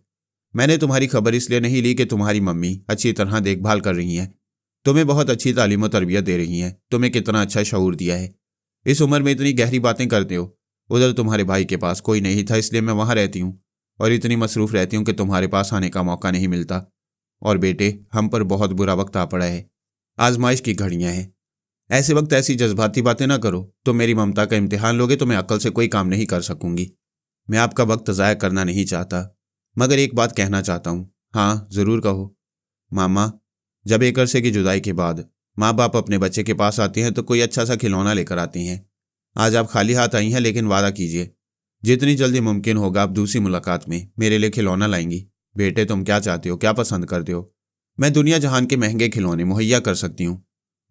मैंने तुम्हारी खबर इसलिए नहीं ली कि तुम्हारी मम्मी अच्छी तरह देखभाल कर रही हैं, तुम्हें बहुत अच्छी तालीम और तरबियत दे रही हैं, तुम्हें कितना अच्छा शऊर दिया है, इस उम्र में इतनी गहरी बातें करते हो। उधर तुम्हारे भाई के पास कोई नहीं था, इसलिए मैं वहाँ रहती हूँ और इतनी मसरूफ़ रहती हूँ कि तुम्हारे पास आने का मौका नहीं मिलता। और बेटे, हम पर बहुत बुरा वक्त आ पड़ा है, आजमाइश की घड़ियाँ हैं। ऐसे वक्त ऐसी जज्बाती बातें ना करो। तुम मेरी ममता का इम्तिहान लोगे तो मैं अक्ल से कोई काम नहीं कर सकूंगी। मैं आपका वक्त ज़ाया करना नहीं चाहता, मगर एक बात कहना चाहता हूँ। हाँ, ज़रूर कहो। मामा, जब एक अरसे की जुदाई के बाद माँ बाप अपने बच्चे के पास आते हैं तो कोई अच्छा सा खिलौना लेकर आते हैं। आज आप खाली हाथ आई हैं, लेकिन वादा कीजिए जितनी जल्दी मुमकिन होगा आप दूसरी मुलाकात में मेरे लिए खिलौना लाएंगी। बेटे, तुम क्या चाहते हो, क्या पसंद करते हो? मैं दुनिया जहान के महंगे खिलौने मुहैया कर सकती हूँ,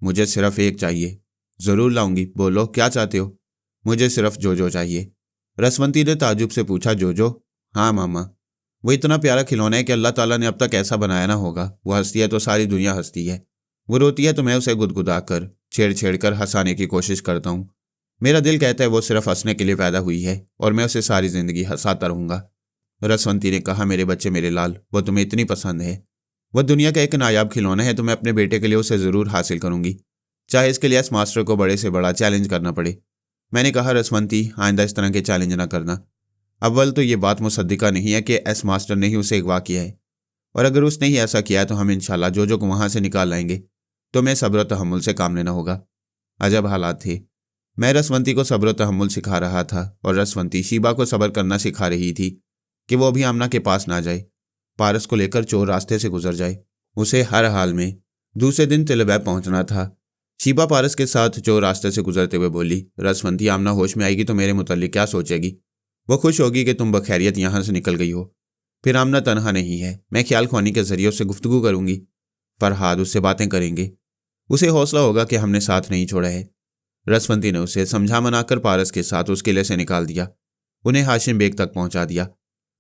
मुझे सिर्फ एक चाहिए। ज़रूर लाऊंगी, बोलो क्या चाहते हो? मुझे सिर्फ जोजो चाहिए। रसवंती ने ताजुब से पूछा, जोजो? हाँ मामा, वो इतना प्यारा खिलौना है कि अल्लाह ताला ने अब तक ऐसा बनाया ना होगा। वो हंसती है तो सारी दुनिया हंसती है, वो रोती है तो मैं उसे गुदगुदा कर छेड़ छेड़ कर हंसाने की कोशिश करता हूँ। मेरा दिल कहता है वो सिर्फ हंसने के लिए पैदा हुई है और मैं उसे सारी जिंदगी हंसाता रहूंगा। रसवंती ने कहा, मेरे बच्चे, मेरे लाल, वो तुम्हें इतनी पसंद है, वह दुनिया का एक नायाब खिलौना है, तो मैं अपने बेटे के लिए उसे ज़रूर हासिल करूंगी, चाहे इसके लिए एस मास्टर को बड़े से बड़ा चैलेंज करना पड़े। मैंने कहा, रसवंती, आइंदा इस तरह के चैलेंज ना करना। अव्वल तो ये बात मुसद्दिका नहीं है कि एस मास्टर ने ही उसे अगवा किया है, और अगर उसने ही ऐसा किया है तो हम इंशाल्लाह जोजो को वहाँ से निकाल लाएंगे। तो मैं सब्र तहम्मुल से काम लेना होगा। अजब हालात थे। मैं रसवंती को सब्र तहम्मुल सिखा रहा था और रसवंती शीबा को सब्र करना सिखा रही थी कि वो अभी आमना के पास ना जाए, पारस को लेकर चोर रास्ते से गुजर जाए। उसे हर हाल में दूसरे दिन तिलबैब पहुंचना था। शीबा पारस के साथ चोर रास्ते से गुजरते हुए बोली, रसवंती, आमना होश में आएगी तो मेरे मुतल्लिक क्या सोचेगी? वो खुश होगी कि तुम बखैरियत यहाँ से निकल गई हो। फिर आमना तनहा नहीं है, मैं ख्याल ख्वानी के जरिए उससे गुफ्तगू करूंगी। फरहाद उससे बातें करेंगे, उसे हौसला होगा कि हमने साथ नहीं छोड़ा है। रसवंती ने उसे समझा मनाकर पारस के साथ उस किले से निकाल दिया, उन्हें हाशिम बेग तक पहुंचा दिया।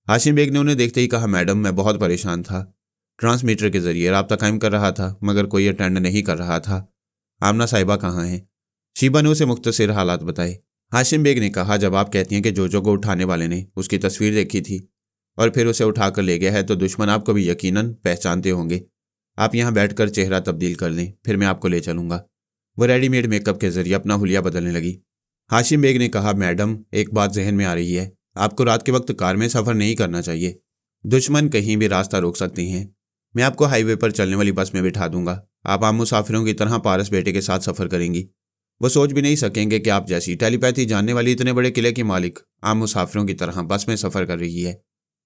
हाशिम बेग ने उन्हें देखते ही कहा, मैडम, मैं बहुत परेशान था, ट्रांसमीटर के जरिए राब्ता कायम कर रहा था मगर कोई अटेंड नहीं कर रहा था। आमना साहिबा कहाँ हैं? शीबा ने उसे मुख्तसर हालात बताए। हाशिम बेग ने कहा, जब आप कहती हैं कि जोजो को उठाने वाले ने उसकी तस्वीर देखी थी और फिर उसे उठाकर ले गया है तो दुश्मन आपको भी यकीनन पहचानते होंगे। आप यहाँ बैठकर चेहरा तब्दील कर लें, फिर मैं आपको ले चलूँगा। वो रेडीमेड मेकअप के जरिए अपना हुलिया बदलने लगी। हाशिम बेग ने कहा, मैडम, एक बात जहन में आ रही है, आपको रात के वक्त कार में सफ़र नहीं करना चाहिए, दुश्मन कहीं भी रास्ता रोक सकते हैं। मैं आपको हाईवे पर चलने वाली बस में बिठा दूंगा, आप आम मुसाफिरों की तरह पारस बेटे के साथ सफ़र करेंगी। वो सोच भी नहीं सकेंगे कि आप जैसी टेलीपैथी जानने वाली इतने बड़े किले की मालिक आम मुसाफिरों की तरह बस में सफ़र कर रही है।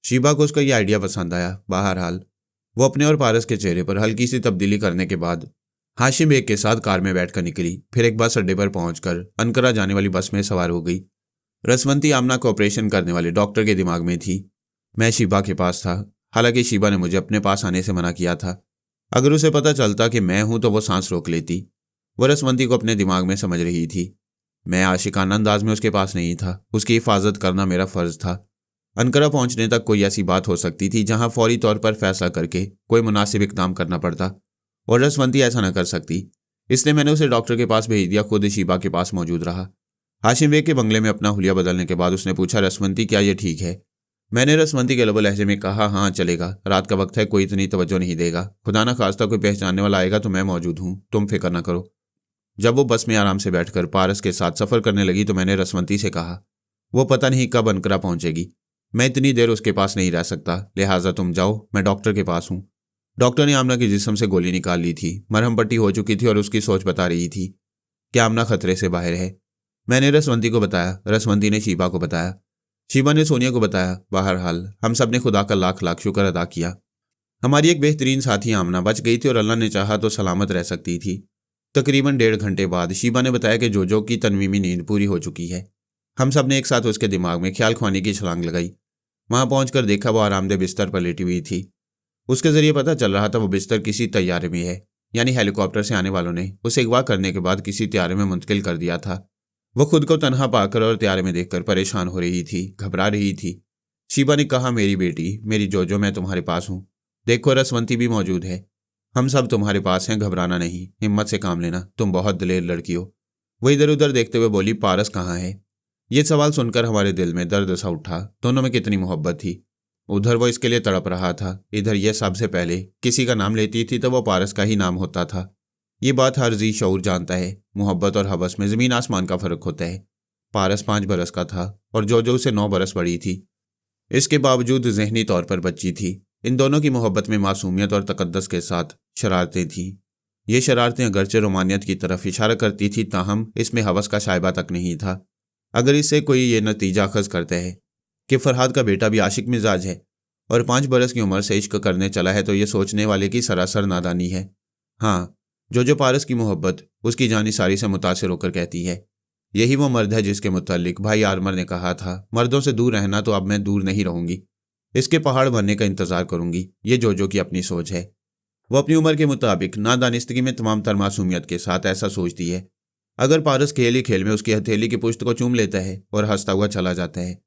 शीबा को उसका यह आइडिया पसंद आया। बहरहाल वो अपने और पारस के चेहरे पर हल्की सी तब्दीली करने के बाद हाशिम बेग के साथ कार में बैठकर निकली। फिर एक बस अड्डे पर पहुंचकर अनकरा जाने वाली बस में सवार हो गई। रसवंती आमना को ऑपरेशन करने वाले डॉक्टर के दिमाग में थी। मैं शीबा के पास था, हालांकि शीबा ने मुझे अपने पास आने से मना किया था। अगर उसे पता चलता कि मैं हूं तो वो सांस रोक लेती। वो रसवंती को अपने दिमाग में समझ रही थी। मैं आशिकाना अंदाज में उसके पास नहीं था, उसकी हिफाजत करना मेरा फ़र्ज था। अनकरा पहुंचने तक कोई ऐसी बात हो सकती थी जहां फौरी तौर पर फैसला करके कोई मुनासिब इक़दाम करना पड़ता, और रसवंती ऐसा न कर सकती। इसलिए मैंने उसे डॉक्टर के पास भेज दिया, खुद शीबा के पास मौजूद रहा। हाशिम बेग के बंगले में अपना हुलिया बदलने के बाद उसने पूछा, रसवंती, क्या ये ठीक है? मैंने रसवंती के लबो लहजे में कहा, हाँ चलेगा, रात का वक्त है, कोई इतनी तवज्जो नहीं देगा, खुदा ना खास्ता कोई पहचानने वाला आएगा तो मैं मौजूद हूँ, तुम फिक्र ना करो। जब वो बस में आराम से बैठकर पारस के साथ सफ़र करने लगी तो मैंने रसवंती से कहा, वो पता नहीं कब अनकरा पहुंचेगी, मैं इतनी देर उसके पास नहीं रह सकता, लिहाजा तुम जाओ, मैं डॉक्टर के पास हूँ। डॉक्टर ने आमना की जिस्म से गोली निकाल ली थी, मरहम पट्टी हो चुकी थी और उसकी सोच बता रही थी कि आमना खतरे से बाहर है। मैंने रसवंती को बताया, रसवंती ने शीबा को बताया, शीबा ने सोनिया को बताया। बहरहाल हम सब ने खुदा का लाख लाख शुक्र अदा किया। हमारी एक बेहतरीन साथी आमना बच गई थी और अल्लाह ने चाहा तो सलामत रह सकती थी। तकरीबन 1.5 घंटे बाद शीबा ने बताया कि जोजो की तनवीमी नींद पूरी हो चुकी है। हम सब ने एक साथ उसके दिमाग में ख्याल ख्वानी की छलांग लगाई। वहां पहुंचकर देखा वो आरामदेह बिस्तर पर लेटी हुई थी। उसके जरिए पता चल रहा था वो बिस्तर किसी तैयारे में है, यानी हेलीकॉप्टर से आने वालों ने उसे अगवा करने के बाद किसी त्यारे में मुंतकिल कर दिया था। वो खुद को तनहा पाकर और त्यारे में देखकर परेशान हो रही थी, घबरा रही थी। शीबा ने कहा, मेरी बेटी, मेरी जोजो, मैं तुम्हारे पास हूँ, देखो रसवंती भी मौजूद है, हम सब तुम्हारे पास हैं, घबराना नहीं, हिम्मत से काम लेना, तुम बहुत दिलेर लड़की हो। वो इधर उधर देखते हुए बोली, पारस कहाँ है? ये सवाल सुनकर हमारे दिल में दर्द सा उठा। दोनों में कितनी मोहब्बत थी। उधर वो इसके लिए तड़प रहा था, इधर यह सबसे पहले किसी का नाम लेती थी तो वो पारस का ही नाम होता था। ये बात हर जी शऊर जानता है। मोहब्बत और हवस में ज़मीन आसमान का फ़र्क होता है। पारस 5 बरस का था और जो उसे 9 बरस बड़ी थी। इसके बावजूद ज़हनी तौर पर बच्ची थी। इन दोनों की मोहब्बत में मासूमियत और तकद्दस के साथ शरारतें थीं। ये शरारतें अगरचे रोमानियत की तरफ इशारा करती थी, ताहम इसमें हवस का शायबा तक नहीं था। अगर इससे कोई ये नतीजा अखज़ करता है कि फरहाद का बेटा भी आशिक मिजाज है और 5 बरस की उम्र से इश्क करने चला है, तो ये सोचने वाले की सरासर नादानी है। हाँ, जो पारस की मोहब्बत उसकी जानिसारी से मुतासिर होकर कहती है। यही वो मर्द है जिसके मुतालिक भाई आर्मर ने कहा था, मर्दों से दूर रहना तो अब मैं दूर नहीं रहूंगी, इसके पहाड़ बनने का इंतजार करूंगी। ये जो की अपनी सोच है। वो अपनी उम्र के मुताबिक नादानिस्तगी में तमाम तर मासूमियत के साथ ऐसा सोचती है। अगर पारस खेल ही खेल में उसकी हथेली की पुश्त को चूम लेता है और हंसता हुआ चला जाता है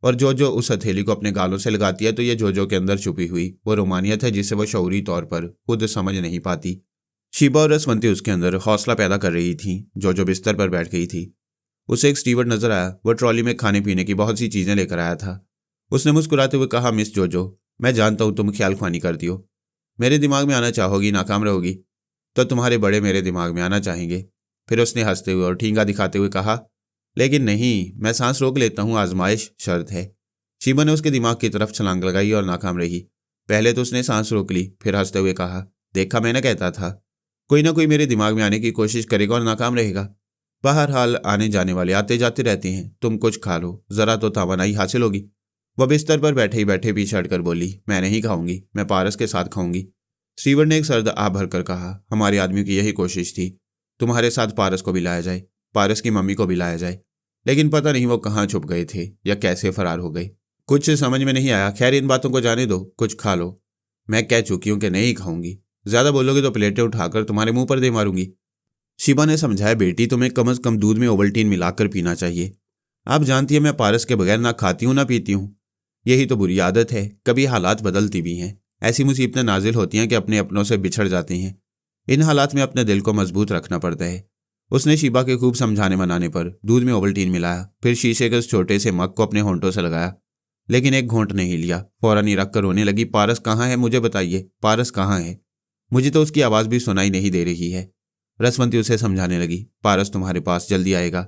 और जो उस हथेली को अपने गालों से लगाती है, तो ये जो के अंदर छुपी हुई वो रोमानियत है जिसे वो शऊरी तौर पर खुद समझ नहीं पाती। शीबा और रसवंती उसके अंदर हौसला पैदा कर रही थी। जो बिस्तर पर बैठ गई थी। उसे एक स्टीवर्ड नजर आया। वह ट्रॉली में खाने पीने की बहुत सी चीजें लेकर आया था। उसने मुस्कुराते हुए कहा, मिस जो, मैं जानता हूं तुम ख्याल ख्वानी करती हो, मेरे दिमाग में आना चाहोगी, नाकाम रहोगी तो तुम्हारे बड़े मेरे दिमाग में आना चाहेंगे। फिर उसने हंसते हुए और ठींगा दिखाते हुए कहा, लेकिन नहीं, मैं सांस रोक लेता हूँ, आजमाइश शर्त है। शीबा ने उसके दिमाग की तरफ छलांग लगाई और नाकाम रही। पहले तो उसने सांस रोक ली, फिर हंसते हुए कहा, देखा, मैंने कहता था कोई ना कोई मेरे दिमाग में आने की कोशिश करेगा और नाकाम रहेगा। बहरहाल आने जाने वाले आते जाते रहते हैं, तुम कुछ खा लो, जरा तो तवानाई हासिल होगी। वह बिस्तर पर बैठे ही बैठे पीछे हटकर बोली, मैं नहीं खाऊंगी, मैं पारस के साथ खाऊंगी। स्टीवर्ड ने एक सर्द आ भरकर कहा, हमारे आदमी की यही कोशिश थी, तुम्हारे साथ पारस को भी लाया जाए, पारस की मम्मी को भी लाया जाए, लेकिन पता नहीं वो कहाँ छुप गए थे या कैसे फरार हो गए, कुछ समझ में नहीं आया। खैर, इन बातों को जाने दो, कुछ खा लो। मैं कह चुकी हूं कि नहीं खाऊंगी, ज्यादा बोलोगे तो प्लेटें उठाकर तुम्हारे मुंह पर दे मारूंगी। शीबा ने समझाया, बेटी तुम्हें कम से कम दूध में ओवल्टीन मिलाकर पीना चाहिए। आप जानती है मैं पारस के बगैर ना खाती हूँ ना पीती हूँ। यही तो बुरी आदत है। कभी हालात बदलती भी हैं, ऐसी मुसीबतें नाजिल होती हैं कि अपने अपनों से बिछड़ जाते हैं। इन हालात में अपने दिल को मजबूत रखना पड़ता है। उसने शीबा के खूब समझाने मनाने पर दूध में ओवल्टीन मिलाया, फिर शीशे के उस छोटे से मग को अपने होंठों से लगाया, लेकिन एक घोंट नहीं लिया। फौरन ही रख कर रोने लगी, पारस कहाँ है, मुझे बताइए, पारस कहाँ है? मुझे तो उसकी आवाज़ भी सुनाई नहीं दे रही है। रसवंती उसे समझाने लगी, पारस तुम्हारे पास जल्दी आएगा,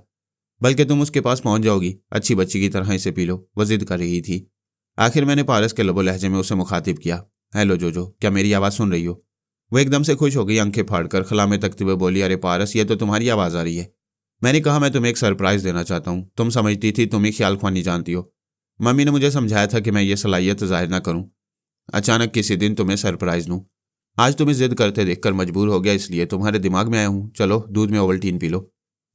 बल्कि तुम उसके पास पहुंच जाओगी, अच्छी बच्ची की तरह इसे पी लो। वह जिद कर रही थी। आखिर मैंने पारस के लबो लहजे में उसे मुखातिब किया, हेलो जो, क्या मेरी आवाज़ सुन रही हो? वो एकदम से खुश हो गई, आंखें फाड़कर खला में तकते हुए बोली, अरे पारस, ये तो तुम्हारी आवाज़ आ रही है। मैंने कहा, मैं तुम्हें एक सरप्राइज़ देना चाहता हूँ। तुम समझती थी तुम ही ख्याल ख्वानी जानती हो। मम्मी ने मुझे समझाया था कि मैं ये सलाहियत जाहिर ना करूँ, अचानक किसी दिन तुम्हें सरप्राइज़ दूँ। आज तुम्हें जिद करते देखकर मजबूर हो गया, इसलिए तुम्हारे दिमाग में आया हूँ। चलो दूध में ओवल्टीन पी लो।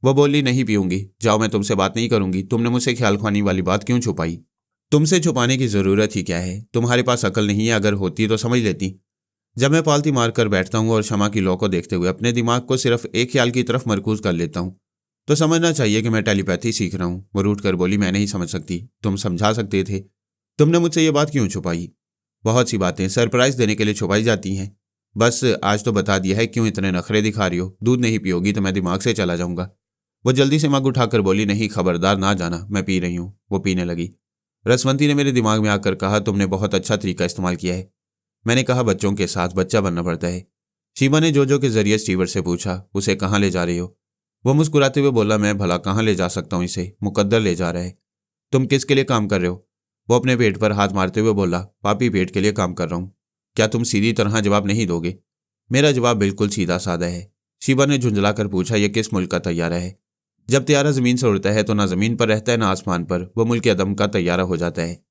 वो बोली, नहीं पीऊंगी, जाओ, मैं तुमसे बात नहीं करूंगी। तुमने मुझसे ख्याल ख्वानी वाली बात क्यों छुपाई? तुमसे छुपाने की ज़रूरत ही क्या है? तुम्हारे पास अकल नहीं है, अगर होती तो समझ लेती। जब मैं पालती मार कर बैठता हूँ और शमा की लौ को देखते हुए अपने दिमाग को सिर्फ एक ख्याल की तरफ मरकूज कर लेता हूँ, तो समझना चाहिए कि मैं टेलीपैथी सीख रहा हूँ। वो रूठ कर बोली, मैं नहीं समझ सकती, तुम समझा सकते थे। तुमने मुझसे ये बात क्यों छुपाई? बहुत सी बातें सरप्राइज देने के लिए छुपाई जाती हैं। बस आज तो बता दिया है, क्यों इतने नखरे दिखा रही हो? दूध नहीं पियोगी तो मैं दिमाग से चला जाऊंगा। वो जल्दी से मग उठाकर बोली, नहीं, खबरदार ना जाना, मैं पी रही हूँ। वो पीने लगी। रसवंती ने मेरे दिमाग में आकर कहा, तुमने बहुत अच्छा तरीका इस्तेमाल किया है। मैंने कहा, बच्चों के साथ बच्चा बनना पड़ता है। शीबा ने जो के जरिए स्टीवर्ड से पूछा, उसे कहाँ ले जा रही हो? वो मुस्कुराते हुए बोला, मैं भला कहाँ ले जा सकता हूँ इसे, मुकद्दर ले जा रहा है। तुम किसके लिए काम कर रहे हो? वो अपने पेट पर हाथ मारते हुए बोला, पापी पेट के लिए काम कर रहा हूँ। क्या तुम सीधी तरह जवाब नहीं दोगे? मेरा जवाब बिल्कुल सीधा साधा है। शीबा ने झुंझलाकर पूछा, यह किस मुल्क का तैयारा है? जब तैयारा ज़मीन से उड़ता है तो ना ज़मीन पर रहता है ना आसमान पर, वो मुल्क अदम का तैयारा हो जाता है।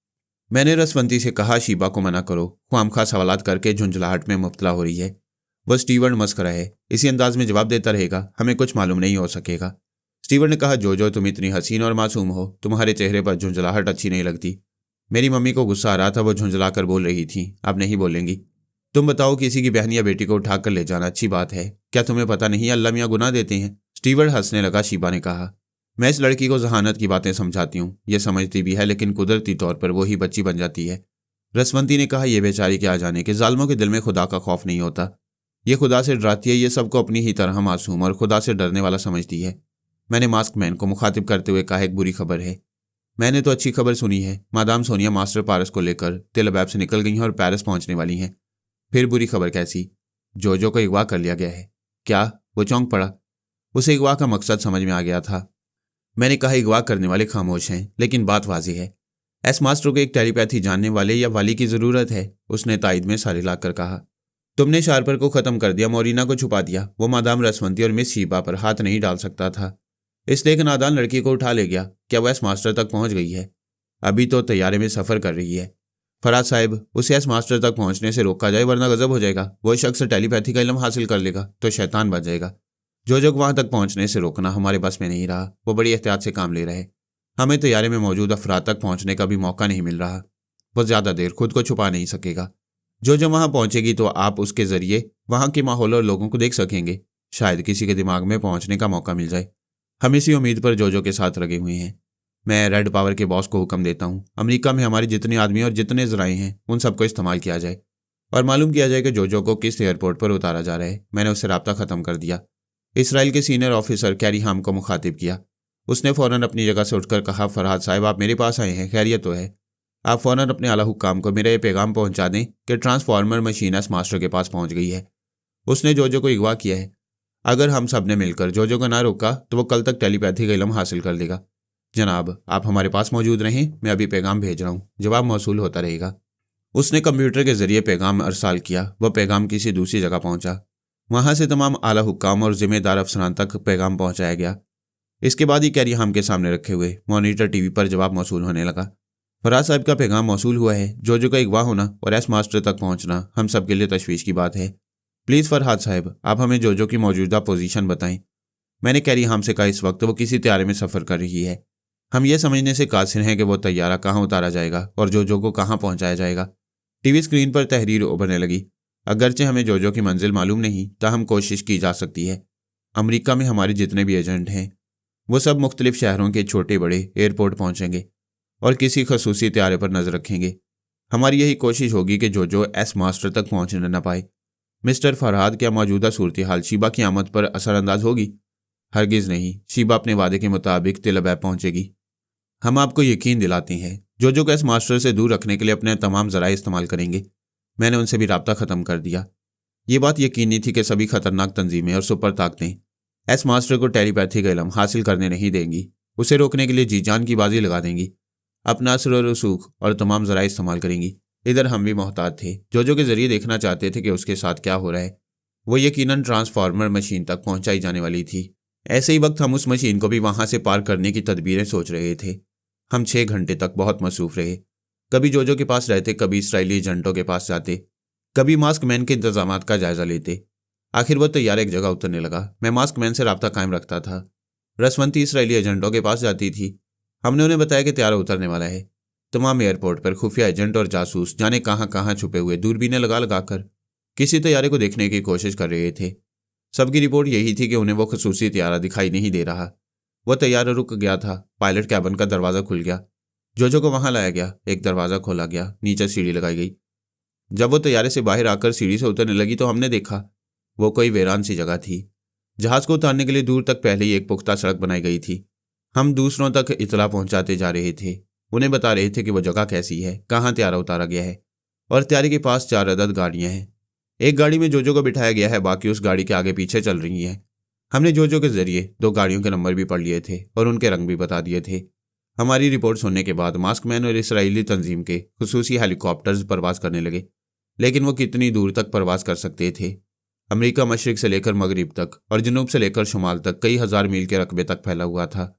मैंने रसवंती से कहा, शीबा को मना करो, ख्वामखा सवालात करके झुंझलाहट में मुब्तला हो रही है। वह स्टीवर्ड मस्करा है, इसी अंदाज में जवाब देता रहेगा, हमें कुछ मालूम नहीं हो सकेगा। स्टीवर्ड ने कहा, जो तुम इतनी हसीन और मासूम हो, तुम्हारे चेहरे पर झुंझलाहट अच्छी नहीं लगती। मेरी मम्मी को गुस्सा आ रहा था, वो झुंझला कर बोल रही थी, अब नहीं बोलेंगी। तुम बताओ, किसी की बहन या बेटी को उठाकर ले जाना अच्छी बात है? क्या तुम्हें पता नहीं अल्लाह मियाँ गुनाह देते हैं? स्टीवर्ड हंसने लगा। शीबा ने कहा, मैं इस लड़की को जहानत की बातें समझाती हूँ, ये समझती भी है, लेकिन कुदरती तौर पर वो ही बच्ची बन जाती है। रसवंती ने कहा, यह बेचारी क्या जाने कि जालिमों के दिल में खुदा का खौफ नहीं होता। ये खुदा से डराती है, ये सबको अपनी ही तरह मासूम और खुदा से डरने वाला समझती है। मैंने मास्क मैन को मुखातिब करते हुए कहा, एक बुरी खबर है। मैंने तो अच्छी खबर सुनी है। मादाम सोनिया मास्टर पारस को लेकर तेल अबैब से निकल गई हैं और पेरिस पहुंचने वाली हैं। फिर बुरी खबर कैसी? जोजो को अगवा कर लिया गया है। क्या? वो चौंक पड़ा। उसे अगवा का मकसद समझ में आ गया था। मैंने कहा, अगवा करने वाले खामोश हैं, लेकिन बात वाज़ेह है। एस मास्टर को एक टेलीपैथी जानने वाले या वाली की ज़रूरत है। उसने तायद में सारे लाकर कहा, तुमने शार्पर को ख़त्म कर दिया, मोरिना को छुपा दिया। वो मादाम रसवंती और मिस शीबा पर हाथ नहीं डाल सकता था, इसलिए एक नादान लड़की को उठा ले गया। क्या वो एस मास्टर तक पहुंच गई है? अभी तो तैयारे में सफ़र कर रही है। फराज साहब, उसे एस मास्टर तक पहुंचने से रोका जाए, वरना गजब हो जाएगा। वो शख्स टेलीपैथी का इल्म हासिल कर लेगा तो शैतान बच जाएगा। जोजो को वहां तक पहुंचने से रोकना हमारे बस में नहीं रहा। वो बड़ी एहतियात से काम ले रहे। हमें तैयारे में मौजूद अफराद तक पहुंचने का भी मौका नहीं मिल रहा। वो ज़्यादा देर खुद को छुपा नहीं सकेगा। जो वहां पहुंचेगी तो आप उसके जरिए वहां के माहौल और लोगों को देख सकेंगे। शायद किसी के दिमाग में पहुंचने का मौका मिल जाए। हम इसी उम्मीद पर जोजो के साथ लगे हुए हैं। मैं रेड पावर के बॉस को हुक्म देता हूँ, अमेरिका में हमारे जितने आदमी और जितने जराए हैं उन सबको इस्तेमाल किया जाए और मालूम किया जाए कि जोजो को किस एयरपोर्ट पर उतारा जा रहा है। मैंने उससे रब्ता ख़त्म कर दिया। इसराइल के सीनियर ऑफिसर कैरी हाम को मुखातिब किया। उसने फ़ौरन अपनी जगह से उठकर कहा, फरहाद साहब, आप मेरे पास आए हैं, खैरियत तो है? आप फ़ौरन अपने आला हुक्काम को मेरा ये पैगाम पहुंचा दें कि ट्रांसफार्मर मशीन एस मास्टर के पास पहुंच गई है। उसने जोजो को अगवा किया है। अगर हम सब ने मिलकर जोजो को ना रोका तो वो कल तक टेलीपैथी का इल्म हासिल कर लेगा। जनाब, आप हमारे पास मौजूद रहें, मैं अभी पैगाम भेज रहा हूँ, जवाब मौसूल होता रहेगा। उसने कंप्यूटर के जरिए पैगाम अरसाल किया। वह पैगाम किसी दूसरी जगह पहुंचा। वहां से तमाम आला हुक्काम और जिम्मेदार अफसरान तक पैगाम पहुंचाया गया। इसके बाद ही कैरी हाम के सामने रखे हुए मॉनिटर टीवी पर जवाब मौसूल होने लगा। फराज साहब का पैगाम मौसूल हुआ है। जोजो का अगवा होना और एस मास्टर तक पहुंचना हम सब के लिए तशवीश की बात है। प्लीज़ फरहाद साहब, आप हमें जोजो की मौजूदा पोजीशन बताएं। मैंने कैरी हाम से कहा, इस वक्त वो किसी तैयारे में सफ़र कर रही है। हम ये समझने से कासिर हैं कि वो तैयारा कहाँ उतारा जाएगा और जोजो को कहाँ पहुँचाया जाएगा। टीवी स्क्रीन पर तहरीर उभरने लगी। अगरचे हमें जोजो की मंजिल मालूम नहीं, ताहम कोशिश की जा सकती है। अमेरिका में हमारे जितने भी एजेंट हैं वो सब मुख्तलिफ शहरों के छोटे बड़े एयरपोर्ट पहुँचेंगे और किसी खसूसी तैयारे पर नज़र रखेंगे। हमारी यही कोशिश होगी कि जोजो एस मास्टर तक पहुँचने न पाए। मिस्टर फरहाद, क्या मौजूदा सूरत हाल शीबा की आमद पर असरअंदाज होगी? हरगिज़ नहीं। शीबा अपने वादे के मुताबिक तेल अबैब पहुँचेगी। हम आपको यकीन दिलाते हैं जोजो को एस मास्टर से दूर रखने के लिए अपने तमाम ज़राए इस्तेमाल करेंगे। मैंने उनसे भी रब्ता ख़त्म कर दिया। ये बात यकीनी थी कि सभी खतरनाक तंजीमें और सुपर ताकतें एस मास्टर को टेलीपैथी का इल्म हासिल करने नहीं देंगी। उसे रोकने के लिए जी जान की बाजी लगा देंगी। अपना असर और रसूख और तमाम ज़राए इस्तेमाल करेंगी। इधर हम भी मोहतात थे। जोजो के जरिए देखना चाहते थे कि उसके साथ क्या हो रहा है। वो यकीनन ट्रांसफार्मर मशीन तक पहुंचाई जाने वाली थी। ऐसे ही वक्त हम उस मशीन को भी वहां से पार करने की तदबीरें सोच रहे थे। हम 6 घंटे तक बहुत मसरूफ़ रहे। कभी जोजो के पास रहते, कभी इसराइली एजेंटों के पास जाते, कभी मास्क मैन के इंतजामात का जायजा लेते। आखिर वो तैयार एक जगह उतरने लगा। मैं मास्क मैन से रब्ता कायम रखता था। रसवंती इसराइली एजेंटों के पास जाती थी। हमने उन्हें बताया कि तैयारा उतरने वाला है। तमाम एयरपोर्ट पर खुफिया एजेंट और जासूस जाने कहाँ कहाँ छुपे हुए दूरबीनें लगा लगाकर किसी तैयारे को देखने की कोशिश कर रहे थे। सबकी रिपोर्ट यही थी कि उन्हें वो खसूसी तैयारा दिखाई नहीं दे रहा। वह तैयारा रुक गया था। पायलट कैबिन का दरवाज़ा खुल गया। जोजो को वहां लाया गया। एक दरवाज़ा खोला गया, नीचे सीढ़ी लगाई गई। जब वो तैयारे से बाहर आकर सीढ़ी से उतरने लगी तो हमने देखा वो कोई वीरान सी जगह थी। जहाज़ को उतारने के लिए दूर तक पहले ही एक पुख्ता सड़क बनाई गई थी। हम दूसरों तक इतला पहुंचाते जा रहे थे। उन्हें बता रहे थे कि वो जगह कैसी है, कहाँ तैयारा उतारा गया है और तैयारे के पास 4 अदद गाड़ियाँ हैं। एक गाड़ी में जोजो को बिठाया गया है, बाकी उस गाड़ी के आगे पीछे चल रही हैं। हमने जोजो के जरिए 2 गाड़ियों के नंबर भी पढ़ लिए थे और उनके रंग भी बता दिए थे। हमारी रिपोर्ट सुनने के बाद मास्कमैन और इसराइली तंजीम के खुसूसी हेलीकॉप्टर्स परवास करने लगे, लेकिन वो कितनी दूर तक परवास कर सकते थे? अमेरिका मशरिक से लेकर मगरिब तक और जनूब से लेकर शुमाल तक कई हज़ार मील के रकबे तक फैला हुआ था।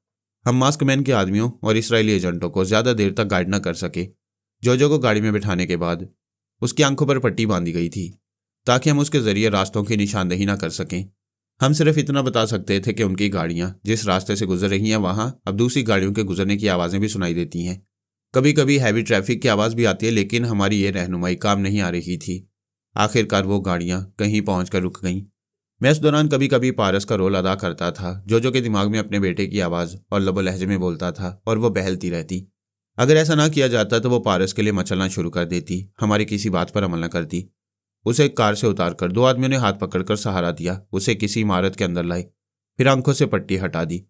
हम मास्कमैन के आदमियों और इसराइली एजेंटों को ज़्यादा देर तक गाइड न कर सके। जोजो को गाड़ी में बिठाने के बाद उसकी आंखों पर पट्टी बांधी गई थी ताकि हम उसके ज़रिए रास्तों की निशानदही न कर सकें। हम सिर्फ इतना बता सकते थे कि उनकी गाड़ियाँ जिस रास्ते से गुजर रही हैं वहाँ अब दूसरी गाड़ियों के गुजरने की आवाज़ें भी सुनाई देती हैं। कभी कभी हैवी ट्रैफिक की आवाज़ भी आती है, लेकिन हमारी ये रहनुमाई काम नहीं आ रही थी। आखिरकार वो गाड़ियाँ कहीं पहुँचकर रुक गईं। मैं इस दौरान कभी कभी पारस का रोल अदा करता था। जोजो के दिमाग में अपने बेटे की आवाज़ और लबो लहजे में बोलता था और वो बहलती रहती। अगर ऐसा ना किया जाता तो वो पारस के लिए मचलना शुरू कर देती, हमारी किसी बात पर अमल न करती। उसे कार से उतारकर 2 आदमियों ने हाथ पकड़कर सहारा दिया। उसे किसी इमारत के अंदर लाए, फिर आंखों से पट्टी हटा दी।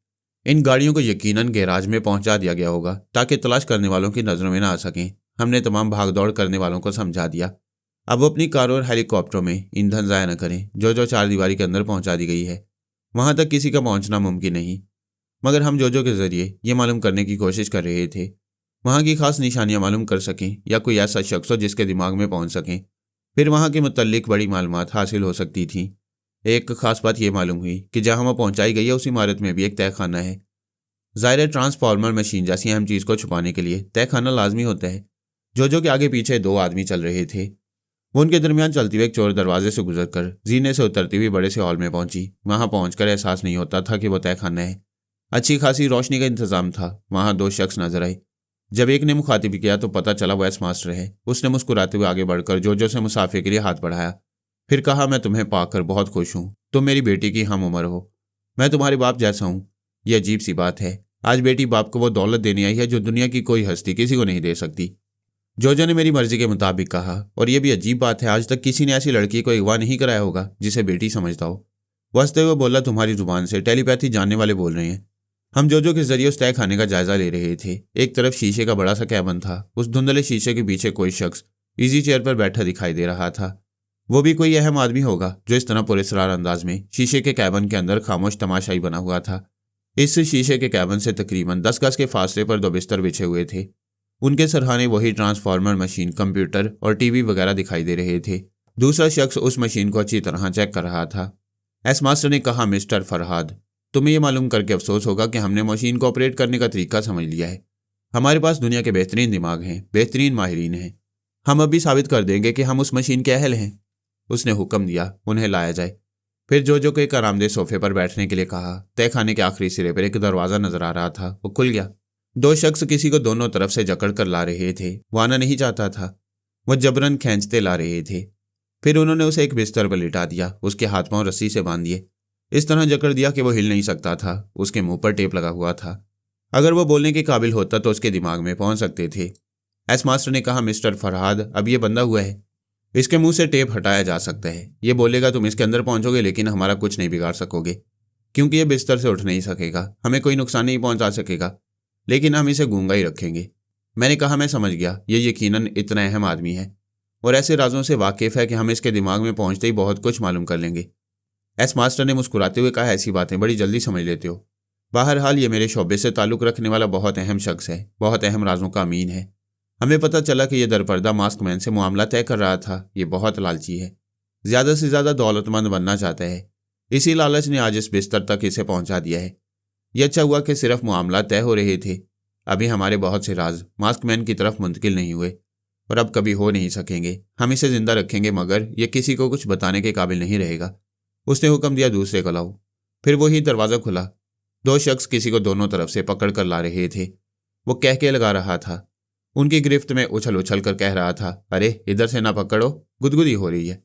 इन गाड़ियों को यकीनन गैराज में पहुंचा दिया गया होगा ताकि तलाश करने वालों की नजरों में ना आ सकें। हमने तमाम भागदौड़ करने वालों को समझा दिया। अब वो अपनी कारों और हेलीकॉप्टरों में ईंधन ज़ाया न करें। जो चार दीवारी के अंदर पहुंचा दी गई है वहां तक किसी का पहुंचना मुमकिन नहीं। मगर हम जो के जरिए ये मालूम करने की कोशिश कर रहे थे वहां की खास निशानियां मालूम कर सकें या कोई ऐसा शख्स हो जिसके दिमाग में पहुंच सकें। फिर वहां के मुतल्लिक बड़ी मालूमात हासिल हो सकती थी। एक खास बात यह मालूम हुई कि जहां वह पहुंचाई गई है उस इमारत में भी एक तहखाना है। ज़ाहिर ट्रांसफार्मर मशीन जैसी अहम चीज़ को छुपाने के लिए तहखाना लाजमी होता है। जो के आगे पीछे दो आदमी चल रहे थे। वो उनके दरमियान चलती हुए एक चोर दरवाजे से गुजरकर जीने से उतरती हुई बड़े से हॉल में पहुंची। वहां पहुंचकर एहसास नहीं होता था कि वो तहखाना है। अच्छी खासी रोशनी का इंतजाम था। वहां दो शख्स नजर आए। जब एक ने मुखातिब किया तो पता चला वो एस मास्टर है। उसने मुस्कुराते हुए आगे बढ़कर जो से मुसाफे के लिए हाथ बढ़ाया। फिर कहा, मैं तुम्हें पाकर बहुत खुश हूँ। तुम मेरी बेटी की हम उम्र हो। मैं तुम्हारे बाप जैसा हूँ। यह अजीब सी बात है। आज बेटी बाप को वो दौलत देने आई है जो दुनिया की कोई हस्ती किसी को नहीं दे सकती। जो ने मेरी मर्जी के मुताबिक कहा। और यह भी अजीब बात है, आज तक किसी ने ऐसी लड़की को अगवा नहीं कराया होगा जिसे बेटी समझता हो। वो हंसते हुए बोला, तुम्हारी जुबान से टेलीपैथी जानने वाले बोल रहे हैं। हम जो के जरिए उस तय खाने का जायजा ले रहे थे। एक तरफ शीशे का बड़ा सा कैबिन था। उस धुंधले शीशे के पीछे कोई शख्स इजी चेयर पर बैठा दिखाई दे रहा था। वो भी कोई अहम आदमी होगा जो इस तरह पुरस्कार अंदाज में शीशे के कैबिन के अंदर खामोश तमाशाई बना हुआ था। इस शीशे के कैबिन से तकरीबन 10 गज के फासले पर 2 बिस्तर बिछे हुए थे। उनके सरहाने वही ट्रांसफार्मर मशीन, कंप्यूटर और टीवी वगैरह दिखाई दे रहे थे। दूसरा शख्स उस मशीन को अच्छी तरह चेक कर रहा था। एस मास्टर ने कहा, मिस्टर फरहाद, तुम्हें यह मालूम करके अफसोस होगा कि हमने मशीन को ऑपरेट करने का तरीका समझ लिया है। हमारे पास दुनिया के बेहतरीन दिमाग हैं, बेहतरीन माहिरीन हैं। हम अभी साबित कर देंगे कि हम उस मशीन के अहल हैं। उसने हुक्म दिया, उन्हें लाया जाए। फिर जो को एक आरामदेह सोफे पर बैठने के लिए कहा। तहखाने के आखिरी सिरे पर एक दरवाज़ा नजर आ रहा था। वो खुल गया। 2 शख्स किसी को दोनों तरफ से जकड़ कर ला रहे थे। वो आना नहीं चाहता था। वह जबरन खींचते ला रहे थे। फिर उन्होंने उसे एक बिस्तर पर लिटा दिया। उसके हाथ पांव रस्सी से बांध दिए। इस तरह जकड़ दिया कि वो हिल नहीं सकता था। उसके मुंह पर टेप लगा हुआ था। अगर वो बोलने के काबिल होता तो उसके दिमाग में पहुंच सकते थे। एस मास्टर ने कहा, मिस्टर फरहाद, अब ये बंधा हुआ है। इसके मुंह से टेप हटाया जा सकता है। ये बोलेगा तुम इसके अंदर पहुंचोगे, लेकिन हमारा कुछ नहीं बिगाड़ सकोगे, क्योंकि ये बिस्तर से उठ नहीं सकेगा। हमें कोई नुकसान नहीं पहुंचा सकेगा, लेकिन हम इसे गूंगा ही रखेंगे। मैंने कहा, मैं समझ गया। ये यकीनन इतना अहम आदमी है और ऐसे राजों से वाकिफ है कि हम इसके दिमाग में पहुंचते ही बहुत कुछ मालूम कर लेंगे। एस मास्टर ने मुस्कुराते हुए कहा, ऐसी बातें बड़ी जल्दी समझ लेते हो। बहरहाल ये मेरे शोबे से ताल्लुक़ रखने वाला बहुत अहम शख्स है, बहुत अहम राजों का अमीन है। हमें पता चला कि यह दरपर्दा मास्कमैन से मामला तय कर रहा था। ये बहुत लालची है, ज़्यादा से ज़्यादा दौलतमंद बनना चाहता है। इसी लालच ने आज इस बिस्तर तक इसे पहुंचा दिया है। यह अच्छा हुआ कि सिर्फ मामला तय हो रहे थे। अभी हमारे बहुत से राज मास्कमैन की तरफ मुंतकिल नहीं हुए और अब कभी हो नहीं सकेंगे। हम इसे जिंदा रखेंगे, मगर यह किसी को कुछ बताने के काबिल नहीं रहेगा। उसने हुक्म दिया, दूसरे को लाओ। फिर वही दरवाज़ा खुला। 2 शख्स किसी को दोनों तरफ से पकड़ कर ला रहे थे। वो कह के लगा रहा था। उनकी गिरफ्त में उछल उछल कर कह रहा था, अरे इधर से ना पकड़ो, गुदगुदी हो रही है।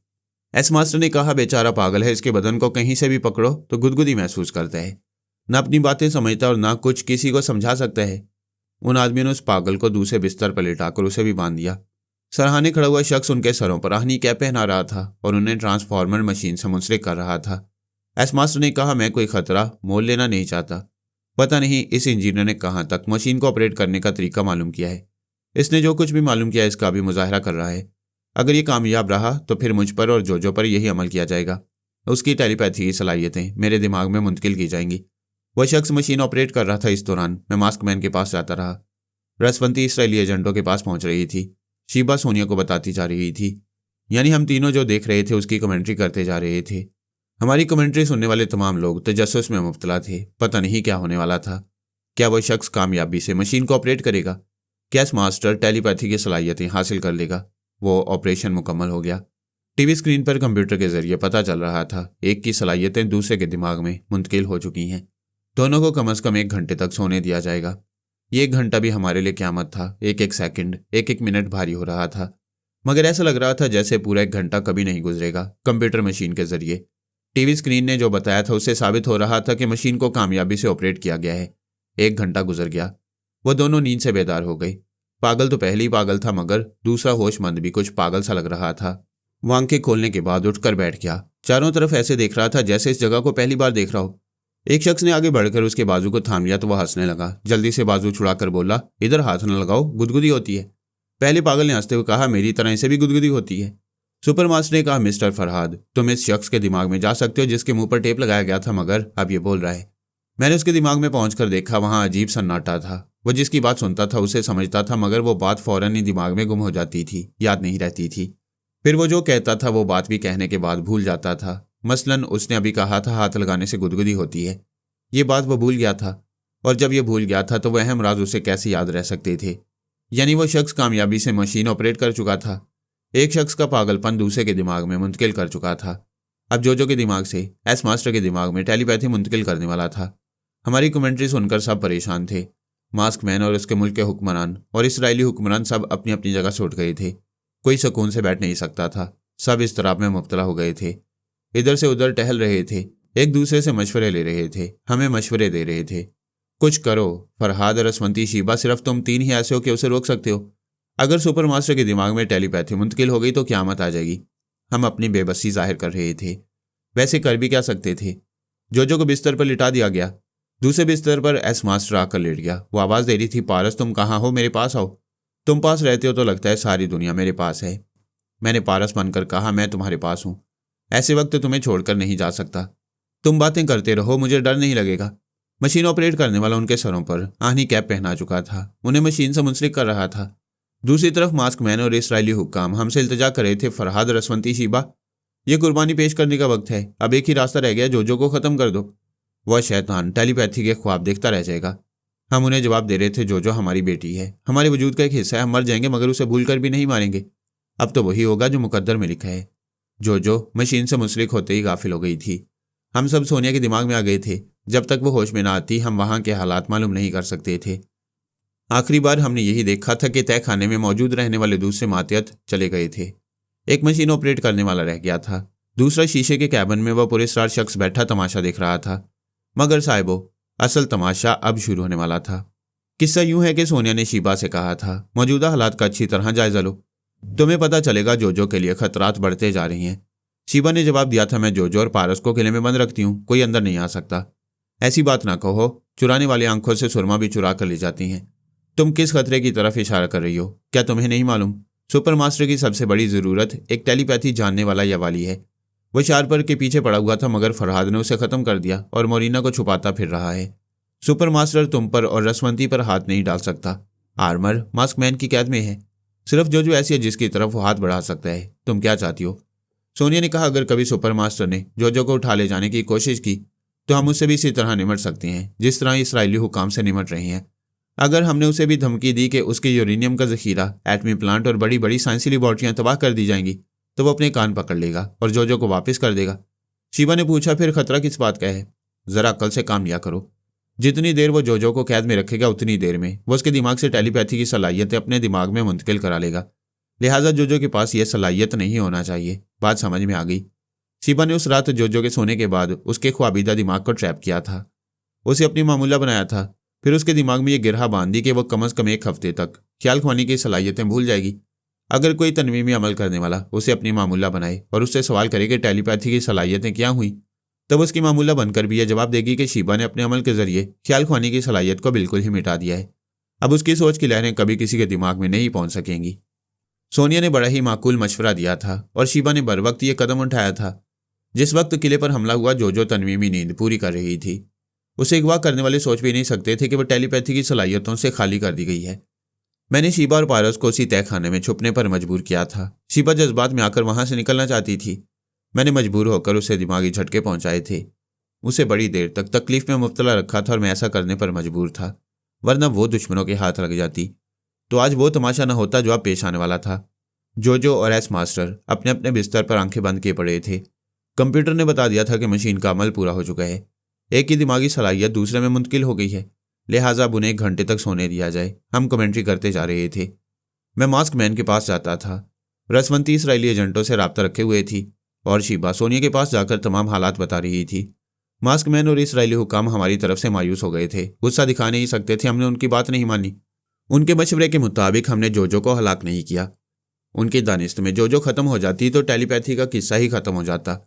एस मास्टर ने कहा, बेचारा पागल है, इसके बदन को कहीं से भी पकड़ो तो गुदगुदी महसूस करता है। ना अपनी बातें समझता और ना कुछ किसी को समझा सकता है। उन आदमियों ने उस पागल को दूसरे बिस्तर पर लिटाकर उसे भी बांध दिया। सरहाने खड़ा हुआ शख्स उनके सरों पर आहनी कैप पहना रहा था और उन्हें ट्रांसफार्मर मशीन से मुंसलिक कर रहा था। एस मास्टर ने कहा, मैं कोई खतरा मोल लेना नहीं चाहता। पता नहीं इस इंजीनियर ने कहाँ तक मशीन को ऑपरेट करने का तरीका मालूम किया है। इसने जो कुछ भी मालूम किया इसका भी मुजाहरा कर रहा है। अगर ये कामयाब रहा तो फिर मुझ पर और जो पर यही अमल किया जाएगा। उसकी टेलीपैथी की सलाहियतें मेरे दिमाग में मुंतकिल की जाएंगी। वह शख्स मशीन ऑपरेट कर रहा था। इस दौरान मैं मास्कमैन के पास जाता रहा। रसवंती इसराइली एजेंटों के पास पहुंच रही थी। शीबा सोनिया को बताती जा रही थी। यानी हम तीनों जो देख रहे थे उसकी कमेंट्री करते जा रहे थे। हमारी कमेंट्री सुनने वाले तमाम लोग तजस्सुस में मुब्तला थे। पता नहीं क्या होने वाला था। क्या वह शख्स कामयाबी से मशीन को ऑपरेट करेगा? क्या इस मास्टर टेलीपैथी की सलाहियतें हासिल कर लेगा? वो ऑपरेशन मुकम्मल हो गया। टीवी स्क्रीन पर कंप्यूटर के जरिए पता चल रहा था एक की सलाहियतें दूसरे के दिमाग में मुंतकिल हो चुकी हैं। दोनों को कम से कम 1 घंटे तक सोने दिया जाएगा। ये 1 घंटा भी हमारे लिए क़यामत था। एक एक सेकंड, एक एक मिनट भारी हो रहा था, मगर ऐसा लग रहा था जैसे पूरा 1 घंटा कभी नहीं गुजरेगा। कंप्यूटर मशीन के जरिए टीवी स्क्रीन ने जो बताया था उससे साबित हो रहा था कि मशीन को कामयाबी से ऑपरेट किया गया है। 1 घंटा गुजर गया। वो दोनों नींद से बेदार हो गई। पागल तो पहले ही पागल था, मगर दूसरा होशमंद भी कुछ पागल सा लग रहा था। वो आंखें खोलने के बाद उठकर बैठ गया। चारों तरफ ऐसे देख रहा था जैसे इस जगह को पहली बार देख रहा हो। एक शख्स ने आगे बढ़कर उसके बाजू को थाम लिया तो वह हंसने लगा। जल्दी से बाजू छुड़ाकर बोला, इधर हाथ न लगाओ, गुदगुदी होती है। पहले पागल ने हंसते हुए कहा, मेरी तरह इसे भी गुदगुदी होती है। सुपर मास्टर ने कहा, मिस्टर फरहाद, तुम इस शख्स के दिमाग में जा सकते हो जिसके मुंह पर टेप लगाया गया था, मगर अब ये बोल रहा है। मैंने उसके दिमाग में पहुंचकर देखा, वहां अजीब सन्नाटा था। वह जिसकी बात सुनता था उसे समझता था, मगर वो बात फौरन ही दिमाग में गुम हो जाती थी, याद नहीं रहती थी। फिर वो जो कहता था वो बात भी कहने के बाद भूल जाता था। मसलन उसने अभी कहा था हाथ लगाने से गुदगुदी होती है, ये बात वो भूल गया था। और जब ये भूल गया था तो वह अहम राज उसे कैसे याद रह सकते थे। यानी वो शख्स कामयाबी से मशीन ऑपरेट कर चुका था। एक शख्स का पागलपन दूसरे के दिमाग में मुंतकिल कर चुका था। अब जोजो के दिमाग से एस मास्टर के दिमाग में टेलीपैथी मुंतकिल करने वाला था। हमारी कमेंट्री सुनकर सब परेशान थे। मास्क मैन और उसके मुल्क के हुक्मरान और इसराइली हुक्मरान सब अपनी अपनी जगह से उठ गए थे। कोई सुकून से बैठ नहीं सकता था। सब इज़्तिराब में मुब्तला हो गए थे। इधर से उधर टहल रहे थे, एक दूसरे से मशवरे ले रहे थे, हमें मशवरे दे रहे थे। कुछ करो फरहाद, रसवंती, शीबा, सिर्फ तुम तीन ही ऐसे हो कि उसे रोक सकते हो। अगर सुपर मास्टर के दिमाग में टेलीपैथी मुंतकिल हो गई तो क़यामत आ जाएगी। हम अपनी बेबसी जाहिर कर रहे थे। वैसे कर भी क्या सकते थे। जोजो को बिस्तर पर लिटा दिया गया। दूसरे बिस्तर पर एस मास्टर आकर लेट गया। वो आवाज़ दे रही थी, पारस तुम कहाँ हो, मेरे पास आओ। तुम पास रहते हो तो लगता है सारी दुनिया मेरे पास है। मैंने पारस बनकर कहा, मैं तुम्हारे पास हूँ, ऐसे वक्त तुम्हें छोड़कर नहीं जा सकता। तुम बातें करते रहो, मुझे डर नहीं लगेगा। मशीन ऑपरेट करने वाला उनके सरों पर आहनी कैप पहना चुका था, उन्हें मशीन से मुंसलिक कर रहा था। दूसरी तरफ मास्क मैन और इसराइली हुक्काम हमसे इल्तिजा कर रहे थे, फरहाद, रसवंती, शीबा, ये कुर्बानी पेश करने का वक्त है। अब एक ही रास्ता रह गया, जोजो को ख़त्म कर दो। वह शैतान टेलीपैथी के ख्वाब देखता रह जाएगा। हम उन्हें जवाब दे रहे थे, जोजो हमारी बेटी है, हमारे वजूद का एक हिस्सा है, हम मर जाएंगे मगर उसे भूल कर भी नहीं मारेंगे। अब तो वही होगा जो मुकद्दर में लिखा है। जोजो मशीन से मुंसलिक होते ही गाफिल हो गई थी। हम सब सोनिया के दिमाग में आ गए थे। जब तक वो होश में ना आती हम वहाँ के हालात मालूम नहीं कर सकते थे। आखिरी बार हमने यही देखा था कि तय खाने में मौजूद रहने वाले दूसरे मातियत चले गए थे। एक मशीन ऑपरेट करने वाला रह गया था। दूसरा शीशे के कैबिन में वह पुरस्कार शख्स बैठा तमाशा देख रहा था। मगर साहिबो, असल तमाशा अब शुरू होने वाला था। किस्सा यूं है कि सोनिया ने शीबा से कहा था, मौजूदा हालात का अच्छी तरह जायजा लो, तुम्हें पता चलेगा जोजो के लिए खतरात बढ़ते जा रही हैं। शीबा ने जवाब दिया था, मैं जोजो और पारस को किले में बंद रखती हूँ, कोई अंदर नहीं आ सकता। ऐसी बात ना कहो, चुराने वाली आंखों से सुरमा भी चुरा कर ले जाती हैं। तुम किस खतरे की तरफ इशारा कर रही हो, क्या तुम्हें नहीं मालूम? सुपर मास्टर की सबसे बड़ी ज़रूरत एक टेलीपैथी जानने वाला या वाली है। वह शार्पर के पीछे पड़ा हुआ था मगर फरहाद ने उसे ख़त्म कर दिया और मोरिना को छुपाता फिर रहा है। सुपर मास्टर तुम पर और रसवंती पर हाथ नहीं डाल सकता। आर्मर मास्क मैन की कैद में है। सिर्फ जोजो ऐसी है जिसकी तरफ वो हाथ बढ़ा सकता है। तुम क्या चाहती हो? सोनिया ने कहा, अगर कभी सुपर मास्टर ने जोजो को उठा ले जाने की कोशिश की तो हम उससे भी इसी तरह निमट सकते हैं जिस तरह इसराइली हुकाम से निमट रहे हैं। अगर हमने उसे भी धमकी दी कि उसके यूरेनियम का जखीरा, एटमी प्लांट और बड़ी बड़ी साइंसी लेबॉर्ट्रियां तबाह कर दी जाएंगी तो वो अपने कान पकड़ लेगा और जोजो को वापस कर देगा। शिवा ने पूछा, फिर खतरा किस बात का है? जरा अक्ल से काम लिया करो। जितनी देर वो जोजो को कैद में रखेगा उतनी देर में वो उसके दिमाग से टेलीपैथी की सलाहियतें अपने दिमाग में मुंतकिल करा लेगा। लिहाजा जोजो के पास यह सलाहियत नहीं होना चाहिए। बात समझ में आ गई। शिवा ने उस रात जोजो के सोने के बाद उसके ख्वाबीदा दिमाग को ट्रैप किया था, उसे अपनी मामूला बनाया था। फिर उसके दिमाग में यह गिरहा बांध दी कि वह कम अज़ कम एक हफ्ते तक ख्याल ख्वानी की सलाहियतें भूल जाएगी। अगर कोई तनवीमी अमल करने वाला उसे अपनी मामूला बनाए और उससे सवाल करे कि टेलीपैथी की सलाहियतें क्या हुई, तब उसकी मामूला बनकर भी यह जवाब देगी कि शिवा ने अपने अमल के जरिए ख्याल ख्वानी की सलाहियत को बिल्कुल ही मिटा दिया है। अब उसकी सोच की लहरें कभी किसी के दिमाग में नहीं पहुंच सकेंगी। सोनिया ने बड़ा ही माकूल मशवरा दिया था और शिवा ने बर वक्त यह कदम उठाया था। जिस वक्त किले पर हमला हुआ जोजो तनवीमी नींद पूरी कर रही थी। उसे अगवा करने वाले सोच भी नहीं सकते थे कि वह टेलीपैथी की सलाहियतों से खाली कर दी गई है। मैंने शिवा और पारस को उसी तय खाने में छुपने पर मजबूर किया था। शिवा जज्बात में आकर वहां से निकलना चाहती थी। मैंने मजबूर होकर उसे दिमागी झटके पहुंचाए थे। उसे बड़ी देर तक तकलीफ में मुब्तला रखा था और मैं ऐसा करने पर मजबूर था, वरना वो दुश्मनों के हाथ लग जाती तो आज वो तमाशा न होता जो अब पेश आने वाला था। जोजो और एस मास्टर अपने अपने बिस्तर पर आंखें बंद किए पड़े थे। कंप्यूटर ने बता दिया था कि मशीन का अमल पूरा हो चुका है। एक की दिमागी सलाहियत दूसरे में मुंतकिल हो गई है, लिहाजा अब उन्हें 1 घंटे तक सोने दिया जाए। हम कमेंट्री करते जा रहे थे। मैं मास्क मैन के पास जाता था। रसवंती इसराइली एजेंटों से राब्ता रखे हुए थी और शिवा सोनिया के पास जाकर तमाम हालात बता रही थी। मास्क मैन और इसराइली हुकाम हमारी तरफ से मायूस हो गए थे, गुस्सा दिखा नहीं सकते थे। हमने उनकी बात नहीं मानी। उनके मशवरे के मुताबिक हमने जोजो को हलाक नहीं किया। उनकी दानिस्त में जोजो खत्म हो जाती तो टेलीपैथी का किस्सा ही खत्म हो जाता।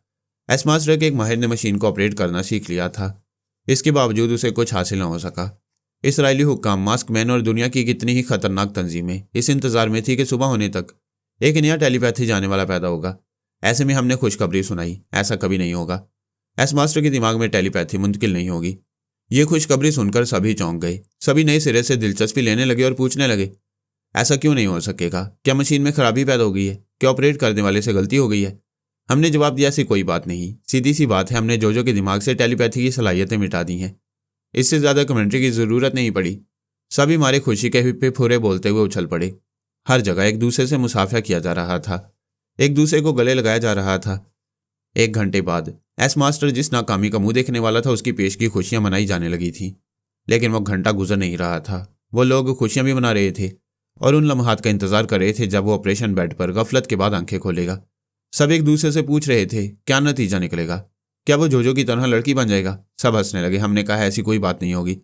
एस मास्टर के एक माहिर ने मशीन को ऑपरेट करना सीख लिया था। इसके बावजूद उसे कुछ हासिल न हो सका। इसराइली हुक्काम, मास्कमैन और दुनिया की कितनी ही खतरनाक तंजीमें इस इंतजार में थी कि सुबह होने तक एक नया टेलीपैथी जाने वाला पैदा होगा। ऐसे में हमने खुशखबरी सुनाई, ऐसा कभी नहीं होगा। एस मास्टर के दिमाग में टेलीपैथी मुंतकिल नहीं होगी। ये खुशखबरी सुनकर सभी चौंक गए। सभी नए सिरे से दिलचस्पी लेने लगे और पूछने लगे, ऐसा क्यों नहीं हो सकेगा? क्या मशीन में खराबी पैदा हो गई है? क्या ऑपरेट करने वाले से गलती हो गई है? हमने जवाब दिया, ऐसी कोई बात नहीं, सीधी सी बात है, हमने जोजो के दिमाग से टेलीपैथी की सलाहियतें मिटा दी हैं। इससे ज़्यादा कमेंट्री की ज़रूरत नहीं पड़ी। सभी मारे खुशी के हिप्पे फुरे बोलते हुए उछल पड़े। हर जगह एक दूसरे से मुसाफिया किया जा रहा था, एक दूसरे को गले लगाया जा रहा था। 1 घंटे बाद एस मास्टर जिस नाकामी का मुंह देखने वाला था, उसकी पेश की खुशियां मनाई जाने लगी थीं। लेकिन वो घंटा गुजर नहीं रहा था। वो लोग खुशियां भी मना रहे थे और उन लम्हात का इंतजार कर रहे थे जब वो ऑपरेशन बेड पर गफलत के बाद आंखें खोलेगा। सब एक दूसरे से पूछ रहे थे, क्या नतीजा निकलेगा? क्या वो जोजो की तरह लड़की बन जाएगा? सब हंसने लगे। हमने कहा, ऐसी कोई बात नहीं होगी,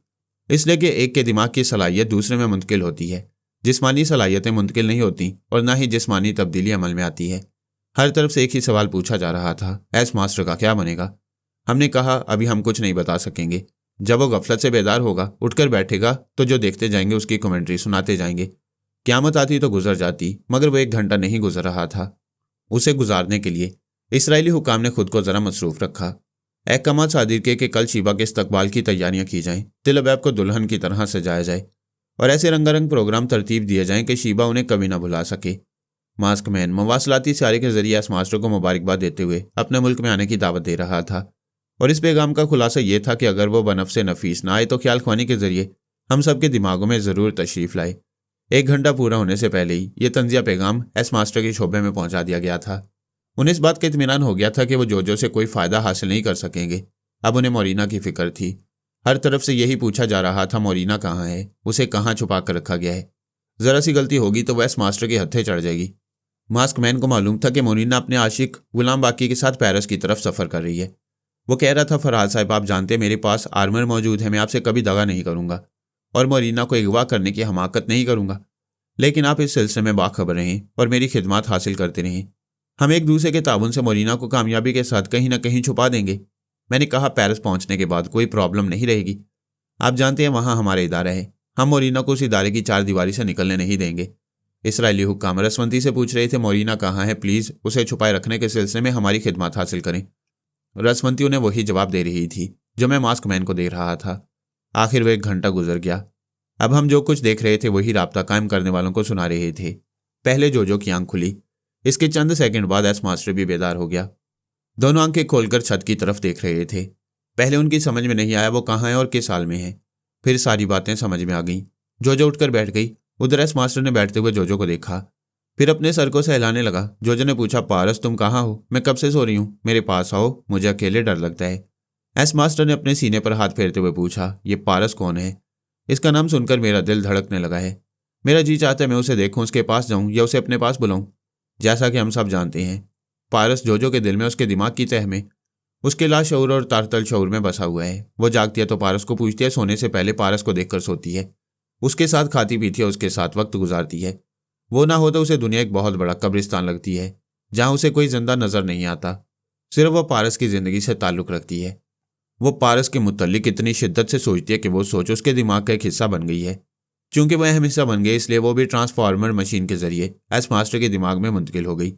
इसलिए कि एक के दिमाग की सलाहियत दूसरे में मुंतकिल होती है। जिस्मानी सलाहियतें मुंतकिल नहीं होती और ना ही जिस्मानी तब्दीली अमल में आती है। हर तरफ से एक ही सवाल पूछा जा रहा था, एस मास्टर का क्या बनेगा? हमने कहा, अभी हम कुछ नहीं बता सकेंगे। जब वो गफलत से बेदार होगा, उठकर बैठेगा तो जो देखते जाएंगे उसकी कमेंट्री सुनाते जाएंगे। क़यामत आती तो गुजर जाती, मगर वो 1 घंटा नहीं गुजर रहा था। उसे गुजारने के लिए इसराइली हुकाम ने खुद को ज़रा मसरूफ़ रखा। एहकामात सादिर के कि कल शीबा के इस्तकबाल की तैयारियां की जाएं, तिलबैब को दुल्हन की तरह सजाया जाए और ऐसे रंगारंग प्रोग्राम तरतीब दिए जाएं कि शीबा उन्हें कभी ना भुला सके। मास्कमैन मवासलाती सियारे के जरिए एस मास्टर को मुबारकबाद देते हुए अपने मुल्क में आने की दावत दे रहा था और इस पैगाम का खुलासा ये था कि अगर वो बनफ़्से नफीस ना आए तो ख्याल ख्वानी के जरिए हम सबके दिमागों में ज़रूर तशरीफ़ लाए। 1 घंटा पूरा होने से पहले ही ये तंजिया पैगाम एस मास्टर के शोबे में पहुंचा दिया गया था। उन्हें इस बात का इत्मीनान हो गया था कि वो जोजो से कोई फ़ायदा हासिल नहीं कर सकेंगे। अब उन्हें मोरीना की फ़िक्र थी। हर तरफ से यही पूछा जा रहा था, मोरीना कहाँ है? उसे कहाँ छुपा कर रखा गया है? ज़रा सी गलती होगी तो वह एस मास्टर के हत्थे चढ़ जाएगी। मास्कमैन को मालूम था कि मोरीना अपने आशिक गुलाम बाकी के साथ पेरिस की तरफ सफ़र कर रही है। वो कह रहा था, फरहाद साहब, आप जानते हैं मेरे पास आर्मर मौजूद है, मैं आपसे कभी दगा नहीं करूँगा और मोरीना को अगवा करने की हमाकत नहीं करूँगा, लेकिन आप इस सिलसिले में बाखबर रहें और मेरी खिदमत हासिल करते रहें। हम एक दूसरे के ताउन से मोरीना को कामयाबी के साथ कहीं ना कहीं छुपा देंगे। मैंने कहा, पेरिस पहुंचने के बाद कोई प्रॉब्लम नहीं रहेगी। आप जानते हैं वहाँ हमारा इदारा है, हम मोरीना को उस इदारे की 4 दीवारी से निकलने नहीं देंगे। इसराइली हुक्काम रसवंती से पूछ रहे थे, मोरीना कहाँ है? प्लीज़ उसे छुपाए रखने के सिलसिले में हमारी खिदमत हासिल करें। रसवंती उन्हें वही जवाब दे रही थी जो मैं मास्कमैन को दे रहा था। आखिर वह 1 घंटा गुजर गया। अब हम जो कुछ देख रहे थे वही राब्ता कायम करने वालों को सुना रहे थे। पहले जोजो की आंख खुली, इसके चंद सेकंड बाद एस मास्टर भी बेदार हो गया। दोनों आंखें खोलकर छत की तरफ देख रहे थे। पहले उनकी समझ में नहीं आया वो कहाँ है और किस हाल में है, फिर सारी बातें समझ में आ गईं। जोजो उठकर बैठ गई। उधर एस मास्टर ने बैठते हुए जोजो को देखा, फिर अपने सर को सहलाने लगा। जोजो ने पूछा, पारस तुम कहाँ हो? मैं कब से सो रही हूँ, मेरे पास आओ, मुझे अकेले डर लगता है। एस मास्टर ने अपने सीने पर हाथ फेरते हुए पूछा, ये पारस कौन है? इसका नाम सुनकर मेरा दिल धड़कने लगा है। मेरा जी चाहता है मैं उसे देखूं, उसके पास जाऊं या उसे अपने पास बुलाऊं। जैसा कि हम सब जानते हैं, पारस जोजो के दिल में, उसके दिमाग की तह में, उसके लाशऊर और तारतल शऊर में बसा हुआ है। वो जागती है तो पारस को पूछती है, सोने से पहले पारस को देखकर सोती है, उसके साथ खाती पीती है, उसके साथ वक्त गुजारती है। वो ना हो तो उसे दुनिया एक बहुत बड़ा कब्रिस्तान लगती है जहाँ उसे कोई जिंदा नजर नहीं आता। सिर्फ वो पारस की जिंदगी से ताल्लुक़ रखती है। वो पारस के मुतल्लिक इतनी शिद्दत से सोचती है कि वो सोच उसके दिमाग का एक हिस्सा बन गई है। चूंकि वह अहम हिस्सा बन गई, इसलिए वो भी ट्रांसफार्मर मशीन के जरिए एस मास्टर के दिमाग में मुंतकिल हो गई।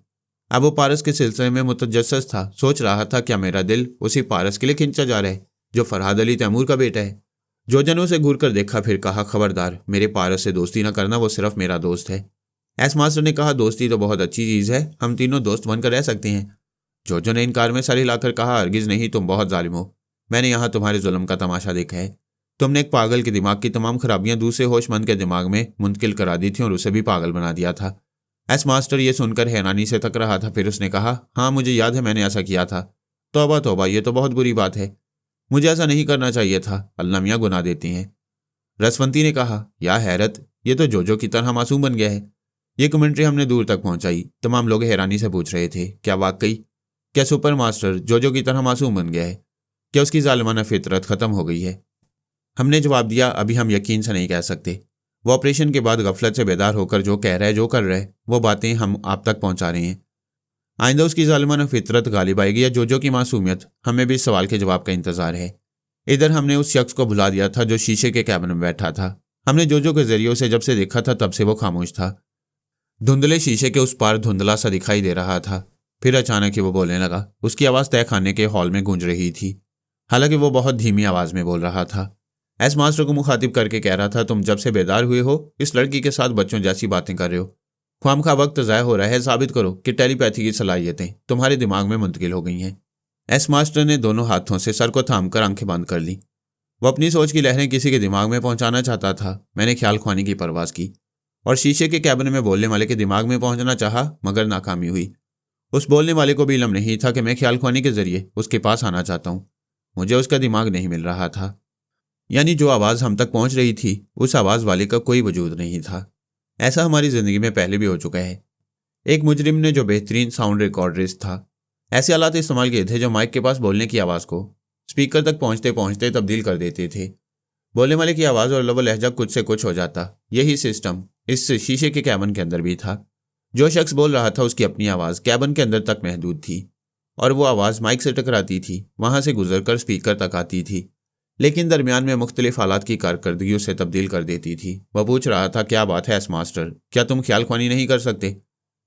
अब वो पारस के सिलसिले में मुतजस्सिस था। सोच रहा था, क्या मेरा दिल उसी पारस के लिए खिंचा जा रहा है जो फरहाद अली तैमूर का बेटा है? जोजो ने उसे घूर कर देखा, फिर कहा, खबरदार, मेरे पारस से दोस्ती न करना, वो सिर्फ मेरा दोस्त है। एस मास्टर ने कहा, दोस्ती तो बहुत अच्छी चीज़ है, हम तीनों दोस्त बनकर रह सकते हैं। जोजो ने इनकार में सर हिलाकर कहा, हरगिज़ नहीं, तुम बहुत जालिम हो। मैंने यहाँ तुम्हारे जुल्म का तमाशा देखा है। तुमने एक पागल के दिमाग की तमाम खराबियां दूसरे होशमंद के दिमाग में मुंतकिल करा दी थी और उसे भी पागल बना दिया था। एस मास्टर ये सुनकर हैरानी से तक रहा था। फिर उसने कहा, हाँ मुझे याद है, मैंने ऐसा किया था। तौबा तौबा, ये तो बहुत बुरी बात है, मुझे ऐसा नहीं करना चाहिए था। अल्लाह मियाँ गुनाह देती हैं। रसवंती ने कहा, या हैरत, ये तो जोजो की तरह मासूम बन गया है। ये कमेंट्री हमने दूर तक पहुंचाई। तमाम लोग हैरानी से पूछ रहे थे, क्या वाकई, क्या सुपर मास्टर जोजो की तरह मासूम बन गया है? क्या उसकी जालिमाना फितरत ख़त्म हो गई है? हमने जवाब दिया, अभी हम यकीन से नहीं कह सकते। वो ऑपरेशन के बाद गफलत से बेदार होकर जो कह रहा है, जो कर रहा है, वो बातें हम आप तक पहुंचा रहे हैं। आइंदा उसकी जालिमाना फितरत गालिब आएगी या जोजो की मासूमियत, हमें भी इस सवाल के जवाब का इंतज़ार है। इधर हमने उस शख्स को भुला दिया था जो शीशे के कैबिन में बैठा था। हमने जोजो के जरिए उसे जब से देखा था तब से वो खामोज था। धुंधले शीशे के उस पार धुंधला सा दिखाई दे रहा था। फिर अचानक ही वो बोलने लगा। उसकी आवाज़ तय खाने के हॉल में गूंज रही थी, हालांकि वो बहुत धीमी आवाज़ में बोल रहा था। एस मास्टर को मुखातिब करके कह रहा था, तुम जब से बेदार हुए हो इस लड़की के साथ बच्चों जैसी बातें कर रहे हो। ख्वामखा वक्त ज़ाया हो रहा है। साबित करो कि टेलीपैथी की सलाहियतें तुम्हारे दिमाग में मुंतकिल हो गई हैं। एस मास्टर ने दोनों हाथों से सर को थामकर आंखें बंद कर ली। वो अपनी सोच की लहरें किसी के दिमाग में पहुंचाना चाहता था। मैंने ख्याल ख्वानी की परवाज़ की और शीशे के कैबिन में बोलने वाले के दिमाग में पहुंचना चाहा, मगर नाकामी हुई। उस बोलने वाले को भी इल्म नहीं था कि मैं ख्याल ख्वानी के जरिए उसके पास आना चाहता हूँ। मुझे उसका दिमाग नहीं मिल रहा था, यानी जो आवाज़ हम तक पहुंच रही थी उस आवाज़ वाले का कोई वजूद नहीं था। ऐसा हमारी ज़िंदगी में पहले भी हो चुका है। एक मुजरिम ने जो बेहतरीन साउंड रिकॉर्डर्स था, ऐसे आलात इस्तेमाल किए थे जो माइक के पास बोलने की आवाज़ को स्पीकर तक पहुंचते पहुंचते तब्दील कर देते थे। बोलने वाले की आवाज़ और लबो लहजा कुछ से कुछ हो जाता। यही सिस्टम इस शीशे के कैबिन के अंदर भी था। जो शख्स बोल रहा था उसकी अपनी आवाज़ कैबिन के अंदर तक महदूद थी और वो आवाज़ माइक से टकराती थी, वहाँ से गुजरकर स्पीकर तक आती थी, लेकिन दरमियान में मुख्तलिफ हालात की कारकर्दगी उसे तब्दील कर देती थी। वह पूछ रहा था, क्या बात है एस मास्टर, क्या तुम ख्याल ख्वानी नहीं कर सकते?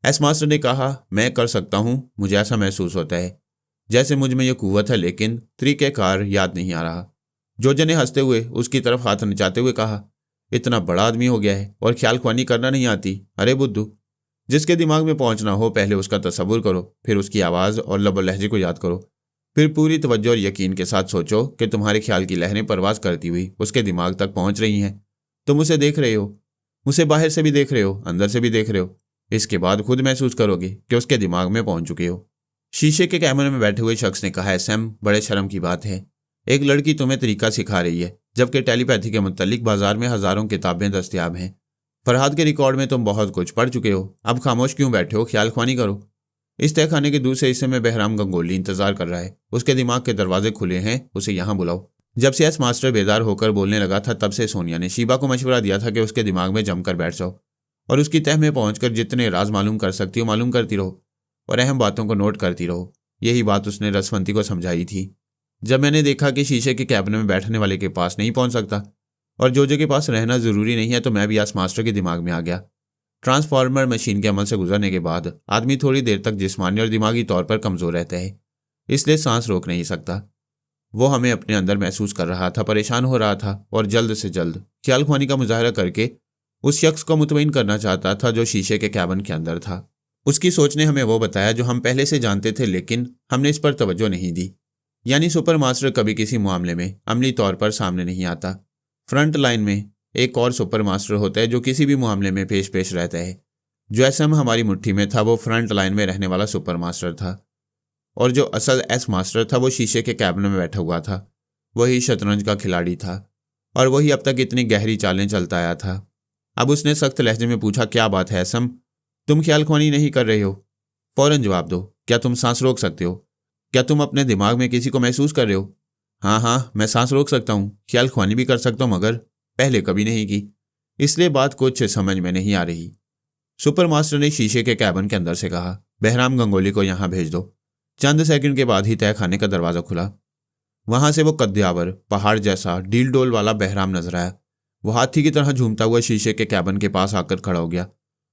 एस मास्टर ने कहा, मैं कर सकता हूँ। मुझे ऐसा महसूस होता है जैसे मुझ में यह कुव्वत है, लेकिन तरीक़ेकार याद नहीं आ रहा। जोजे ने हंसते हुए उसकी तरफ हाथ नचाते हुए कहा, इतना बड़ा आदमी हो गया है और ख्याल ख्वानी करना नहीं आती? अरे बुद्धू, जिसके दिमाग में पहुंचना हो पहले उसका तसव्वुर करो, फिर उसकी आवाज़ और लब और लहजे को याद करो, फिर पूरी तवज्जो और यकीन के साथ सोचो कि तुम्हारे ख्याल की लहरें परवाज़ करती हुई उसके दिमाग तक पहुंच रही हैं। तुम उसे देख रहे हो, उसे बाहर से भी देख रहे हो, अंदर से भी देख रहे हो। इसके बाद खुद महसूस करोगे कि उसके दिमाग में पहुंच चुके हो। शीशे के कैमरे में बैठे हुए शख्स ने कहा, सैम, बड़े शर्म की बात है, एक लड़की तुम्हें तरीका सिखा रही है, जबकि टेलीपैथी के मुतालिक बाजार में हज़ारों किताबें दस्तयाब हैं। फरहाद के रिकॉर्ड में तुम बहुत कुछ पढ़ चुके हो, अब खामोश क्यों बैठे हो? ख्याल ख्वानी करो। इस तहखाने के दूसरे हिस्से में बहराम गंगोली इंतजार कर रहा है। उसके दिमाग के दरवाजे खुले हैं, उसे यहाँ बुलाओ। जब से एस मास्टर बेदार होकर बोलने लगा था तब से सोनिया ने शीबा को मशवरा दिया था कि उसके दिमाग में जमकर बैठ जाओ और उसकी तह में पहुंचकर जितने राज मालूम कर सकती हो मालूम करती रहो और अहम बातों को नोट करती रहो। यही बात उसने रसवंती को समझाई थी। जब मैंने देखा कि शीशे के कैबिन में बैठने वाले के पास नहीं पहुंच सकता और जोजे के पास रहना ज़रूरी नहीं है, तो मैं भी एस मास्टर के दिमाग में आ गया। ट्रांसफार्मर मशीन के अमल से गुजरने के बाद आदमी थोड़ी देर तक जिस्मानी और दिमागी तौर पर कमज़ोर रहता है, इसलिए सांस रोक नहीं सकता। वो हमें अपने अंदर महसूस कर रहा था, परेशान हो रहा था और जल्द से जल्द ख्याल ख्वानी का मुजाहरा करके उस शख्स को मुतमईन करना चाहता था जो शीशे के कैबिन के अंदर था। उसकी सोच ने हमें वो बताया जो हम पहले से जानते थे, लेकिन हमने इस पर तवज्जो नहीं दी। यानी सुपर मास्टर कभी किसी मामले में अमली तौर पर सामने नहीं आता। फ्रंट लाइन में एक और सुपर मास्टर होता है जो किसी भी मामले में पेश रहता है। जो एसएम हमारी मुट्ठी में था वो फ्रंट लाइन में रहने वाला सुपर मास्टर था, और जो असल एस मास्टर था वो शीशे के कैबिन में बैठा हुआ था। वही शतरंज का खिलाड़ी था और वही अब तक इतनी गहरी चालें चलता आया था। अब उसने सख्त लहजे में पूछा, क्या बात है एसएम, तुम ख्याल ख्वानी नहीं कर रहे हो? फौरन जवाब दो। क्या तुम सांस रोक सकते हो? क्या तुम अपने दिमाग में किसी को महसूस कर रहे हो? हाँ, मैं सांस रोक सकता हूँ, ख्याल ख्वानी भी कर सकता हूँ, मगर पहले कभी नहीं की, इसलिए बात कुछ समझ में नहीं आ रही। सुपर मास्टर ने शीशे के कैबिन के अंदर से कहा, बहराम गंगोली को यहाँ भेज दो। चंद सेकंड के बाद ही तय खाने का दरवाज़ा खुला। वहाँ से वो कद्यावर पहाड़ जैसा डील डोल वाला बहराम नजर आया। वो हाथी की तरह झूमता हुआ शीशे के कैबिन के पास आकर खड़ा हो गया।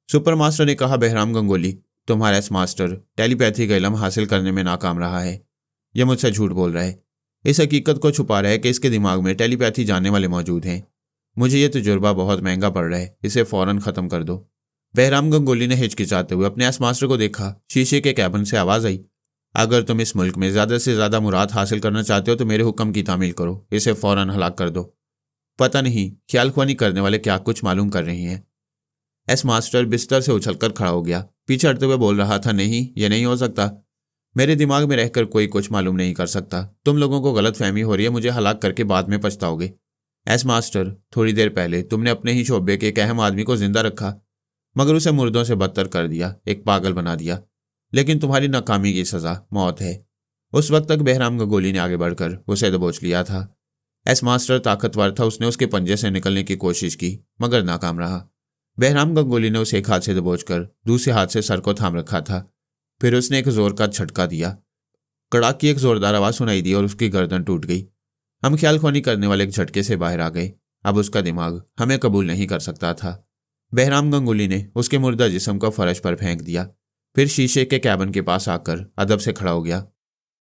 सुपर मास्टर ने कहा, बहराम गंगोली, तुम्हारा एस मास्टर टेलीपैथी का इल्म हासिल करने में नाकाम रहा है। यह मुझसे झूठ बोल रहा है, इस हकीकत को छुपा रहा है कि इसके दिमाग में टेलीपैथी जानने वाले मौजूद हैं। मुझे यह तजुर्बा बहुत महंगा पड़ रहा है, इसे फ़ौरन ख़त्म कर दो। बहराम गंगोली ने हिचकिचाते हुए अपने एस मास्टर को देखा। शीशे के कैबिन से आवाज़ आई, अगर तुम इस मुल्क में ज़्यादा से ज़्यादा मुराद हासिल करना चाहते हो तो मेरे हुक्म की तामील करो, इसे फ़ौरन हलाक कर दो। पता नहीं ख्याल ख्वानी करने वाले क्या कुछ मालूम कर रही हैं। एस मास्टर बिस्तर से उछलकर खड़ा हो गया। पीछे हटते हुए बोल रहा था, नहीं, यह नहीं हो सकता। मेरे दिमाग में रहकर कोई कुछ मालूम नहीं कर सकता। तुम लोगों को गलत फहमी हो रही है, मुझे हलाक करके बाद में पछताओगे। एस मास्टर, थोड़ी देर पहले तुमने अपने ही शोबे के एक अहम आदमी को जिंदा रखा, मगर उसे मुर्दों से बदतर कर दिया, एक पागल बना दिया। लेकिन तुम्हारी नाकामी की सज़ा मौत है। उस वक्त तक बहराम गंगोली ने आगे बढ़कर उसे दबोच लिया था। एस मास्टर ताकतवर था, उसने उसके पंजे से निकलने की कोशिश की मगर नाकाम रहा। बहराम गंगोली ने उसे एक हाथ से दबोचकर दूसरे हाथ से सर को थाम रखा था। फिर उसने एक जोर का झटका दिया। कड़ाक की एक जोरदार आवाज़ सुनाई दी और उसकी गर्दन टूट गई। हम ख्याल खोनी करने वाले एक झटके से बाहर आ गए। अब उसका दिमाग हमें कबूल नहीं कर सकता था। बहराम गंगुली ने उसके मुर्दा जिस्म को फर्श पर फेंक दिया, फिर शीशे के कैबिन के पास आकर अदब से खड़ा हो गया